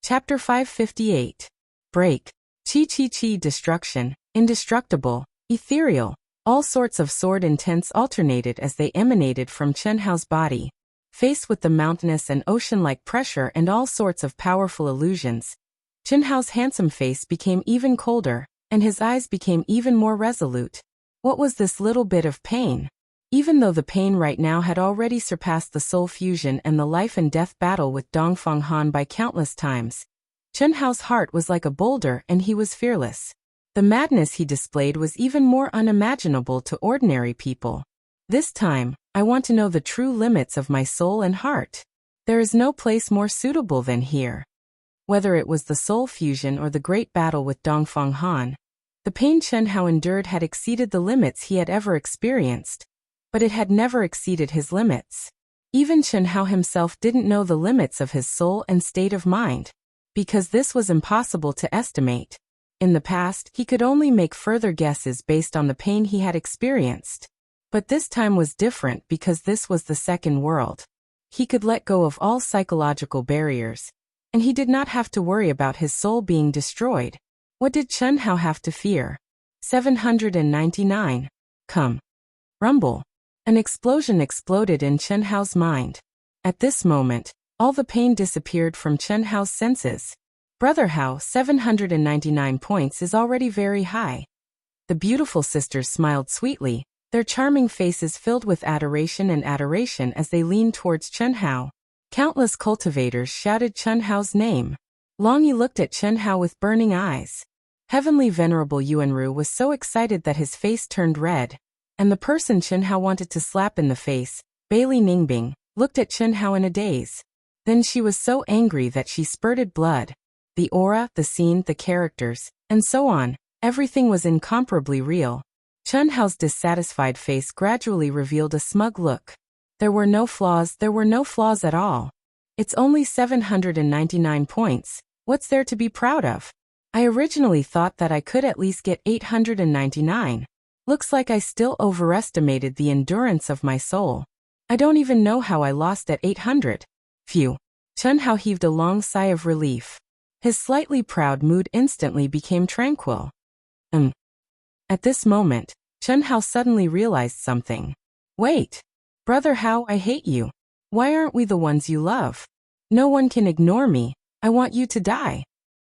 Chapter 558. Break. Chi, destruction, indestructible, ethereal. All sorts of sword intents alternated as they emanated from Chen Hao's body. Faced with the mountainous and ocean-like pressure and all sorts of powerful illusions, Chen Hao's handsome face became even colder, and his eyes became even more resolute. What was this little bit of pain? Even though the pain right now had already surpassed the soul fusion and the life and death battle with Dongfang Han by countless times, Chen Hao's heart was like a boulder and he was fearless. The madness he displayed was even more unimaginable to ordinary people. This time, I want to know the true limits of my soul and heart. There is no place more suitable than here. Whether it was the soul fusion or the great battle with Dongfang Han, the pain Chen Hao endured had exceeded the limits he had ever experienced, but it had never exceeded his limits. Even Chen Hao himself didn't know the limits of his soul and state of mind, because this was impossible to estimate. In the past, he could only make further guesses based on the pain he had experienced. But this time was different because this was the second world. He could let go of all psychological barriers, and he did not have to worry about his soul being destroyed. What did Chen Hao have to fear? 799. Come. Rumble. An explosion exploded in Chen Hao's mind. At this moment, all the pain disappeared from Chen Hao's senses. Brother Hao, 799 points is already very high. The beautiful sisters smiled sweetly, their charming faces filled with adoration as they leaned towards Chen Hao. Countless cultivators shouted Chen Hao's name. Long Yi looked at Chen Hao with burning eyes. Heavenly Venerable Yuanru was so excited that his face turned red, and the person Chen Hao wanted to slap in the face, Bailey Ningbing, looked at Chen Hao in a daze. Then she was so angry that she spurted blood. The aura, the scene, the characters, and so on, everything was incomparably real. Chen Hao's dissatisfied face gradually revealed a smug look. There were no flaws at all. It's only 799 points, what's there to be proud of? I originally thought that I could at least get 899. Looks like I still overestimated the endurance of my soul. I don't even know how I lost at 800. Phew. Chen Hao heaved a long sigh of relief. His slightly proud mood instantly became tranquil. At this moment, Chen Hao suddenly realized something. Wait. Brother Hao, I hate you. Why aren't we the ones you love? No one can ignore me. I want you to die.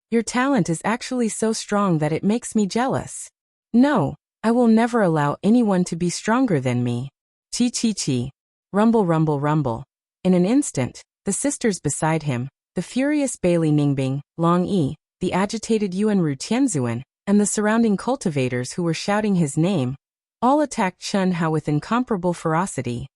Your talent is actually so strong that it makes me jealous. No, I will never allow anyone to be stronger than me. Chi. Rumble, rumble, rumble. In an instant, the sisters beside him, the furious Bailey Ningbing, Long Yi, the agitated Yuanru Tianzuan, and the surrounding cultivators who were shouting his name, all attacked Chen Hao with incomparable ferocity.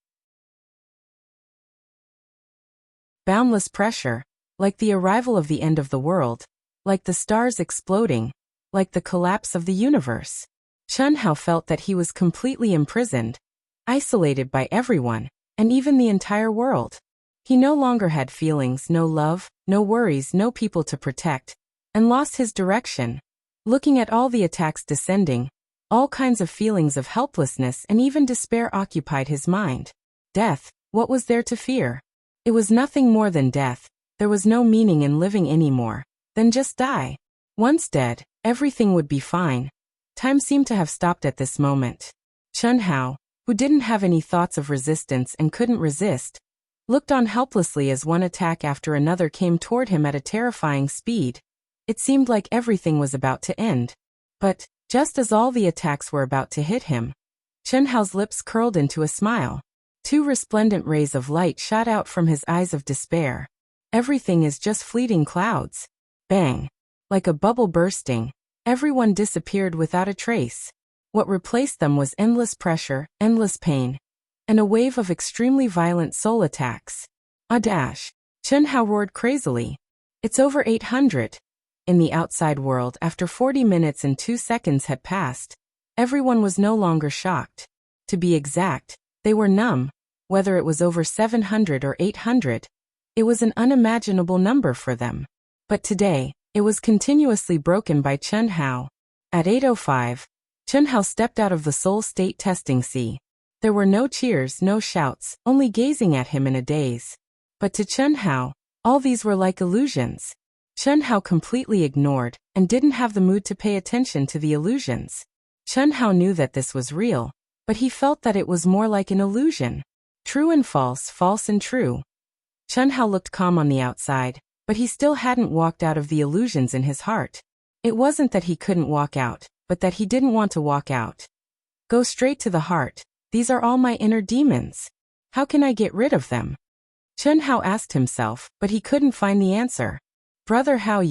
Boundless pressure, like the arrival of the end of the world, like the stars exploding, like the collapse of the universe. Chen Hao felt that he was completely imprisoned, isolated by everyone, and even the entire world. He no longer had feelings, no love, no worries, no people to protect, and lost his direction. Looking at all the attacks descending, all kinds of feelings of helplessness and even despair occupied his mind. Death, what was there to fear? It was nothing more than death. There was no meaning in living anymore. Then just die. Once dead, everything would be fine. Time seemed to have stopped at this moment. Chen Hao, who didn't have any thoughts of resistance and couldn't resist, looked on helplessly as one attack after another came toward him at a terrifying speed. It seemed like everything was about to end. But, just as all the attacks were about to hit him, Chen Hao's lips curled into a smile. Two resplendent rays of light shot out from his eyes of despair. Everything is just fleeting clouds. Bang! Like a bubble bursting, everyone disappeared without a trace. What replaced them was endless pressure, endless pain, and a wave of extremely violent soul attacks. Dash! Chen Hao roared crazily. It's over 800. In the outside world, after 40 minutes and 2 seconds had passed, everyone was no longer shocked. To be exact, they were numb. Whether it was over 700 or 800, it was an unimaginable number for them. But today, it was continuously broken by Chen Hao. At 8:05, Chen Hao stepped out of the soul state testing sea. There were no cheers, no shouts, only gazing at him in a daze. But to Chen Hao, all these were like illusions. Chen Hao completely ignored and didn't have the mood to pay attention to the illusions. Chen Hao knew that this was real, but he felt that it was more like an illusion. True and false, false and true. Chen Hao looked calm on the outside, but he still hadn't walked out of the illusions in his heart. It wasn't that he couldn't walk out, but that he didn't want to walk out. Go straight to the heart. These are all my inner demons. How can I get rid of them? Chen Hao asked himself, but he couldn't find the answer. Brother Hao,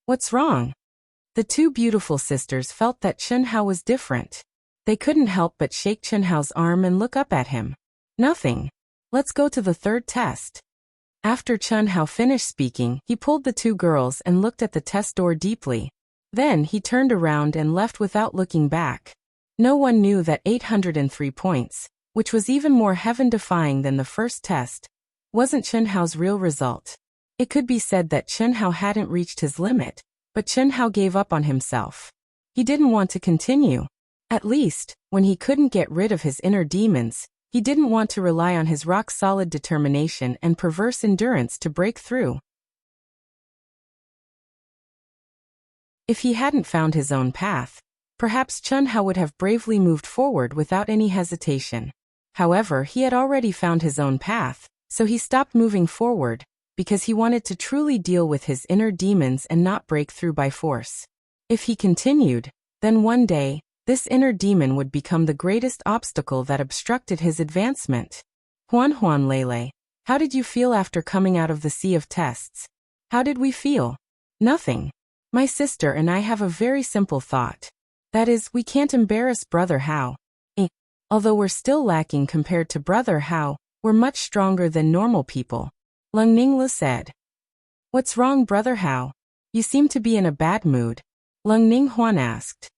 what's wrong? The two beautiful sisters felt that Chen Hao was different. They couldn't help but shake Chen Hao's arm and look up at him. Nothing. Let's go to the third test. After Chen Hao finished speaking, he pulled the two girls and looked at the test door deeply. Then he turned around and left without looking back. No one knew that 803 points, which was even more heaven-defying than the first test, wasn't Chen Hao's real result. It could be said that Chen Hao hadn't reached his limit, but Chen Hao gave up on himself. He didn't want to continue. At least, when he couldn't get rid of his inner demons, he didn't want to rely on his rock-solid determination and perverse endurance to break through. If he hadn't found his own path, perhaps Chen Hao would have bravely moved forward without any hesitation. However, he had already found his own path, so he stopped moving forward, because he wanted to truly deal with his inner demons and not break through by force. If he continued, then one day, this inner demon would become the greatest obstacle that obstructed his advancement. Huan Lele, how did you feel after coming out of the sea of tests? How did we feel? Nothing. My sister and I have a very simple thought. That is, we can't embarrass Brother Hao. Although we're still lacking compared to Brother Hao, we're much stronger than normal people. Lung Ningla said. What's wrong, Brother Hao? You seem to be in a bad mood. Lung Ninghuan asked.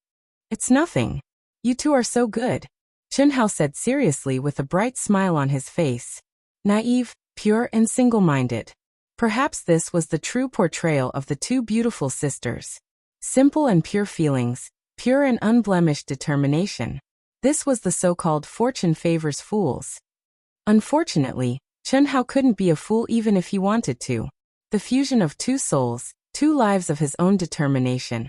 It's nothing. You two are so good. Chen Hao said seriously with a bright smile on his face. Naive, pure and single-minded. Perhaps this was the true portrayal of the two beautiful sisters. Simple and pure feelings, pure and unblemished determination. This was the so-called fortune favors fools. Unfortunately, Chen Hao couldn't be a fool even if he wanted to. The fusion of two souls, 2 lives of his own determination,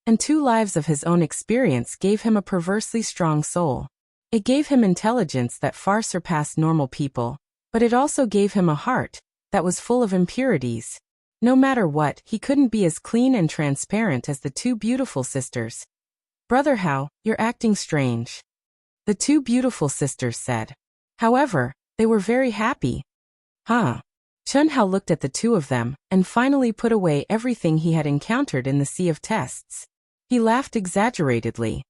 and 2 lives of his own experience gave him a perversely strong soul. It gave him intelligence that far surpassed normal people, but it also gave him a heart that was full of impurities. No matter what, he couldn't be as clean and transparent as the two beautiful sisters. Brother Hao, you're acting strange. The two beautiful sisters said. However, they were very happy. Huh? Chen Hao looked at the two of them and finally put away everything he had encountered in the sea of tests. He laughed exaggeratedly.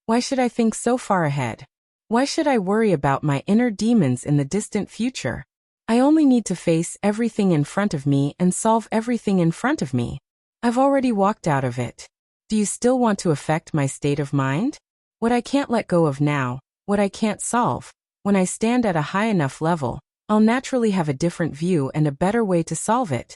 Why should I think so far ahead? Why should I worry about my inner demons in the distant future? I only need to face everything in front of me and solve everything in front of me. I've already walked out of it. Do you still want to affect my state of mind? What I can't let go of now, what I can't solve, when I stand at a high enough level, I'll naturally have a different view and a better way to solve it.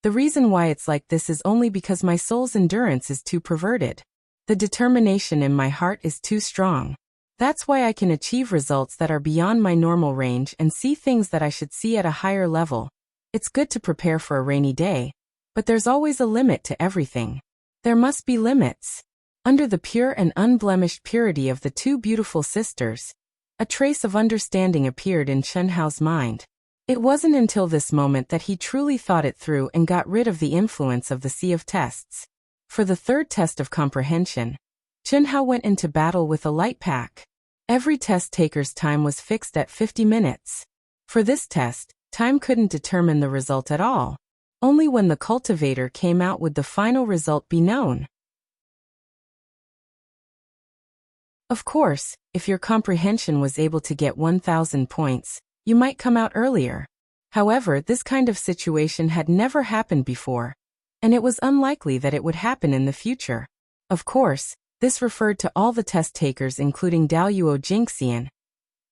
The reason why it's like this is only because my soul's endurance is too perverted. The determination in my heart is too strong. That's why I can achieve results that are beyond my normal range and see things that I should see at a higher level. It's good to prepare for a rainy day, but there's always a limit to everything. There must be limits. Under the pure and unblemished purity of the two beautiful sisters, a trace of understanding appeared in Chen Hao's mind. It wasn't until this moment that he truly thought it through and got rid of the influence of the sea of tests. For the third test of comprehension, Chen Hao went into battle with a light pack. Every test taker's time was fixed at 50 minutes. For this test, time couldn't determine the result at all. Only when the cultivator came out would the final result be known. Of course, if your comprehension was able to get 1,000 points, you might come out earlier. However, this kind of situation had never happened before, and it was unlikely that it would happen in the future. Of course, this referred to all the test takers including Daoyuo Jingxian.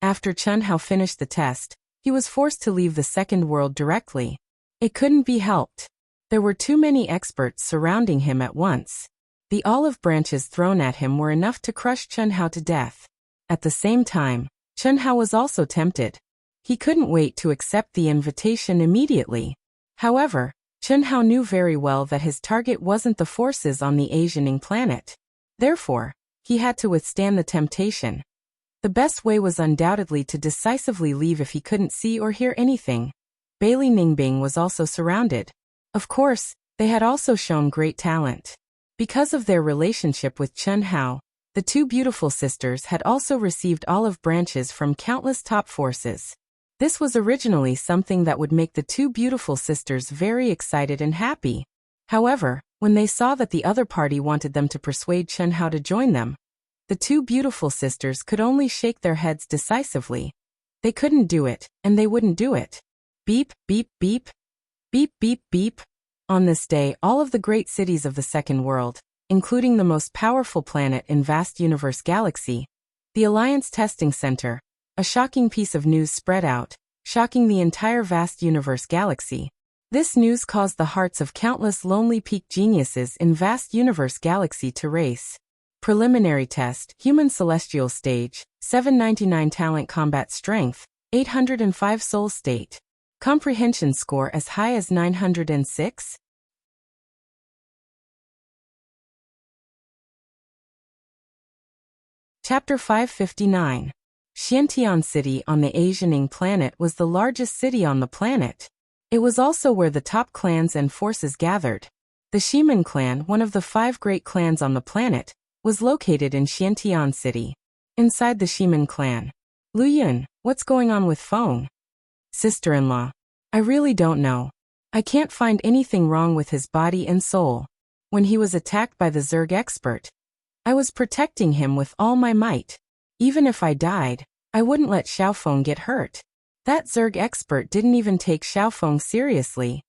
After Chen Hao finished the test, he was forced to leave the second world directly. It couldn't be helped. There were too many experts surrounding him at once. The olive branches thrown at him were enough to crush Chen Hao to death. At the same time, Chen Hao was also tempted. He couldn't wait to accept the invitation immediately. However, Chen Hao knew very well that his target wasn't the forces on the Asianing planet. Therefore, he had to withstand the temptation. The best way was undoubtedly to decisively leave if he couldn't see or hear anything. Bailey Ningbing was also surrounded. Of course, they had also shown great talent. Because of their relationship with Chen Hao, the two beautiful sisters had also received olive branches from countless top forces. This was originally something that would make the two beautiful sisters very excited and happy. However, when they saw that the other party wanted them to persuade Chen Hao to join them, the two beautiful sisters could only shake their heads decisively. They couldn't do it, and they wouldn't do it. Beep, beep, beep. Beep, beep, beep. On this day, all of the great cities of the second world, including the most powerful planet in vast universe galaxy, the Alliance Testing Center, a shocking piece of news spread out, shocking the entire vast universe galaxy. This news caused the hearts of countless lonely peak geniuses in vast universe galaxy to race. Preliminary test, Human Celestial Stage, 799 Talent Combat Strength, 805 Soul State. Comprehension score as high as 906? Chapter 559. Xiantian City on the Asianing planet was the largest city on the planet. It was also where the top clans and forces gathered. The Shiman clan, one of the 5 great clans on the planet, was located in Xiantian City. Inside the Shiman clan. Lu Yun, what's going on with Feng? Sister-in-law. I really don't know. I can't find anything wrong with his body and soul. When he was attacked by the Zerg expert, I was protecting him with all my might. Even if I died, I wouldn't let Xiaofeng get hurt. That Zerg expert didn't even take Xiaofeng seriously.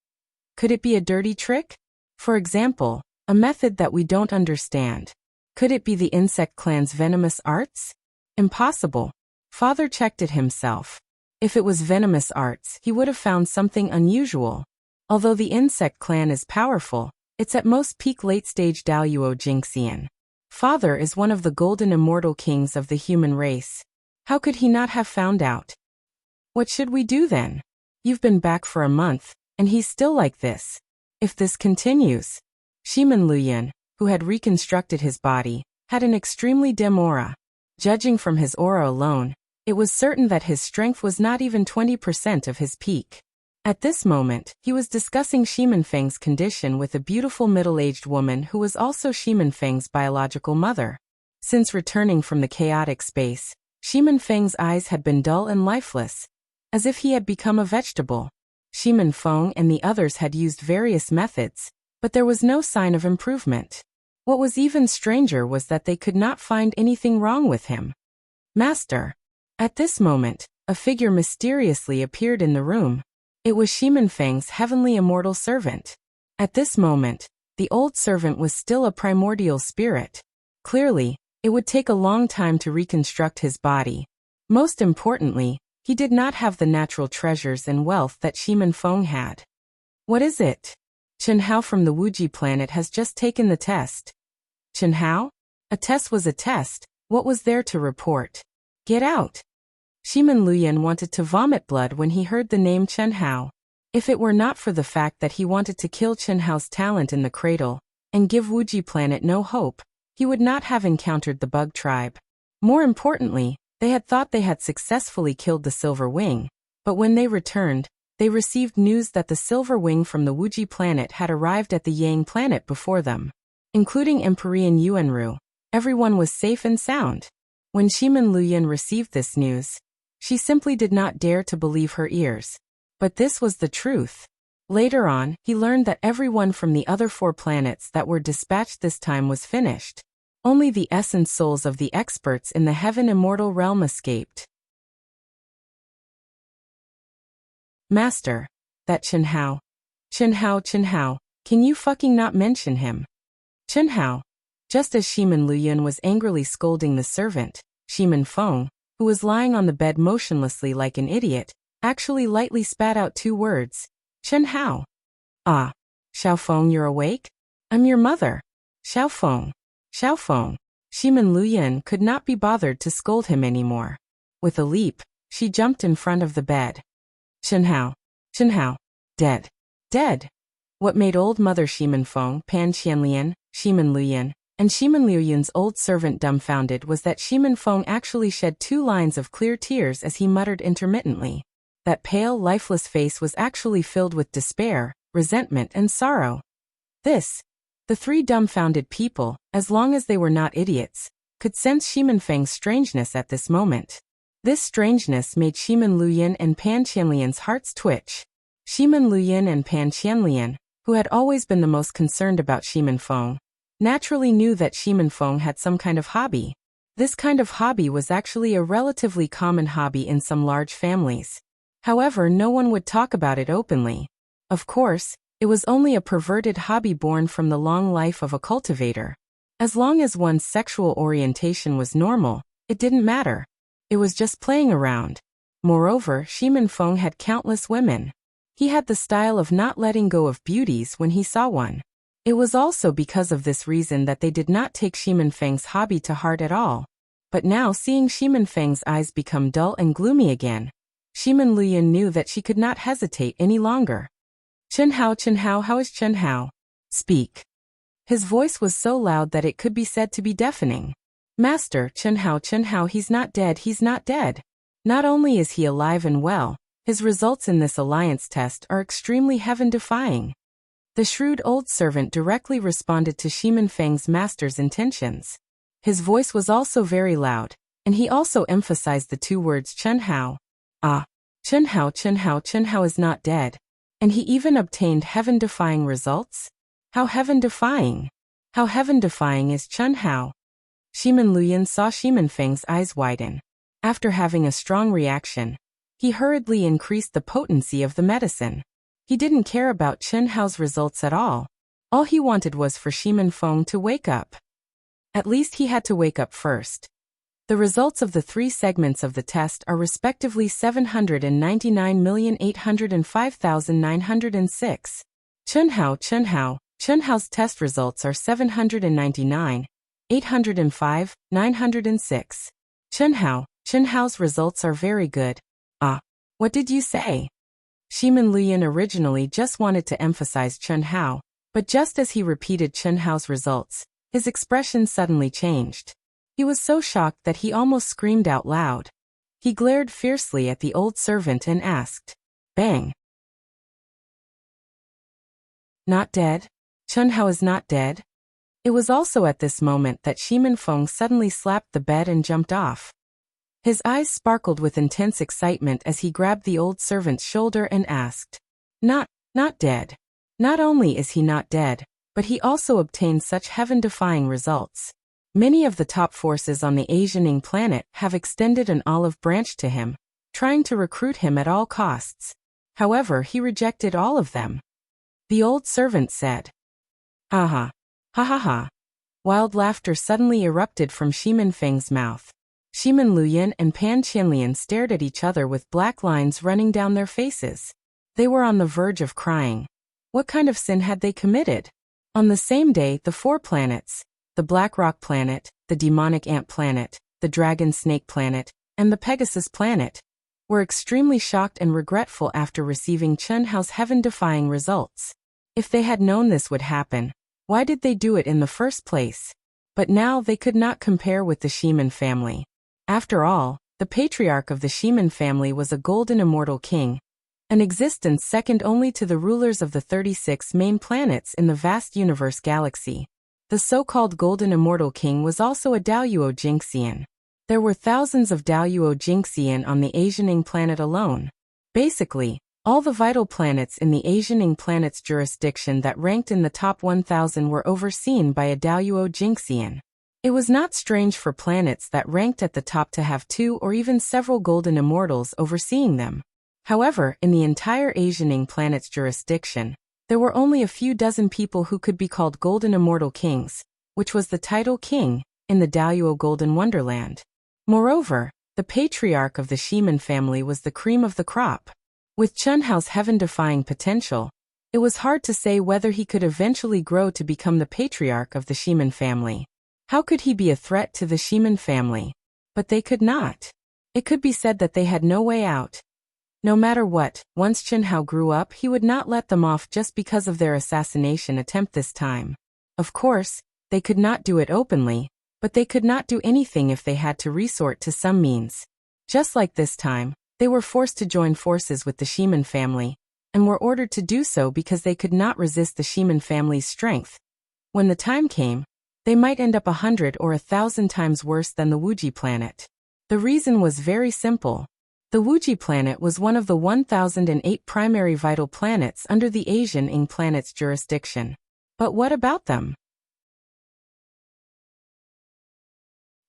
Could it be a dirty trick? For example, a method that we don't understand. Could it be the insect clan's venomous arts? Impossible. Father checked it himself. If it was venomous arts, he would have found something unusual. Although the insect clan is powerful, it's at most peak late-stage Daluo Jingxian. Father is one of the golden immortal kings of the human race. How could he not have found out? What should we do then? You've been back for a month, and he's still like this. If this continues. Shiman Luyan, who had reconstructed his body, had an extremely dim aura. Judging from his aura alone, it was certain that his strength was not even 20% of his peak. At this moment, he was discussing Shiman Feng's condition with a beautiful middle-aged woman who was also Shiman Feng's biological mother. Since returning from the chaotic space, Shiman Feng's eyes had been dull and lifeless, as if he had become a vegetable. Shiman Feng and the others had used various methods, but there was no sign of improvement. What was even stranger was that they could not find anything wrong with him. Master. At this moment, a figure mysteriously appeared in the room. It was Shiman Feng's heavenly immortal servant. At this moment, the old servant was still a primordial spirit. Clearly, it would take a long time to reconstruct his body. Most importantly, he did not have the natural treasures and wealth that Shiman Feng had. What is it? Chen Hao from the Wuji planet has just taken the test. Chen Hao? A test was a test. What was there to report? Get out. Shiman Luyan wanted to vomit blood when he heard the name Chen Hao. If it were not for the fact that he wanted to kill Chen Hao's talent in the cradle, and give Wuji planet no hope, he would not have encountered the bug tribe. More importantly, they had thought they had successfully killed the Silver Wing, but when they returned, they received news that the Silver Wing from the Wuji planet had arrived at the Yang planet before them. Including Empyrean Yuanru, everyone was safe and sound. When Shiman Luyan received this news, she simply did not dare to believe her ears. But this was the truth. Later on, he learned that everyone from the other 4 planets that were dispatched this time was finished. Only the essence souls of the experts in the Heaven Immortal realm escaped. Master. That Chen Hao. Chen Hao, can you fucking not mention him? Chen Hao. Just as Shiman Luyan was angrily scolding the servant, Shiman Feng, who was lying on the bed motionlessly like an idiot, actually lightly spat out 2 words. Chen Hao. Ah. Xiaofeng, you're awake? I'm your mother. Xiaofeng. Shiman Luyan could not be bothered to scold him anymore. With a leap, she jumped in front of the bed. Chen Hao. Dead. What made old mother Shimenfeng, Pan Qianlian, Shimenluyan, and Shimenluyan's old servant dumbfounded was that Shimenfeng actually shed 2 lines of clear tears as he muttered intermittently. That pale, lifeless face was actually filled with despair, resentment, and sorrow. The 3 dumbfounded people, as long as they were not idiots, could sense Shimenfeng's strangeness at this moment. This strangeness made Shimenluyan and Pan Qianlian's hearts twitch. Shimenluyan and Pan Qianlian, who had always been the most concerned about Shimenfeng, naturally knew that Shimenfeng had some kind of hobby. This kind of hobby was actually a relatively common hobby in some large families. However, no one would talk about it openly. Of course, it was only a perverted hobby born from the long life of a cultivator. As long as one's sexual orientation was normal, it didn't matter. It was just playing around. Moreover, Shimenfeng had countless women. He had the style of not letting go of beauties when he saw one. It was also because of this reason that they did not take Shimenfeng's hobby to heart at all. But now, seeing Shimenfeng's eyes become dull and gloomy again, Shimenluyan knew that she could not hesitate any longer. Chenhao, how is Chenhao? Speak. His voice was so loud that it could be said to be deafening. Master, Chenhao, he's not dead. Not only is he alive and well, his results in this alliance test are extremely heaven-defying. The shrewd old servant directly responded to Shimenfeng's master's intentions. His voice was also very loud, and he also emphasized the 2 words Chenhao. Chenhao is not dead. And he even obtained heaven-defying results? How heaven-defying? How heaven-defying is Chenhao? Shimenluyan saw Shimenfeng's eyes widen. After having a strong reaction, he hurriedly increased the potency of the medicine. He didn't care about Chenhao's results at all. All he wanted was for Shimenfeng to wake up. At least he had to wake up first. The results of the 3 segments of the test are respectively 799,805,906. Chenhao's test results are 799,805,906. Chenhao's results are very good. What did you say? Shimenluyan originally just wanted to emphasize Chenhao, but just as he repeated Chenhao's results, his expression suddenly changed. He was so shocked that he almost screamed out loud. He glared fiercely at the old servant and asked, "Bang! Not dead? Chenhao is not dead?" It was also at this moment that Shimenfeng suddenly slapped the bed and jumped off. His eyes sparkled with intense excitement as he grabbed the old servant's shoulder and asked, Not dead. Not only is he not dead, but he also obtained such heaven-defying results. Many of the top forces on the Asianing planet have extended an olive branch to him, trying to recruit him at all costs. However, he rejected all of them. The old servant said, "Ha ha. Ha ha ha." Wild laughter suddenly erupted from Shimenfeng's mouth. Shimenluyan and Pan Qianlian stared at each other with black lines running down their faces. They were on the verge of crying. What kind of sin had they committed? On the same day, the 4 planets, the Black Rock planet, the Demonic Ant planet, the Dragon Snake planet, and the Pegasus planet, were extremely shocked and regretful after receiving Chenhao's heaven-defying results. If they had known this would happen, why did they do it in the first place? But now they could not compare with the Shimen family. After all, the patriarch of the Shimen family was a golden immortal king, an existence second only to the rulers of the 36 main planets in the vast universe galaxy. The so-called Golden Immortal King was also a Daoyuo Jinxian. There were thousands of Daoyuo Jinxian on the Asianing planet alone. Basically, all the vital planets in the Asianing planet's jurisdiction that ranked in the top 1,000 were overseen by a Daoyuo Jinxian. It was not strange for planets that ranked at the top to have 2 or even several Golden Immortals overseeing them. However, in the entire Asianing planet's jurisdiction, there were only a few dozen people who could be called Golden Immortal Kings, which was the title King in the Daoyuo Golden Wonderland. Moreover, the patriarch of the Shimen family was the cream of the crop. With Chenhao's heaven-defying potential, it was hard to say whether he could eventually grow to become the patriarch of the Shimen family. How could he be a threat to the Shimen family? But they could not. It could be said that they had no way out. No matter what, once Chen Hao grew up, he would not let them off just because of their assassination attempt this time. Of course, they could not do it openly, but they could not do anything if they had to resort to some means. Just like this time, they were forced to join forces with the Shiman family, and were ordered to do so because they could not resist the Shiman family's strength. When the time came, they might end up 100 or 1,000 times worse than the Wuji planet. The reason was very simple. The Wuji planet was one of the 1008 primary vital planets under the Asian Ing planet's jurisdiction. But what about them?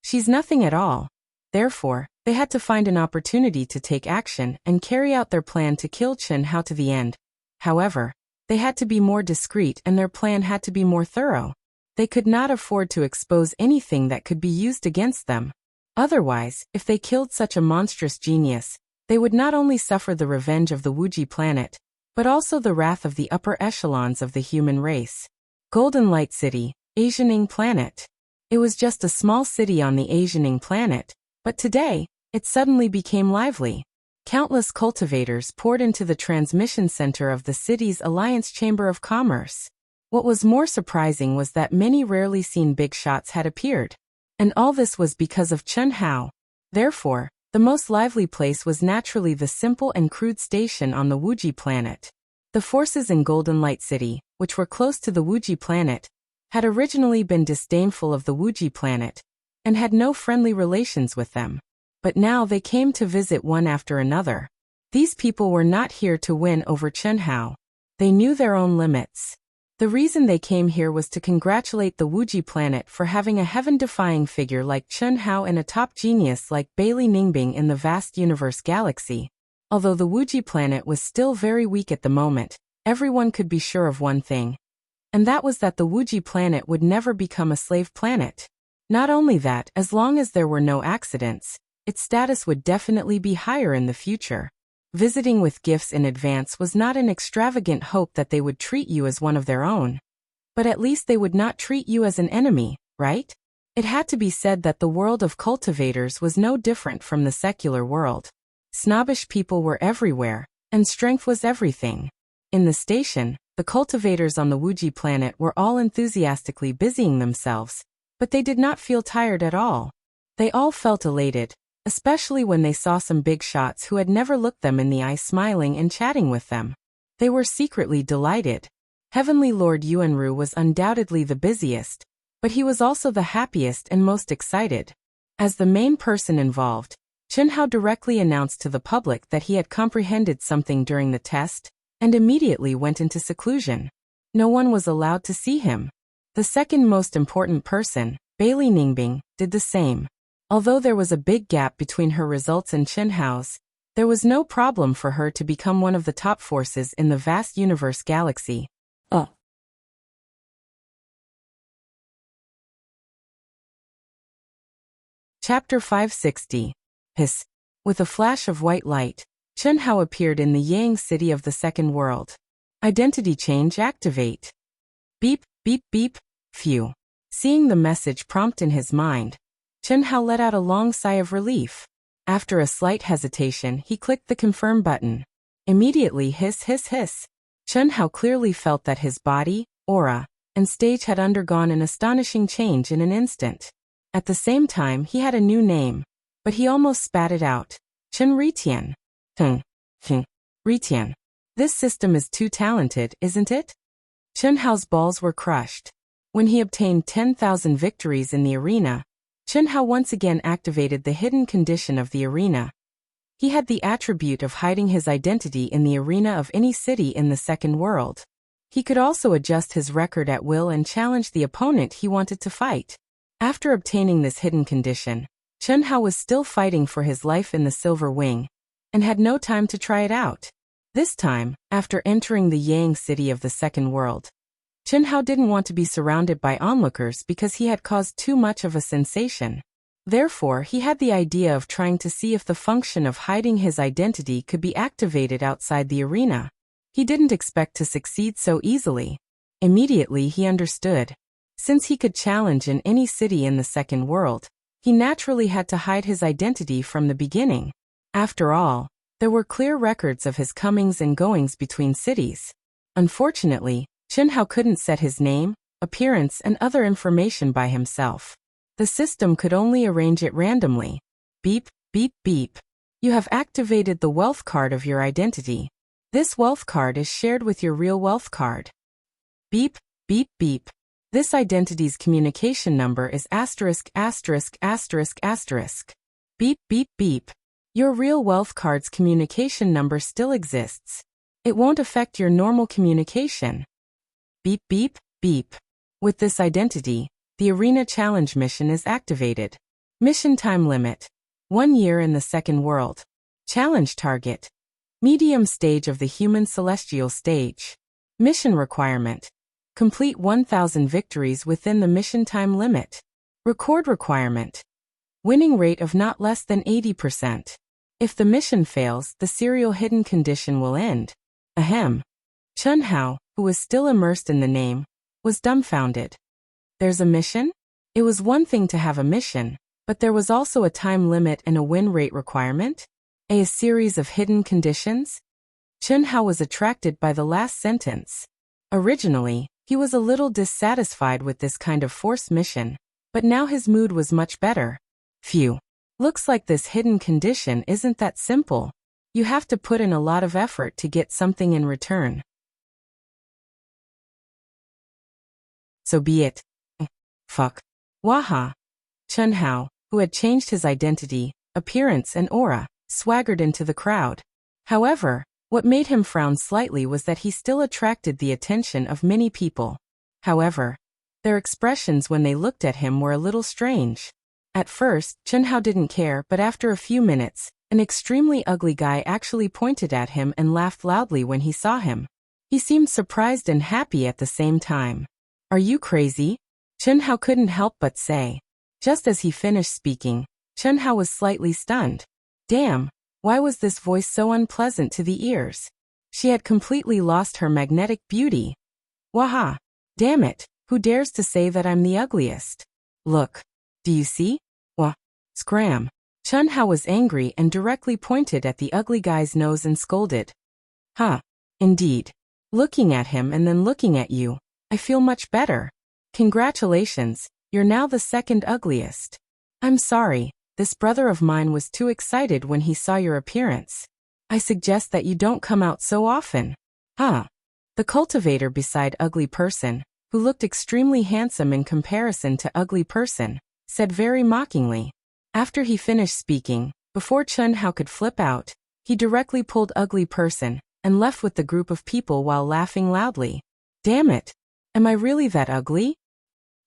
She's nothing at all. Therefore, they had to find an opportunity to take action and carry out their plan to kill Chen Hao to the end. However, they had to be more discreet and their plan had to be more thorough. They could not afford to expose anything that could be used against them. Otherwise, if they killed such a monstrous genius, they would not only suffer the revenge of the Wuji planet, but also the wrath of the upper echelons of the human race. Golden Light City, Asian Ing planet. It was just a small city on the Asian Ing planet, but today, it suddenly became lively. Countless cultivators poured into the transmission center of the city's Alliance Chamber of Commerce. What was more surprising was that many rarely seen big shots had appeared. And all this was because of Chen Hao. Therefore, the most lively place was naturally the simple and crude station on the Wuji planet. The forces in Golden Light City, which were close to the Wuji planet, had originally been disdainful of the Wuji planet, and had no friendly relations with them. But now they came to visit one after another. These people were not here to win over Chen Hao. They knew their own limits. The reason they came here was to congratulate the Wuji planet for having a heaven-defying figure like Chen Hao and a top genius like Bailey Ningbing in the vast universe galaxy. Although the Wuji planet was still very weak at the moment, everyone could be sure of one thing. And that was that the Wuji planet would never become a slave planet. Not only that, as long as there were no accidents, its status would definitely be higher in the future. Visiting with gifts in advance was not an extravagant hope that they would treat you as one of their own. But at least they would not treat you as an enemy, right? It had to be said that the world of cultivators was no different from the secular world. Snobbish people were everywhere, and strength was everything. In the station, the cultivators on the Wuji planet were all enthusiastically busying themselves, but they did not feel tired at all. They all felt elated, especially when they saw some big shots who had never looked them in the eye smiling and chatting with them. They were secretly delighted. Heavenly Lord Yuanru was undoubtedly the busiest, but he was also the happiest and most excited. As the main person involved, Chen Hao directly announced to the public that he had comprehended something during the test, and immediately went into seclusion. No one was allowed to see him. The second most important person, Bailey Ningbing, did the same. Although there was a big gap between her results and Chen Hao's, there was no problem for her to become one of the top forces in the vast universe galaxy. Chapter 560. Hiss. With a flash of white light, Chen Hao appeared in the Yang city of the second world. Identity change activate. Beep, beep, beep, phew. Seeing the message prompt in his mind, Chen Hao let out a long sigh of relief. After a slight hesitation, he clicked the confirm button. Immediately hiss hiss hiss. Chen Hao clearly felt that his body, aura, and stage had undergone an astonishing change in an instant. At the same time, he had a new name, but he almost spat it out. Chen Ritian. Ritian. This system is too talented, isn't it? Chen Hao's balls were crushed. When he obtained 10,000 victories in the arena, Chen Hao once again activated the hidden condition of the arena. He had the attribute of hiding his identity in the arena of any city in the second world. He could also adjust his record at will and challenge the opponent he wanted to fight. After obtaining this hidden condition, Chen Hao was still fighting for his life in the Silver Wing, and had no time to try it out. This time, after entering the Yang city of the second world, Chen Hao didn't want to be surrounded by onlookers because he had caused too much of a sensation. Therefore, he had the idea of trying to see if the function of hiding his identity could be activated outside the arena. He didn't expect to succeed so easily. Immediately he understood. Since he could challenge in any city in the second world, he naturally had to hide his identity from the beginning. After all, There were clear records of his comings and goings between cities. Unfortunately, Chen Hao couldn't set his name, appearance, and other information by himself. The system could only arrange it randomly. Beep, beep, beep. You have activated the wealth card of your identity. This wealth card is shared with your real wealth card. Beep, beep, beep. This identity's communication number is ********. Beep, beep, beep. Your real wealth card's communication number still exists. It won't affect your normal communication. Beep, beep, beep. With this identity, the Arena Challenge mission is activated. Mission time limit: 1 year in the second world. Challenge target: medium stage of the human celestial stage. Mission requirement: complete 1,000 victories within the mission time limit. Record requirement: winning rate of not less than 80%. If the mission fails, the serial hidden condition will end. Ahem. Chen Hao, who was still immersed in the name, was dumbfounded. There's a mission? It was one thing to have a mission, but there was also a time limit and a win rate requirement? A series of hidden conditions? Chen Hao was attracted by the last sentence. Originally, he was a little dissatisfied with this kind of forced mission, but now his mood was much better. Phew. Looks like this hidden condition isn't that simple. You have to put in a lot of effort to get something in return. So be it. Fuck. Waha. Chen Hao, who had changed his identity, appearance, and aura, swaggered into the crowd. However, what made him frown slightly was that he still attracted the attention of many people. However, their expressions when they looked at him were a little strange. At first, Chen Hao didn't care, but after a few minutes, an extremely ugly guy actually pointed at him and laughed loudly when he saw him. He seemed surprised and happy at the same time. Are you crazy? Chen Hao couldn't help but say. Just as he finished speaking, Chen Hao was slightly stunned. Damn, why was this voice so unpleasant to the ears? She had completely lost her magnetic beauty. Waha! Damn it, who dares to say that I'm the ugliest? Look. Do you see? Wah! Scram! Chen Hao was angry and directly pointed at the ugly guy's nose and scolded. Huh. Indeed. Looking at him and then looking at you, I feel much better. Congratulations, you're now the second ugliest. I'm sorry, this brother of mine was too excited when he saw your appearance. I suggest that you don't come out so often. Huh. The cultivator beside ugly person, who looked extremely handsome in comparison to ugly person, said very mockingly. After he finished speaking, before Chen Hao could flip out, he directly pulled ugly person and left with the group of people while laughing loudly. Damn it! Am I really that ugly?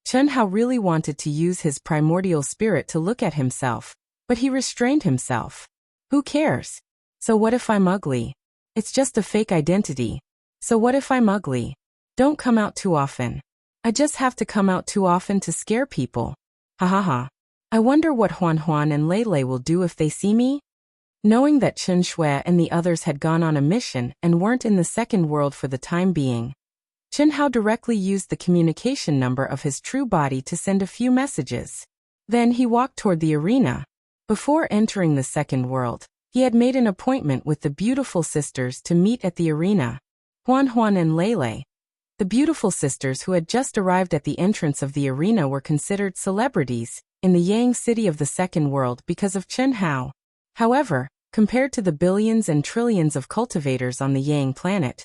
Chen Hao really wanted to use his primordial spirit to look at himself, but he restrained himself. Who cares? So what if I'm ugly? It's just a fake identity. So what if I'm ugly? Don't come out too often. I just have to come out too often to scare people. Ha ha ha. I wonder what Huan Huan and Lei Lei will do if they see me? Knowing that Chen Shui and the others had gone on a mission and weren't in the second world for the time being, Chen Hao directly used the communication number of his true body to send a few messages. Then he walked toward the arena. Before entering the second world, he had made an appointment with the beautiful sisters to meet at the arena. Huan Huan and Lei Lei. The beautiful sisters who had just arrived at the entrance of the arena were considered celebrities in the Yang city of the second world because of Chen Hao. However, compared to the billions and trillions of cultivators on the Yang planet,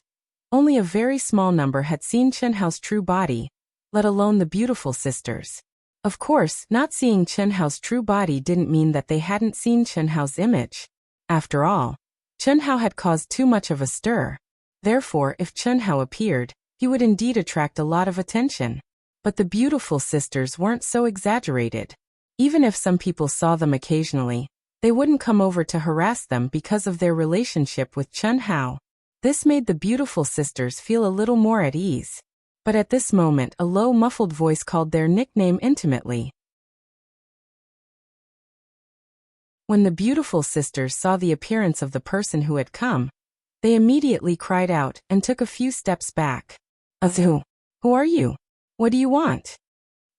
only a very small number had seen Chen Hao's true body, let alone the beautiful sisters. Of course, not seeing Chen Hao's true body didn't mean that they hadn't seen Chen Hao's image. After all, Chen Hao had caused too much of a stir. Therefore, if Chen Hao appeared, he would indeed attract a lot of attention. But the beautiful sisters weren't so exaggerated. Even if some people saw them occasionally, they wouldn't come over to harass them because of their relationship with Chen Hao. This made the beautiful sisters feel a little more at ease. But at this moment a low muffled voice called their nickname intimately. When the beautiful sisters saw the appearance of the person who had come, they immediately cried out and took a few steps back. Azu, who are you? What do you want?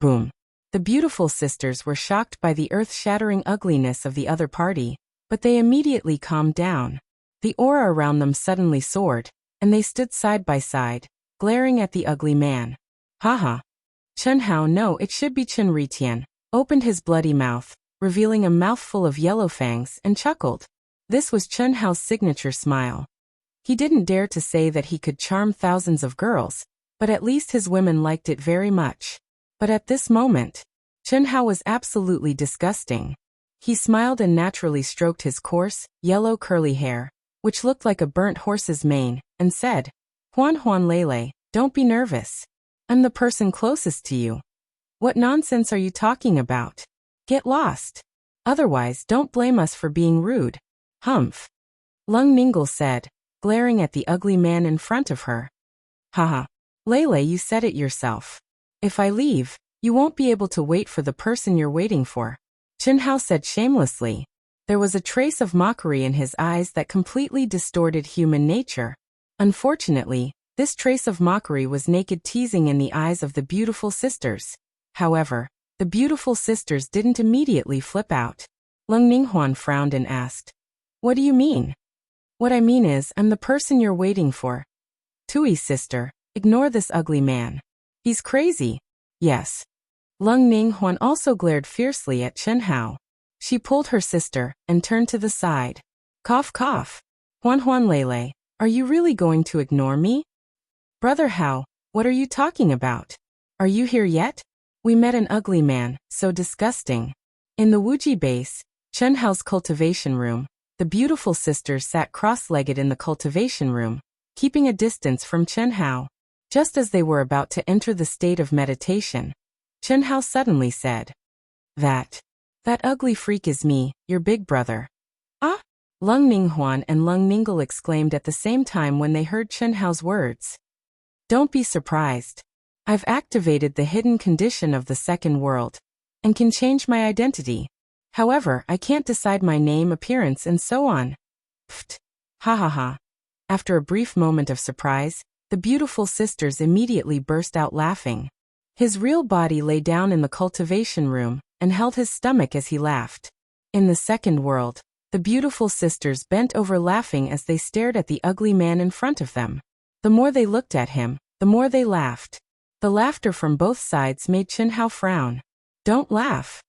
Boom. The beautiful sisters were shocked by the earth-shattering ugliness of the other party, but they immediately calmed down. The aura around them suddenly soared, and they stood side by side, glaring at the ugly man. Haha. Chen Hao, no, it should be Chen Ritian, opened his bloody mouth, revealing a mouthful of yellow fangs, and chuckled. This was Chen Hao's signature smile. He didn't dare to say that he could charm thousands of girls, but at least his women liked it very much. But at this moment, Chen Hao was absolutely disgusting. He smiled and naturally stroked his coarse, yellow curly hair, which looked like a burnt horse's mane, and said, Huan Lele, don't be nervous. I'm the person closest to you. What nonsense are you talking about? Get lost. Otherwise, don't blame us for being rude. Humph. Lung Ningle said, glaring at the ugly man in front of her. Haha. Lele, you said it yourself. If I leave, you won't be able to wait for the person you're waiting for. Chen Hao said shamelessly. There was a trace of mockery in his eyes that completely distorted human nature. Unfortunately, this trace of mockery was naked teasing in the eyes of the beautiful sisters. However, the beautiful sisters didn't immediately flip out. Lung Ninghuan frowned and asked, What do you mean? What I mean is, I'm the person you're waiting for. Tui, sister, ignore this ugly man. He's crazy. Yes. Lung Ninghuan also glared fiercely at Chen Hao. She pulled her sister and turned to the side. Cough cough. Huan Lele, are you really going to ignore me? Brother Hao, what are you talking about? Are you here yet? We met an ugly man, so disgusting. In the Wuji base, Chen Hao's cultivation room, the beautiful sisters sat cross-legged in the cultivation room, keeping a distance from Chen Hao. Just as they were about to enter the state of meditation, Chen Hao suddenly said, That ugly freak is me, your big brother. Ah? Lung Ninghuan and Lung Ningle exclaimed at the same time when they heard Chen Hao's words. Don't be surprised. I've activated the hidden condition of the second world, and can change my identity. However, I can't decide my name, appearance, and so on. Pfft. Ha ha ha. After a brief moment of surprise, the beautiful sisters immediately burst out laughing. His real body lay down in the cultivation room, and held his stomach as he laughed. In the second world, the beautiful sisters bent over laughing as they stared at the ugly man in front of them. The more they looked at him, the more they laughed. The laughter from both sides made Chen Hao frown. Don't laugh.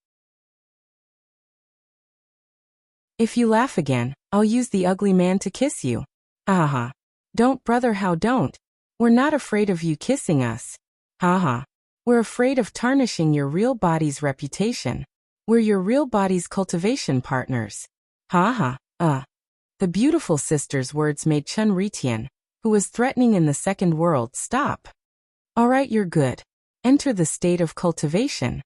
If you laugh again, I'll use the ugly man to kiss you. Ha ha. Don't, brother Hao, don't. We're not afraid of you kissing us. Ha ha. We're afraid of tarnishing your real body's reputation. We're your real body's cultivation partners. Ha ha. The beautiful sister's words made Chen Ritian, who was threatening in the second world, stop. All right, you're good. Enter the state of cultivation.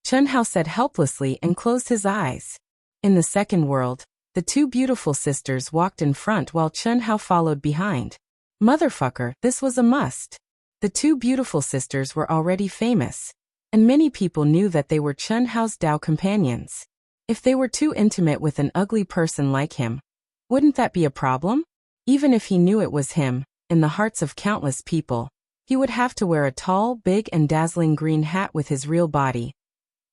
Chen Hao said helplessly and closed his eyes. In the second world, the two beautiful sisters walked in front while Chen Hao followed behind. Motherfucker, this was a must. The two beautiful sisters were already famous, and many people knew that they were Chen Hao's Dao companions. If they were too intimate with an ugly person like him, wouldn't that be a problem? Even if he knew it was him, in the hearts of countless people, he would have to wear a tall, big and dazzling green hat with his real body.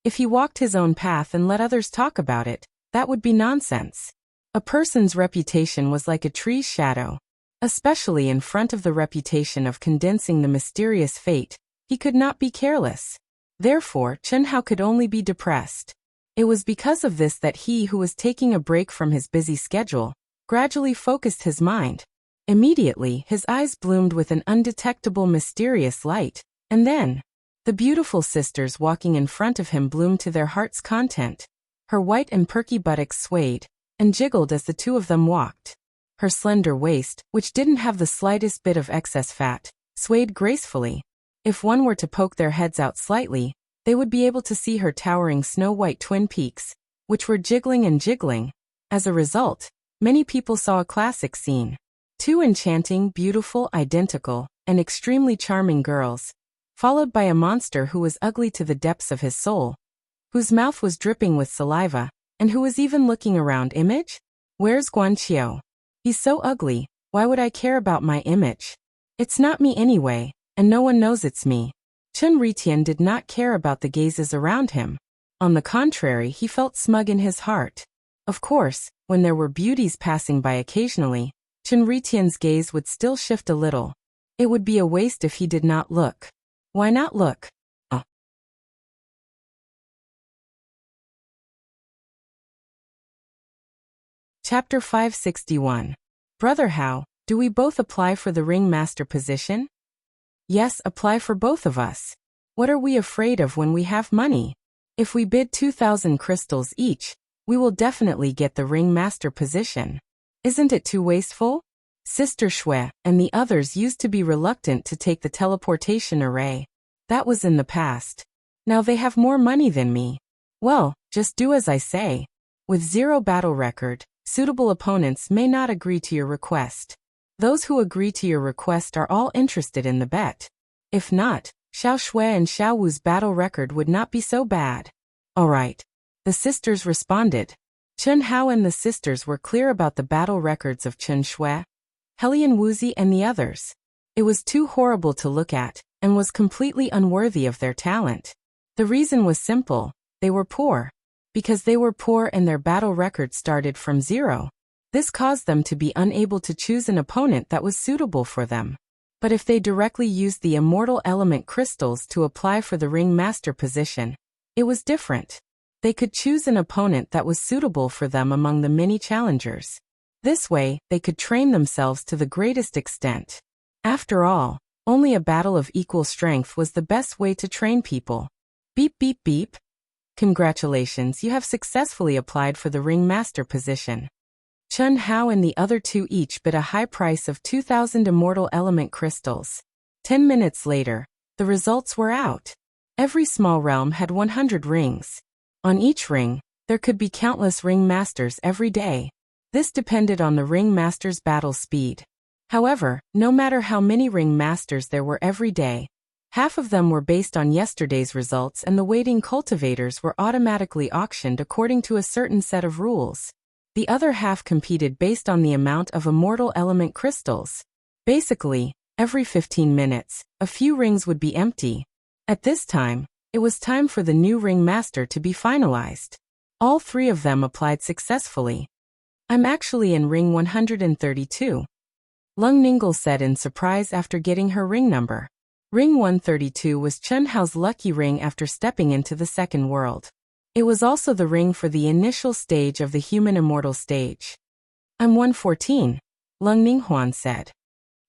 If he walked his own path and let others talk about it, that would be nonsense. A person's reputation was like a tree's shadow. Especially in front of the reputation of condensing the mysterious fate, he could not be careless. Therefore, Chen Hao could only be depressed. It was because of this that he, who was taking a break from his busy schedule, gradually focused his mind. Immediately, his eyes bloomed with an undetectable mysterious light, and then, the beautiful sisters walking in front of him bloomed to their heart's content. Her white and perky buttocks swayed and jiggled as the two of them walked. Her slender waist, which didn't have the slightest bit of excess fat, swayed gracefully. If one were to poke their heads out slightly, they would be able to see her towering snow-white twin peaks, which were jiggling and jiggling. As a result, many people saw a classic scene. Two enchanting, beautiful, identical, and extremely charming girls, followed by a monster who was ugly to the depths of his soul, whose mouth was dripping with saliva, and who was even looking around. Image? Where's Guanqiu? He's so ugly, why would I care about my image? It's not me anyway, and no one knows it's me. Chen Ritian did not care about the gazes around him. On the contrary, he felt smug in his heart. Of course, when there were beauties passing by occasionally, Chen Ritian's gaze would still shift a little. It would be a waste if he did not look. Why not look? Chapter 561. Brother How, do we both apply for the ringmaster position? Yes, apply for both of us. What are we afraid of when we have money? If we bid 2,000 crystals each, we will definitely get the ringmaster position. Isn't it too wasteful? Sister Shui and the others used to be reluctant to take the teleportation array. That was in the past. Now they have more money than me. Well, just do as I say. With 0 battle record, suitable opponents may not agree to your request. Those who agree to your request are all interested in the bet. If not, Xiao Shui and Xiao Wu's battle record would not be so bad. All right. The sisters responded. Chen Hao and the sisters were clear about the battle records of Chen Shui, Helian Wuxia and the others. It was too horrible to look at, and was completely unworthy of their talent. The reason was simple. They were poor. Because they were poor and their battle record started from 0. This caused them to be unable to choose an opponent that was suitable for them. But if they directly used the immortal element crystals to apply for the ringmaster position, it was different. They could choose an opponent that was suitable for them among the many challengers. This way, they could train themselves to the greatest extent. After all, only a battle of equal strength was the best way to train people. Beep beep beep. Congratulations, you have successfully applied for the ringmaster position. Chen Hao and the other two each bid a high price of 2,000 immortal element crystals. 10 minutes later, the results were out. Every small realm had 100 rings. On each ring, there could be countless ringmasters every day. This depended on the ringmaster's battle speed. However, no matter how many ringmasters there were every day, half of them were based on yesterday's results and the waiting cultivators were automatically auctioned according to a certain set of rules. The other half competed based on the amount of immortal element crystals. Basically, every 15 minutes, a few rings would be empty. At this time, it was time for the new ringmaster to be finalized. All 3 of them applied successfully. I'm actually in ring 132. Lung Ninggle said in surprise after getting her ring number. Ring 132 was Chen Hao's lucky ring after stepping into the second world. It was also the ring for the initial stage of the human immortal stage. I'm 114, Lung Ninghuan said.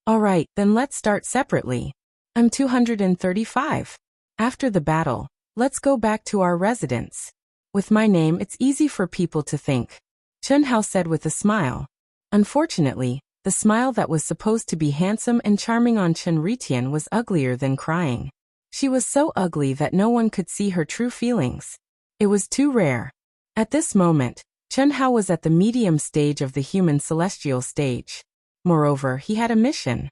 Alright, then let's start separately. I'm 235. After the battle, let's go back to our residence. With my name it's easy for people to think, Chen Hao said with a smile. Unfortunately, the smile that was supposed to be handsome and charming on Chen Ritian was uglier than crying. She was so ugly that no one could see her true feelings. It was too rare. At this moment, Chen Hao was at the medium stage of the human celestial stage. Moreover, he had a mission.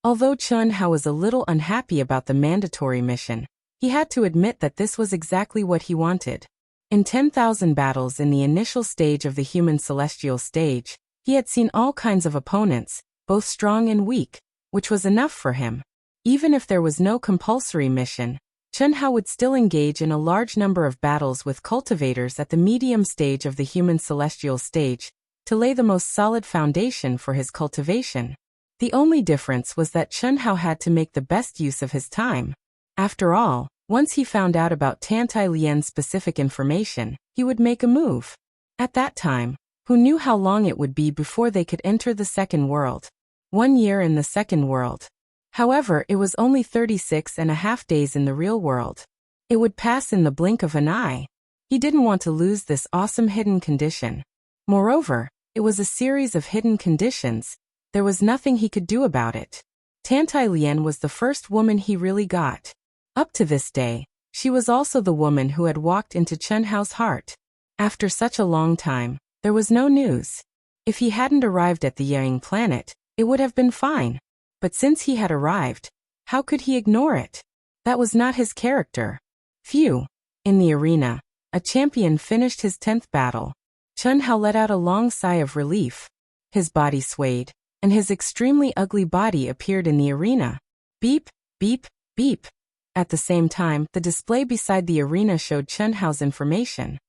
Although Chen Hao was a little unhappy about the mandatory mission, he had to admit that this was exactly what he wanted. In 10,000 battles in the initial stage of the human celestial stage, he had seen all kinds of opponents, both strong and weak, which was enough for him. Even if there was no compulsory mission, Chen Hao would still engage in a large number of battles with cultivators at the medium stage of the human celestial stage, to lay the most solid foundation for his cultivation. The only difference was that Chen Hao had to make the best use of his time. After all, once he found out about Tantai Lian's specific information, he would make a move. At that time, who knew how long it would be before they could enter the second world? 1 year in the second world. However, it was only 36.5 days in the real world. It would pass in the blink of an eye. He didn't want to lose this awesome hidden condition. Moreover, it was a series of hidden conditions. There was nothing he could do about it. Tantai Lian was the first woman he really got. Up to this day, she was also the woman who had walked into Chen Hao's heart. After such a long time, there was no news. If he hadn't arrived at the Yang planet, it would have been fine. But since he had arrived, how could he ignore it? That was not his character. Phew. In the arena, a champion finished his 10th battle. Chen Hao let out a long sigh of relief. His body swayed, and his extremely ugly body appeared in the arena. Beep, beep, beep. At the same time, the display beside the arena showed Chen Hao's information.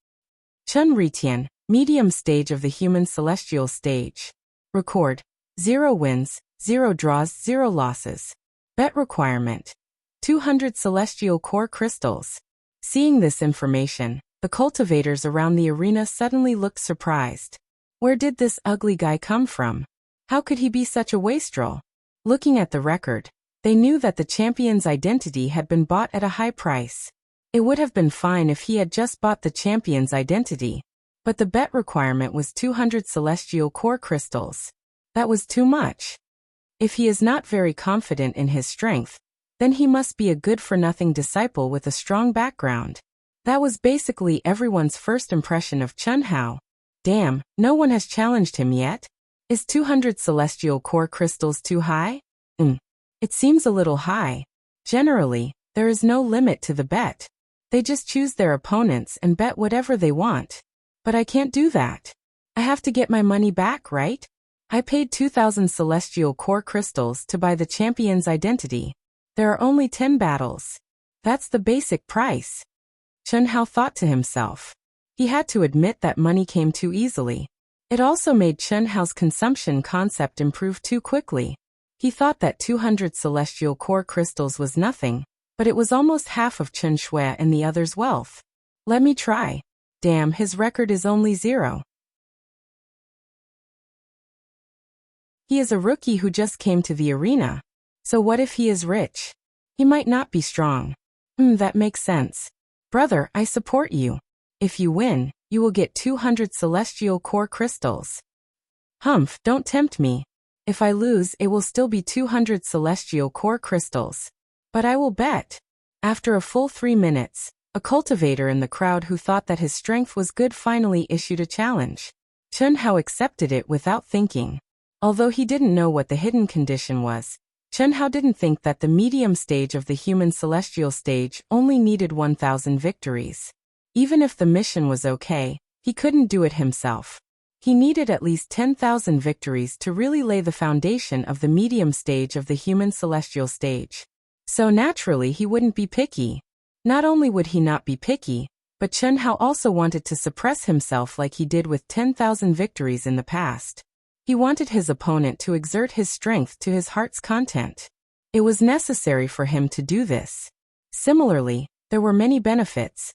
Chen Ritian, medium stage of the human celestial stage. Record: 0 wins, 0 draws, 0 losses. Bet requirement: 200 celestial core crystals. Seeing this information, the cultivators around the arena suddenly looked surprised. Where did this ugly guy come from? How could he be such a wastrel? Looking at the record, they knew that the champion's identity had been bought at a high price. It would have been fine if he had just bought the champion's identity, but the bet requirement was 200 celestial core crystals. That was too much. If he is not very confident in his strength, then he must be a good-for-nothing disciple with a strong background. That was basically everyone's first impression of Chen Hao. Damn, no one has challenged him yet? Is 200 celestial core crystals too high? It seems a little high. Generally, there is no limit to the bet. They just choose their opponents and bet whatever they want. But I can't do that. I have to get my money back, right? I paid 2,000 celestial core crystals to buy the champion's identity. There are only 10 battles. That's the basic price. Chen Hao thought to himself. He had to admit that money came too easily. It also made Chen Hao's consumption concept improve too quickly. He thought that 200 celestial core crystals was nothing, but it was almost half of Chen Shui and the others' wealth. Let me try. Damn, his record is only 0. He is a rookie who just came to the arena. So what if he is rich? He might not be strong. That makes sense. Brother, I support you. If you win, you will get 200 celestial core crystals. Humph, don't tempt me. If I lose, it will still be 200 celestial core crystals. But I will bet. After a full 3 minutes, a cultivator in the crowd who thought that his strength was good finally issued a challenge. Chen Hao accepted it without thinking. Although he didn't know what the hidden condition was, Chen Hao didn't think that the medium stage of the human celestial stage only needed 1,000 victories. Even if the mission was okay, he couldn't do it himself. He needed at least 10,000 victories to really lay the foundation of the medium stage of the human celestial stage. So naturally he wouldn't be picky. Not only would he not be picky, but Chen Hao also wanted to suppress himself like he did with 10,000 victories in the past. He wanted his opponent to exert his strength to his heart's content. It was necessary for him to do this. Similarly, there were many benefits.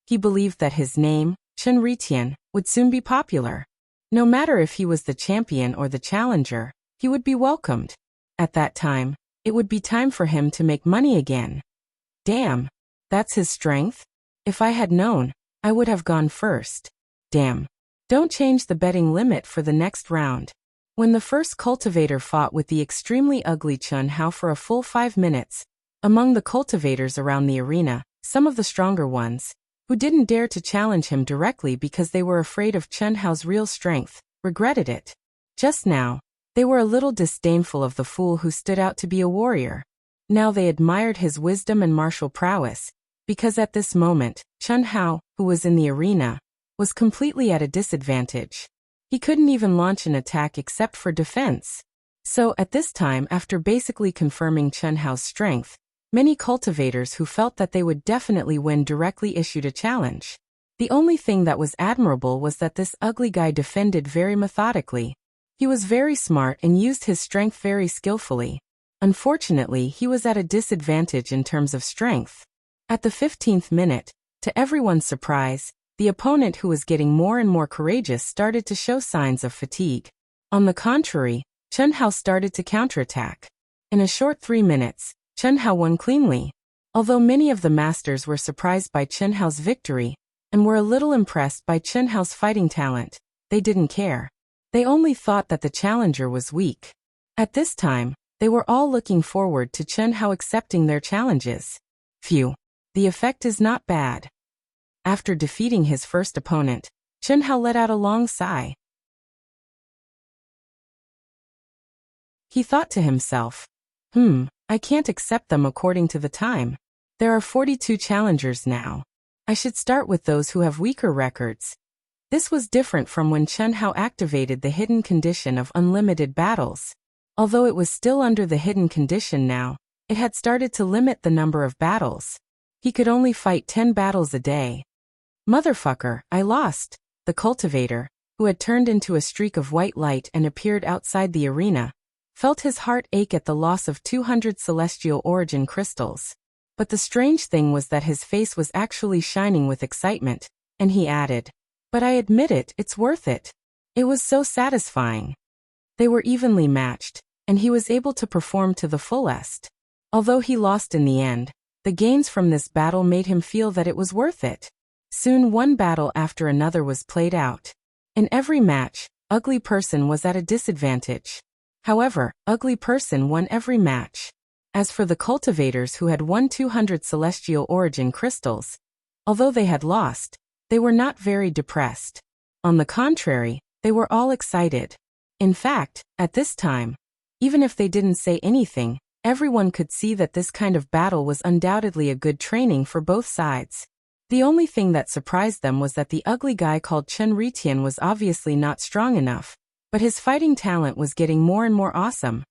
He believed that his name, Chen Ritian, would soon be popular. No matter if he was the champion or the challenger, he would be welcomed. At that time, it would be time for him to make money again. Damn, that's his strength? If I had known, I would have gone first. Damn. Don't change the betting limit for the next round. When the first cultivator fought with the extremely ugly Chen Hao for a full 5 minutes, among the cultivators around the arena, some of the stronger ones, who didn't dare to challenge him directly because they were afraid of Chen Hao's real strength, regretted it. Just now, they were a little disdainful of the fool who stood out to be a warrior. Now they admired his wisdom and martial prowess, because at this moment, Chen Hao, who was in the arena, was completely at a disadvantage. He couldn't even launch an attack except for defense. So at this time, after basically confirming Chen Hao's strength, many cultivators who felt that they would definitely win directly issued a challenge. The only thing that was admirable was that this ugly guy defended very methodically. He was very smart and used his strength very skillfully. Unfortunately, he was at a disadvantage in terms of strength. At the 15th minute, to everyone's surprise, the opponent who was getting more and more courageous started to show signs of fatigue. On the contrary, Chen Hao started to counterattack. In a short 3 minutes, Chen Hao won cleanly. Although many of the masters were surprised by Chen Hao's victory, and were a little impressed by Chen Hao's fighting talent, they didn't care. They only thought that the challenger was weak. At this time, they were all looking forward to Chen Hao accepting their challenges. Phew. The effect is not bad. After defeating his first opponent, Chen Hao let out a long sigh. He thought to himself, I can't accept them according to the time. There are 42 challengers now. I should start with those who have weaker records. This was different from when Chen Hao activated the hidden condition of unlimited battles. Although it was still under the hidden condition now, It had started to limit the number of battles. He could only fight 10 battles a day. Motherfucker, I lost. The cultivator, who had turned into a streak of white light and appeared outside the arena, felt his heart ache at the loss of 200 celestial origin crystals. But the strange thing was that his face was actually shining with excitement, and he added, "But I admit it, it's worth it. It was so satisfying." They were evenly matched, and he was able to perform to the fullest. Although he lost in the end, the gains from this battle made him feel that it was worth it. Soon one battle after another was played out. In every match, Ugly Person was at a disadvantage. However, Ugly Person won every match. As for the cultivators who had won 200 celestial origin crystals, although they had lost, they were not very depressed. On the contrary, they were all excited. In fact, at this time, even if they didn't say anything, everyone could see that this kind of battle was undoubtedly a good training for both sides. The only thing that surprised them was that the ugly guy called Chen Ritian was obviously not strong enough, but his fighting talent was getting more and more awesome.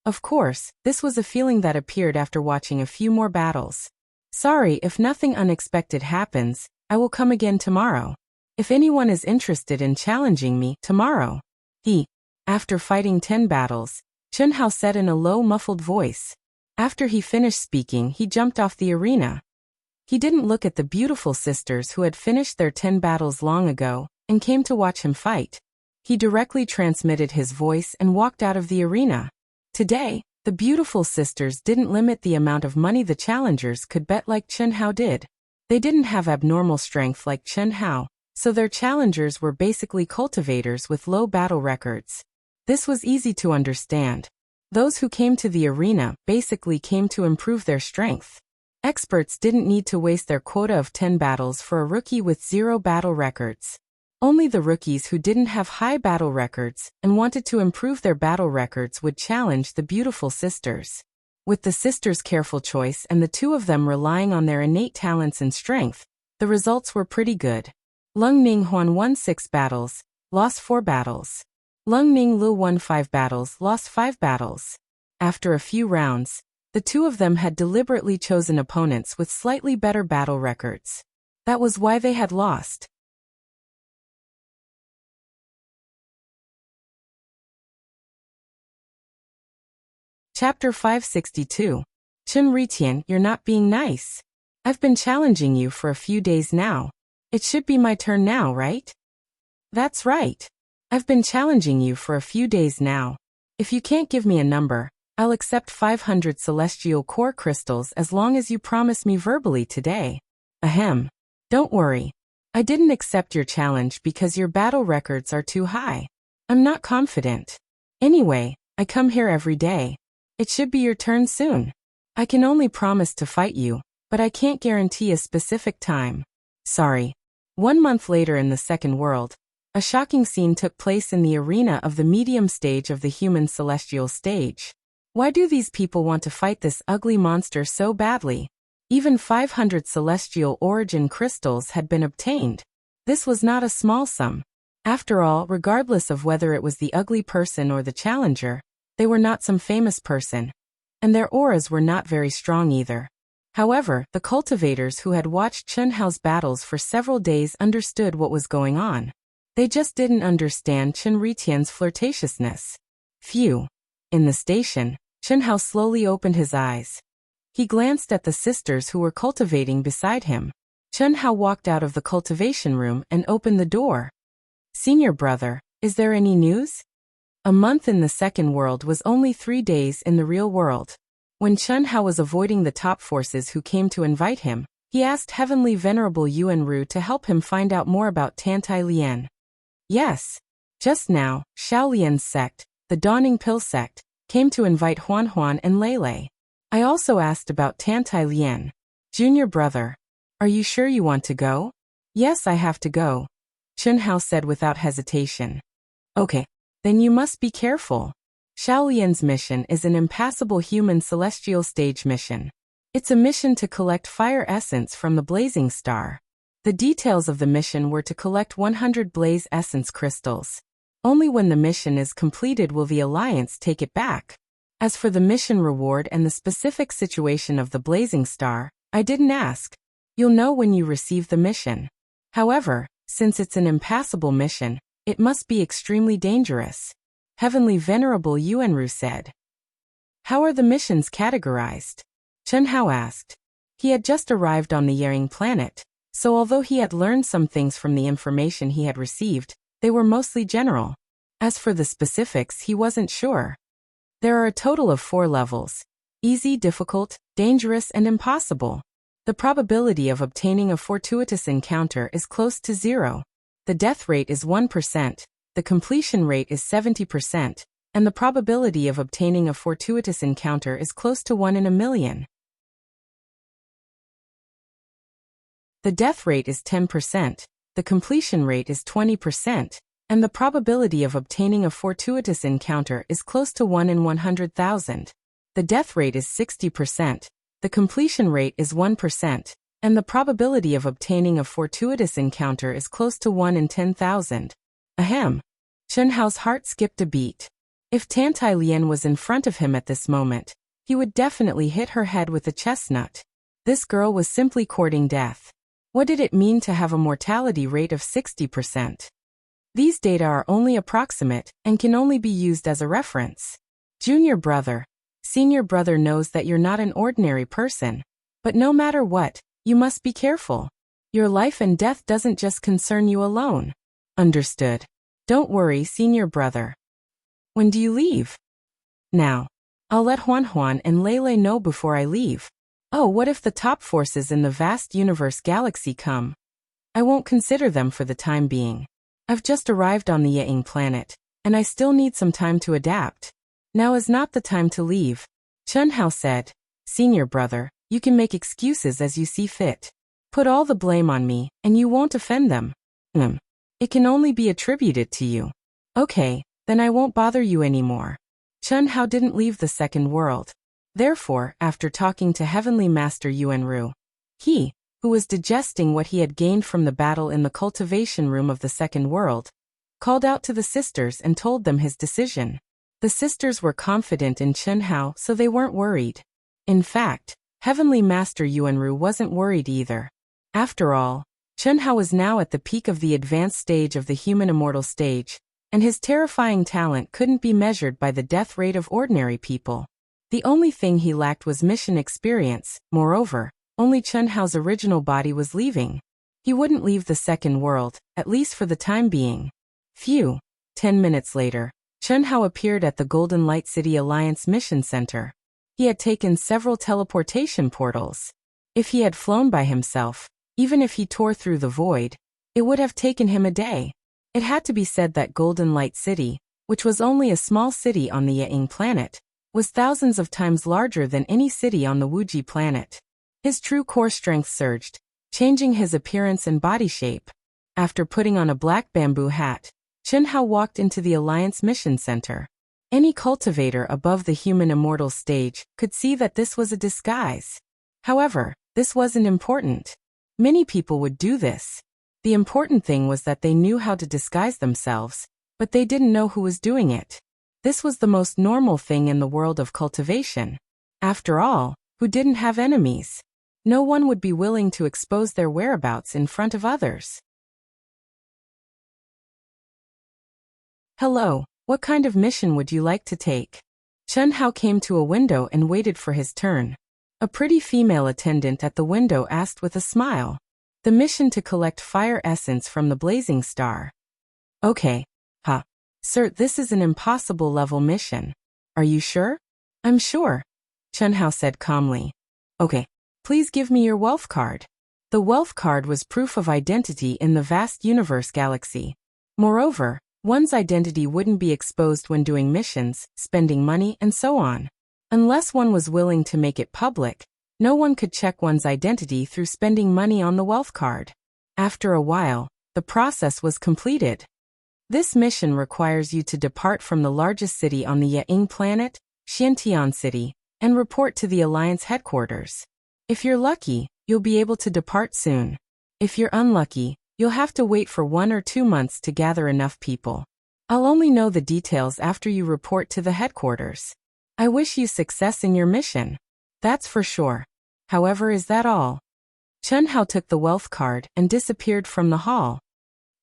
Of course, this was a feeling that appeared after watching a few more battles. Sorry if nothing unexpected happens, I will come again tomorrow. If anyone is interested in challenging me tomorrow. After fighting 10 battles, Chen Hao said in a low muffled voice. After he finished speaking, he jumped off the arena. He didn't look at the beautiful sisters who had finished their 10 battles long ago, and came to watch him fight. He directly transmitted his voice and walked out of the arena. Today, the beautiful sisters didn't limit the amount of money the challengers could bet like Chen Hao did. They didn't have abnormal strength like Chen Hao, so their challengers were basically cultivators with low battle records. This was easy to understand. Those who came to the arena basically came to improve their strength. Experts didn't need to waste their quota of 10 battles for a rookie with 0 battle records. Only the rookies who didn't have high battle records and wanted to improve their battle records would challenge the beautiful sisters. With the sisters' careful choice and the two of them relying on their innate talents and strength, the results were pretty good. Lung Ning Huan won 6 battles, lost 4 battles. Lung Ning Lu won 5 battles, lost 5 battles. After a few rounds, the two of them had deliberately chosen opponents with slightly better battle records. That was why they had lost. Chapter 562. Chen Ritian, you're not being nice. I've been challenging you for a few days now. It should be my turn now, right? That's right. I've been challenging you for a few days now. If you can't give me a number, I'll accept 500 celestial core crystals as long as you promise me verbally today. Ahem. Don't worry. I didn't accept your challenge because your battle records are too high. I'm not confident. Anyway, I come here every day. It should be your turn soon. I can only promise to fight you, but I can't guarantee a specific time. Sorry. 1 month later in the second world, a shocking scene took place in the arena of the medium stage of the human celestial stage. Why do these people want to fight this ugly monster so badly? Even 500 celestial origin crystals had been obtained. This was not a small sum. After all, regardless of whether it was the ugly person or the challenger, they were not some famous person. And their auras were not very strong either. However, the cultivators who had watched Chen Hao's battles for several days understood what was going on. They just didn't understand Chen Ritian's flirtatiousness. Phew. In the station, Chen Hao slowly opened his eyes. He glanced at the sisters who were cultivating beside him. Chen Hao walked out of the cultivation room and opened the door. Senior brother, is there any news? A month in the second world was only 3 days in the real world. When Chen Hao was avoiding the top forces who came to invite him, he asked Heavenly Venerable Yuan Ru to help him find out more about Tantai Lian. Yes. Just now, Xiao Lian's sect, the Dawning Pill sect, came to invite Huan Huan and Lei. I also asked about Tantai Lian. Junior brother, are you sure you want to go? Yes, I have to go, Chen Hao said without hesitation. Okay, then you must be careful. Xiao Lian's mission is an impassable human celestial stage mission. It's a mission to collect fire essence from the blazing star. The details of the mission were to collect 100 blaze essence crystals. Only when the mission is completed will the Alliance take it back. As for the mission reward and the specific situation of the blazing star, I didn't ask. You'll know when you receive the mission. However, since it's an impassable mission, it must be extremely dangerous. Heavenly Venerable Yuanru said. How are the missions categorized? Chen Hao asked. He had just arrived on the Yering planet, so although he had learned some things from the information he had received, they were mostly general. As for the specifics, he wasn't sure. There are a total of 4 levels: easy, difficult, dangerous, and impossible. The probability of obtaining a fortuitous encounter is close to 0. The death rate is 1%, the completion rate is 70%, and the probability of obtaining a fortuitous encounter is close to 1 in a million. The death rate is 10%, the completion rate is 20%, and the probability of obtaining a fortuitous encounter is close to 1 in 100,000. The death rate is 60%, the completion rate is 1%, and the probability of obtaining a fortuitous encounter is close to 1 in 10,000. Ahem. Chen Hao's heart skipped a beat. If Tantai Lian was in front of him at this moment, he would definitely hit her head with a chestnut. This girl was simply courting death. What did it mean to have a mortality rate of 60%? These data are only approximate and can only be used as a reference. Junior brother, senior brother knows that you're not an ordinary person. But no matter what, you must be careful. Your life and death doesn't just concern you alone. Understood. Don't worry, senior brother. When do you leave? Now. I'll let Huan and Lele know before I leave. Oh, what if the top forces in the vast universe galaxy come? I won't consider them for the time being. I've just arrived on the Ying planet, and I still need some time to adapt. Now is not the time to leave. Chen Hao said. Senior brother, you can make excuses as you see fit. Put all the blame on me, and you won't offend them. It can only be attributed to you. Okay, then I won't bother you anymore. Chen Hao didn't leave the second world. Therefore, after talking to Heavenly Master Yuanru, he, who was digesting what he had gained from the battle in the cultivation room of the second world, called out to the sisters and told them his decision. The sisters were confident in Chen Hao, so they weren't worried. In fact, Heavenly Master Yuanru wasn't worried either. After all, Chen Hao was now at the peak of the advanced stage of the human immortal stage, and his terrifying talent couldn't be measured by the death rate of ordinary people. The only thing he lacked was mission experience. Moreover, only Chen Hao's original body was leaving. He wouldn't leave the second world, at least for the time being. Phew. 10 minutes later, Chen Hao appeared at the Golden Light City Alliance Mission Center. He had taken several teleportation portals. If he had flown by himself, even if he tore through the void, it would have taken him a day. It had to be said that Golden Light City, which was only a small city on the Ying planet, was thousands of times larger than any city on the Wuji planet. His true core strength surged, changing his appearance and body shape. After putting on a black bamboo hat, Chen Hao walked into the Alliance Mission Center. Any cultivator above the human immortal stage could see that this was a disguise. However, this wasn't important. Many people would do this. The important thing was that they knew how to disguise themselves, but they didn't know who was doing it. This was the most normal thing in the world of cultivation. After all, who didn't have enemies? No one would be willing to expose their whereabouts in front of others. Hello, what kind of mission would you like to take? Chen Hao came to a window and waited for his turn. A pretty female attendant at the window asked with a smile. The mission to collect fire essence from the blazing star. Okay. Sir, this is an impossible level mission. Are you sure? I'm sure, Chen Hao said calmly. Okay. Please give me your wealth card. The wealth card was proof of identity in the vast universe galaxy. Moreover, one's identity wouldn't be exposed when doing missions, spending money, and so on. Unless one was willing to make it public, no one could check one's identity through spending money on the wealth card. After a while, the process was completed. This mission requires you to depart from the largest city on the Ying planet, Xiantian City, and report to the Alliance headquarters. If you're lucky, you'll be able to depart soon. If you're unlucky, you'll have to wait for 1 or 2 months to gather enough people. I'll only know the details after you report to the headquarters. I wish you success in your mission. That's for sure. However, is that all? Chen Hao took the wealth card and disappeared from the hall.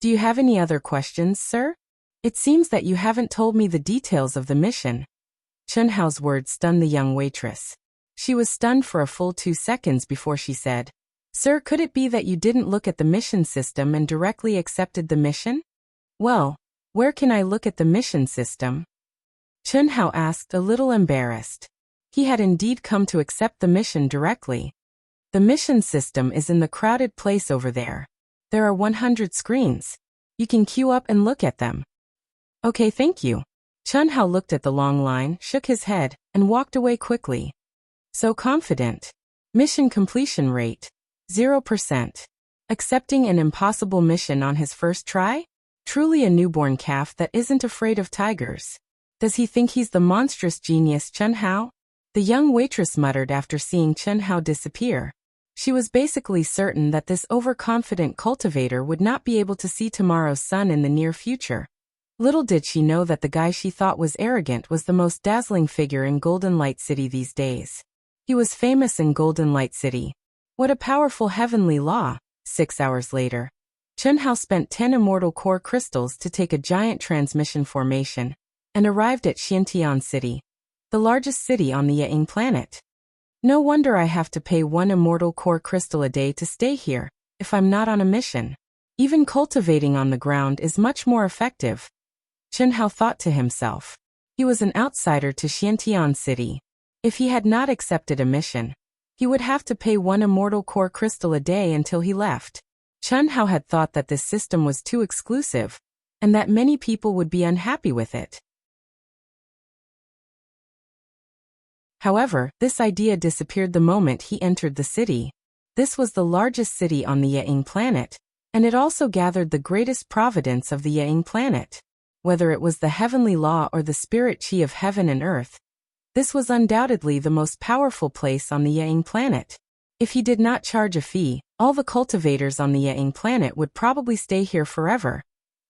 Do you have any other questions, sir? It seems that you haven't told me the details of the mission. Chen Hao's words stunned the young waitress. She was stunned for a full 2 seconds before she said, Sir, could it be that you didn't look at the mission system and directly accepted the mission? Well, where can I look at the mission system? Chen Hao asked, a little embarrassed. He had indeed come to accept the mission directly. The mission system is in the crowded place over there. There are 100 screens. You can queue up and look at them. Okay, thank you. Chen Hao looked at the long line, shook his head, and walked away quickly. So confident. Mission completion rate. 0%. Accepting an impossible mission on his first try? Truly a newborn calf that isn't afraid of tigers. Does he think he's the monstrous genius Chen Hao? The young waitress muttered after seeing Chen Hao disappear. She was basically certain that this overconfident cultivator would not be able to see tomorrow's sun in the near future. Little did she know that the guy she thought was arrogant was the most dazzling figure in Golden Light City these days. He was famous in Golden Light City. What a powerful heavenly law. 6 hours later, Chen Hao spent 10 immortal core crystals to take a giant transmission formation and arrived at Xiantian City, the largest city on the Ying planet. No wonder I have to pay 1 immortal core crystal a day to stay here, if I'm not on a mission. Even cultivating on the ground is much more effective. Chen Hao thought to himself. He was an outsider to Xiantian City. If he had not accepted a mission, he would have to pay 1 immortal core crystal a day until he left. Chen Hao had thought that this system was too exclusive, and that many people would be unhappy with it. However, this idea disappeared the moment he entered the city. This was the largest city on the Ying planet, and it also gathered the greatest providence of the Ying planet. Whether it was the heavenly law or the spirit chi of heaven and earth, this was undoubtedly the most powerful place on the Ying planet. If he did not charge a fee, all the cultivators on the Ying planet would probably stay here forever.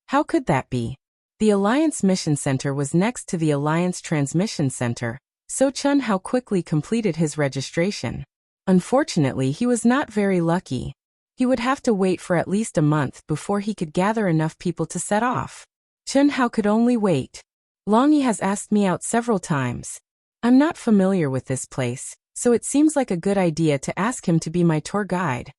How could that be? The Alliance Mission Center was next to the Alliance Transmission Center, so Chen Hao quickly completed his registration. Unfortunately, he was not very lucky. He would have to wait for at least a month before he could gather enough people to set off. Chen Hao could only wait. Long Yi has asked me out several times. I'm not familiar with this place, so it seems like a good idea to ask him to be my tour guide.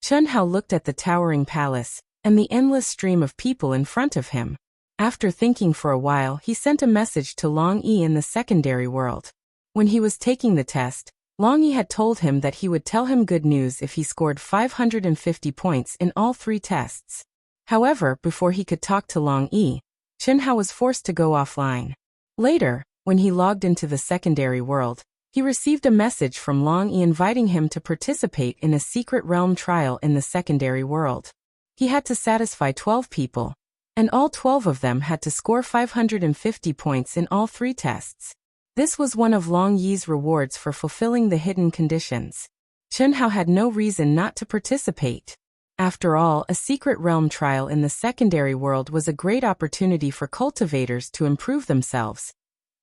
Chen Hao looked at the towering palace and the endless stream of people in front of him. After thinking for a while, he sent a message to Long Yi in the secondary world. When he was taking the test, Long Yi had told him that he would tell him good news if he scored 550 points in all 3 tests. However, before he could talk to Long Yi, Chen Hao was forced to go offline. Later, when he logged into the secondary world, he received a message from Long Yi inviting him to participate in a secret realm trial in the secondary world. He had to satisfy 12 people, and all 12 of them had to score 550 points in all 3 tests. This was one of Long Yi's rewards for fulfilling the hidden conditions. Chen Hao had no reason not to participate. After all, a secret realm trial in the secondary world was a great opportunity for cultivators to improve themselves.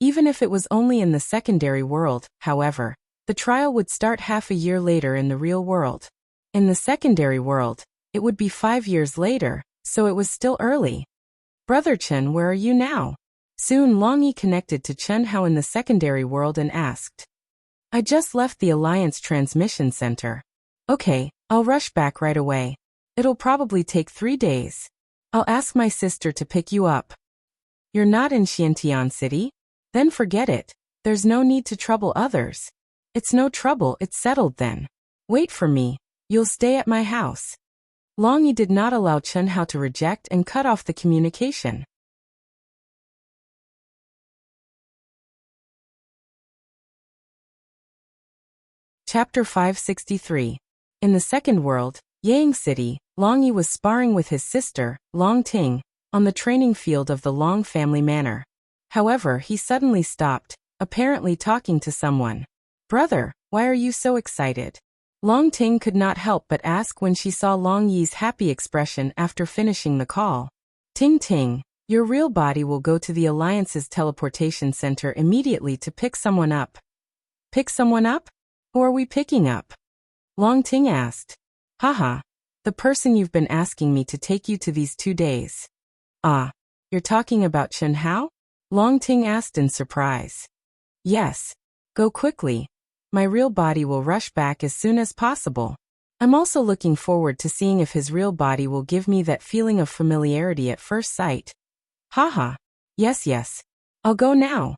Even if it was only in the secondary world, however, the trial would start half a year later in the real world. In the secondary world, it would be 5 years later, so it was still early. Brother Chen, where are you now? Soon Long Yi connected to Chen Hao in the secondary world and asked. I just left the Alliance Transmission Center. Okay, I'll rush back right away. It'll probably take 3 days. I'll ask my sister to pick you up. You're not in Xiantian City? Then forget it. There's no need to trouble others. It's no trouble, it's settled then. Wait for me. You'll stay at my house. Long Yi did not allow Chen Hao to reject and cut off the communication. Chapter 563. In the second world, Yang City, Long Yi was sparring with his sister, Long Ting, on the training field of the Long family manor. However, he suddenly stopped, apparently talking to someone. Brother, why are you so excited? Long Ting could not help but ask when she saw Long Yi's happy expression after finishing the call. Ting Ting, Your real body will go to the Alliance's teleportation center immediately to pick someone up. Pick someone up? Who are we picking up? Long Ting asked. Haha. The person you've been asking me to take you to these 2 days. Ah, you're talking about Chen Hao? Long Ting asked in surprise. Yes. Go quickly. My real body will rush back as soon as possible. I'm also looking forward to seeing if his real body will give me that feeling of familiarity at first sight. Haha. Yes. I'll go now.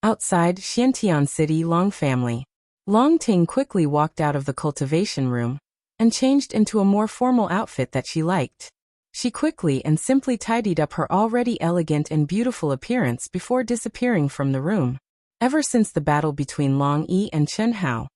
Outside Xiantian City, Long family. Long Ting quickly walked out of the cultivation room and changed into a more formal outfit that she liked. She quickly and simply tidied up her already elegant and beautiful appearance before disappearing from the room. Ever since the battle between Long Yi and Chen Hao,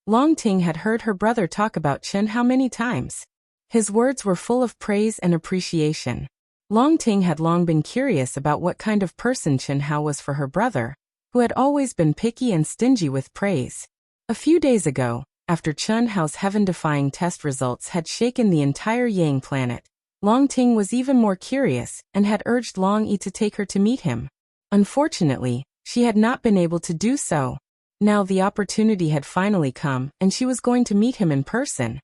Long Ting had heard her brother talk about Chen Hao many times. His words were full of praise and appreciation. Long Ting had long been curious about what kind of person Chen Hao was for her brother, who had always been picky and stingy with praise. A few days ago, after Chen Hao's heaven-defying test results had shaken the entire Yang planet, Long Ting was even more curious and had urged Long Yi to take her to meet him. Unfortunately, she had not been able to do so. Now the opportunity had finally come, and she was going to meet him in person.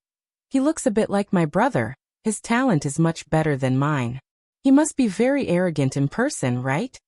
He looks a bit like my brother. His talent is much better than mine. He must be very arrogant in person, right?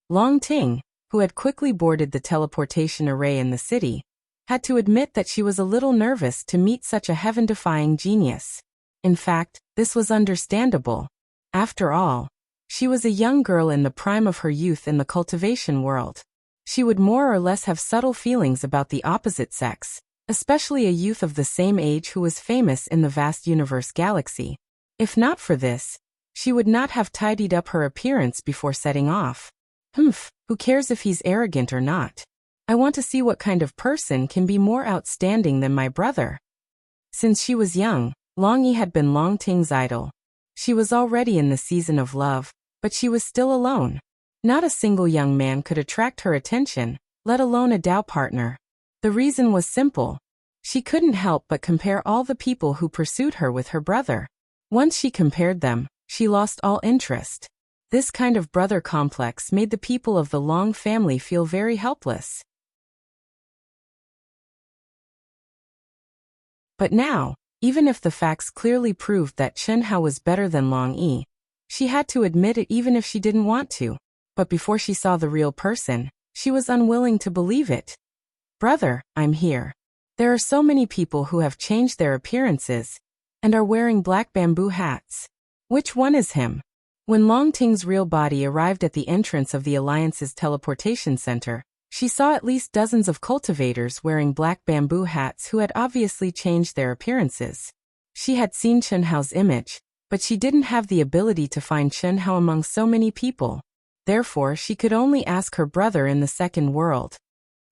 Long Ting, who had quickly boarded the teleportation array in the city, had to admit that she was a little nervous to meet such a heaven-defying genius. In fact, this was understandable. After all, she was a young girl in the prime of her youth in the cultivation world. She would more or less have subtle feelings about the opposite sex, especially a youth of the same age who was famous in the vast universe galaxy. If not for this, she would not have tidied up her appearance before setting off. Who cares if he's arrogant or not? I want to see what kind of person can be more outstanding than my brother. Since she was young, Long Yi had been Long Ting's idol. She was already in the season of love, but she was still alone. Not a single young man could attract her attention, let alone a Dao partner. The reason was simple. She couldn't help but compare all the people who pursued her with her brother. Once she compared them, she lost all interest. This kind of brother complex made the people of the Long family feel very helpless. But now, even if the facts clearly proved that Chen Hao was better than Long Yi, she had to admit it even if she didn't want to. But before she saw the real person, she was unwilling to believe it. Brother, I'm here. There are so many people who have changed their appearances and are wearing black bamboo hats. Which one is him? When Long Ting's real body arrived at the entrance of the Alliance's teleportation center, she saw at least dozens of cultivators wearing black bamboo hats who had obviously changed their appearances. She had seen Chen Hao's image, but she didn't have the ability to find Chen Hao among so many people. Therefore, she could only ask her brother in the second world.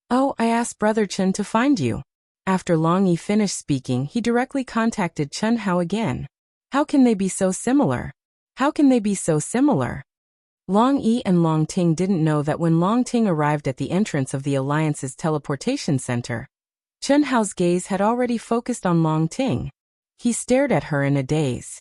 Oh, I asked Brother Chen to find you. After Long Yi finished speaking, he directly contacted Chen Hao again. How can they be so similar? How can they be so similar? Long Yi and Long Ting didn't know that when Long Ting arrived at the entrance of the Alliance's teleportation center, Chen Hao's gaze had already focused on Long Ting. He stared at her in a daze.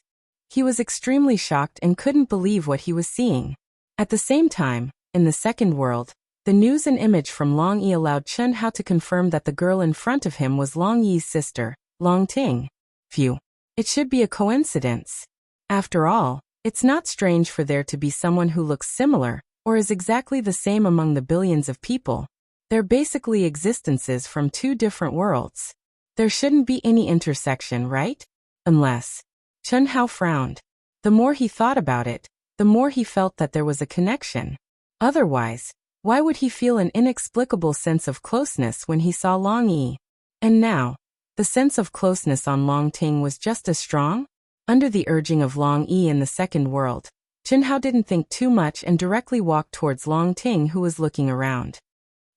He was extremely shocked and couldn't believe what he was seeing. At the same time, in the second world, the news and image from Long Yi allowed Chen Hao to confirm that the girl in front of him was Long Yi's sister, Long Ting. Phew. It should be a coincidence. After all, it's not strange for there to be someone who looks similar, or is exactly the same among the billions of people. They're basically existences from two different worlds. There shouldn't be any intersection, right? Unless. Chen Hao frowned. The more he thought about it, the more he felt that there was a connection. Otherwise, why would he feel an inexplicable sense of closeness when he saw Long Yi? And now, the sense of closeness on Long Ting was just as strong? Under the urging of Long Yi in the second world, Chen Hao didn't think too much and directly walked towards Long Ting, who was looking around.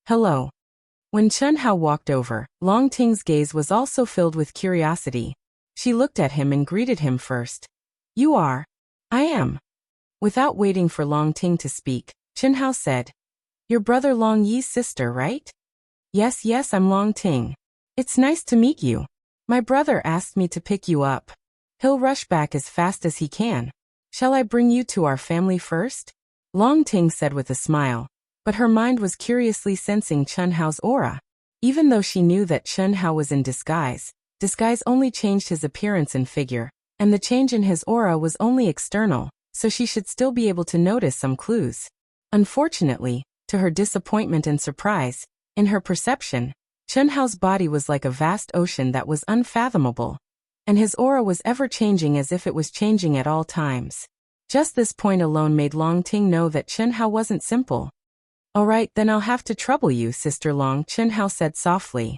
Hello. When Chen Hao walked over, Long Ting's gaze was also filled with curiosity. She looked at him and greeted him first. You are? I am. Without waiting for Long Ting to speak, Chen Hao said, Your brother Long Yi's sister, right? Yes, I'm Long Ting. It's nice to meet you. My brother asked me to pick you up. He'll rush back as fast as he can. Shall I bring you to our family first? Long Ting said with a smile, but her mind was curiously sensing Chen Hao's aura. Even though she knew that Chen Hao was in disguise, disguise only changed his appearance and figure, and the change in his aura was only external, so she should still be able to notice some clues. Unfortunately, to her disappointment and surprise, in her perception, Chen Hao's body was like a vast ocean that was unfathomable, and his aura was ever-changing as if it was changing at all times. Just this point alone made Long Ting know that Chen Hao wasn't simple. "All right, then I'll have to trouble you, Sister Long," Chen Hao said softly.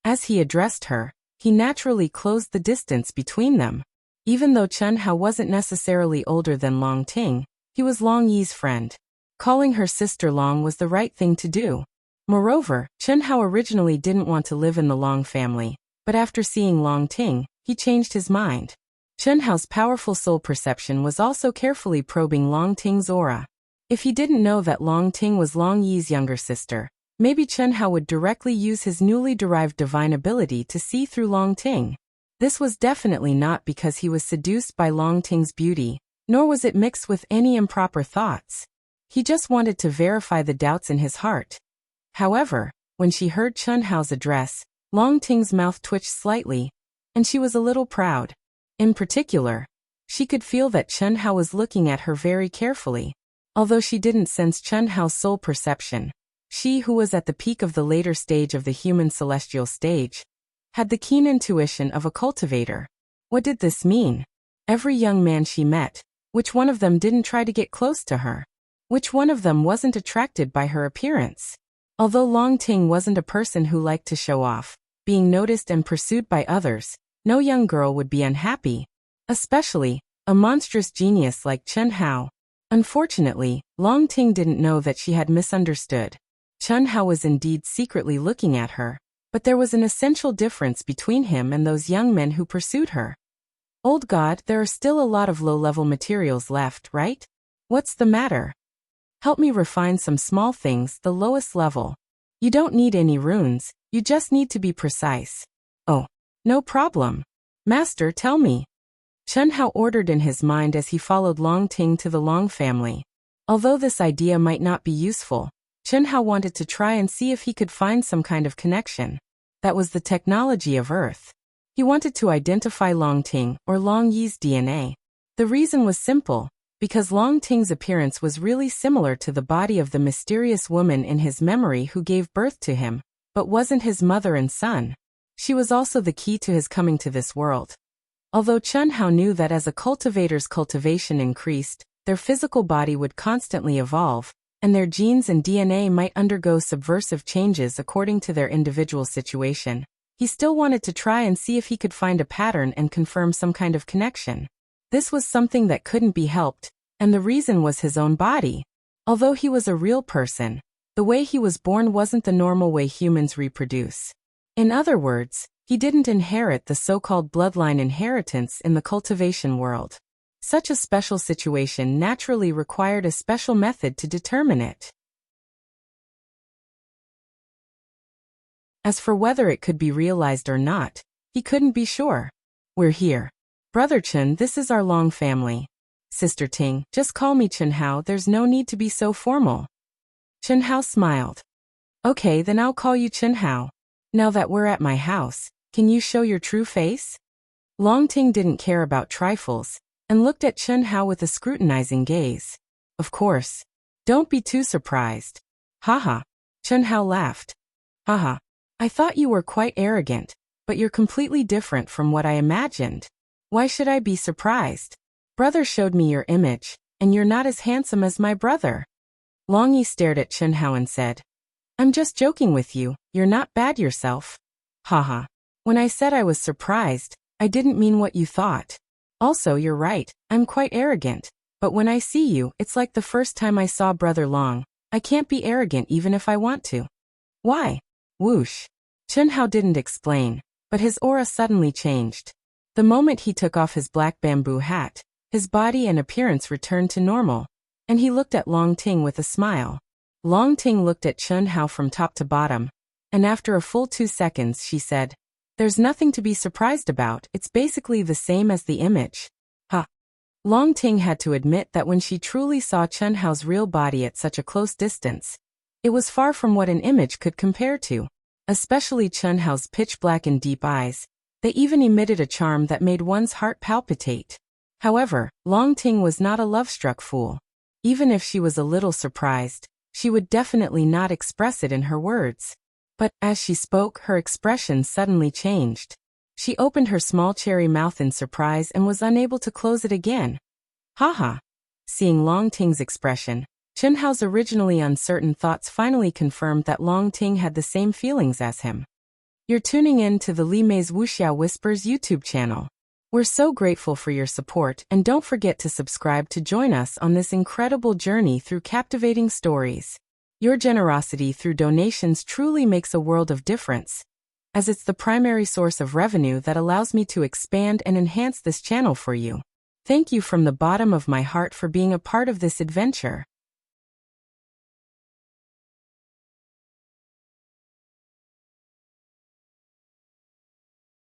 As he addressed her, he naturally closed the distance between them. Even though Chen Hao wasn't necessarily older than Long Ting, he was Long Yi's friend. Calling her Sister Long was the right thing to do. Moreover, Chen Hao originally didn't want to live in the Long family, but after seeing Long Ting, he changed his mind. Chen Hao's powerful soul perception was also carefully probing Long Ting's aura. If he didn't know that Long Ting was Long Yi's younger sister, maybe Chen Hao would directly use his newly derived divine ability to see through Long Ting. This was definitely not because he was seduced by Long Ting's beauty, nor was it mixed with any improper thoughts. He just wanted to verify the doubts in his heart. However, when she heard Chen Hao's address, Long Ting's mouth twitched slightly, and she was a little proud. In particular, she could feel that Chen Hao was looking at her very carefully. Although she didn't sense Chen Hao's soul perception, she, who was at the peak of the later stage of the human celestial stage, had the keen intuition of a cultivator. What did this mean? Every young man she met, which one of them didn't try to get close to her? Which one of them wasn't attracted by her appearance? Although Long Ting wasn't a person who liked to show off, being noticed and pursued by others, no young girl would be unhappy. Especially, a monstrous genius like Chen Hao. Unfortunately, Long Ting didn't know that she had misunderstood. Chen Hao was indeed secretly looking at her, but there was an essential difference between him and those young men who pursued her. Old God, there are still a lot of low-level materials left, right? What's the matter? Help me refine some small things, the lowest level. You don't need any runes, you just need to be precise. Oh, no problem. Master, tell me. Chen Hao ordered in his mind as he followed Long Ting to the Long family. Although this idea might not be useful, Chen Hao wanted to try and see if he could find some kind of connection. That was the technology of Earth. He wanted to identify Long Ting or Long Yi's DNA. The reason was simple, because Long Ting's appearance was really similar to the body of the mysterious woman in his memory who gave birth to him, but wasn't his mother and son. She was also the key to his coming to this world. Although Chen Hao knew that as a cultivator's cultivation increased, their physical body would constantly evolve, and their genes and DNA might undergo subversive changes according to their individual situation, he still wanted to try and see if he could find a pattern and confirm some kind of connection. This was something that couldn't be helped, and the reason was his own body. Although he was a real person, the way he was born wasn't the normal way humans reproduce. In other words, he didn't inherit the so-called bloodline inheritance in the cultivation world. Such a special situation naturally required a special method to determine it. As for whether it could be realized or not, he couldn't be sure. We're here. Brother Chen, this is our Long family. Sister Ting, just call me Chen Hao, there's no need to be so formal. Chen Hao smiled. Okay, then I'll call you Chen Hao. Now that we're at my house, can you show your true face? Long Ting didn't care about trifles, and looked at Chen Hao with a scrutinizing gaze. Of course. Don't be too surprised. Haha. Chen Hao laughed. Haha. I thought you were quite arrogant, but you're completely different from what I imagined. Why should I be surprised? Brother showed me your image, and you're not as handsome as my brother. Long Yi stared at Chen Hao and said, I'm just joking with you, you're not bad yourself. Haha. When I said I was surprised, I didn't mean what you thought. Also, you're right, I'm quite arrogant, but when I see you, it's like the first time I saw Brother Long. I can't be arrogant even if I want to. Why? Whoosh. Chen Hao didn't explain, but his aura suddenly changed. The moment he took off his black bamboo hat, his body and appearance returned to normal, and he looked at Long Ting with a smile. Long Ting looked at Chen Hao from top to bottom, and after a full 2 seconds she said, There's nothing to be surprised about, it's basically the same as the image. Huh. Long Ting had to admit that when she truly saw Chen Hao's real body at such a close distance, it was far from what an image could compare to. Especially Chen Hao's pitch-black and deep eyes, they even emitted a charm that made one's heart palpitate. However, Long Ting was not a love-struck fool. Even if she was a little surprised, she would definitely not express it in her words. But, as she spoke, her expression suddenly changed. She opened her small cherry mouth in surprise and was unable to close it again. Haha. Seeing Long Ting's expression, Chen Hao's originally uncertain thoughts finally confirmed that Long Ting had the same feelings as him. You're tuning in to the Li Mei's Wuxia Whispers YouTube channel. We're so grateful for your support, and don't forget to subscribe to join us on this incredible journey through captivating stories. Your generosity through donations truly makes a world of difference, as it's the primary source of revenue that allows me to expand and enhance this channel for you. Thank you from the bottom of my heart for being a part of this adventure.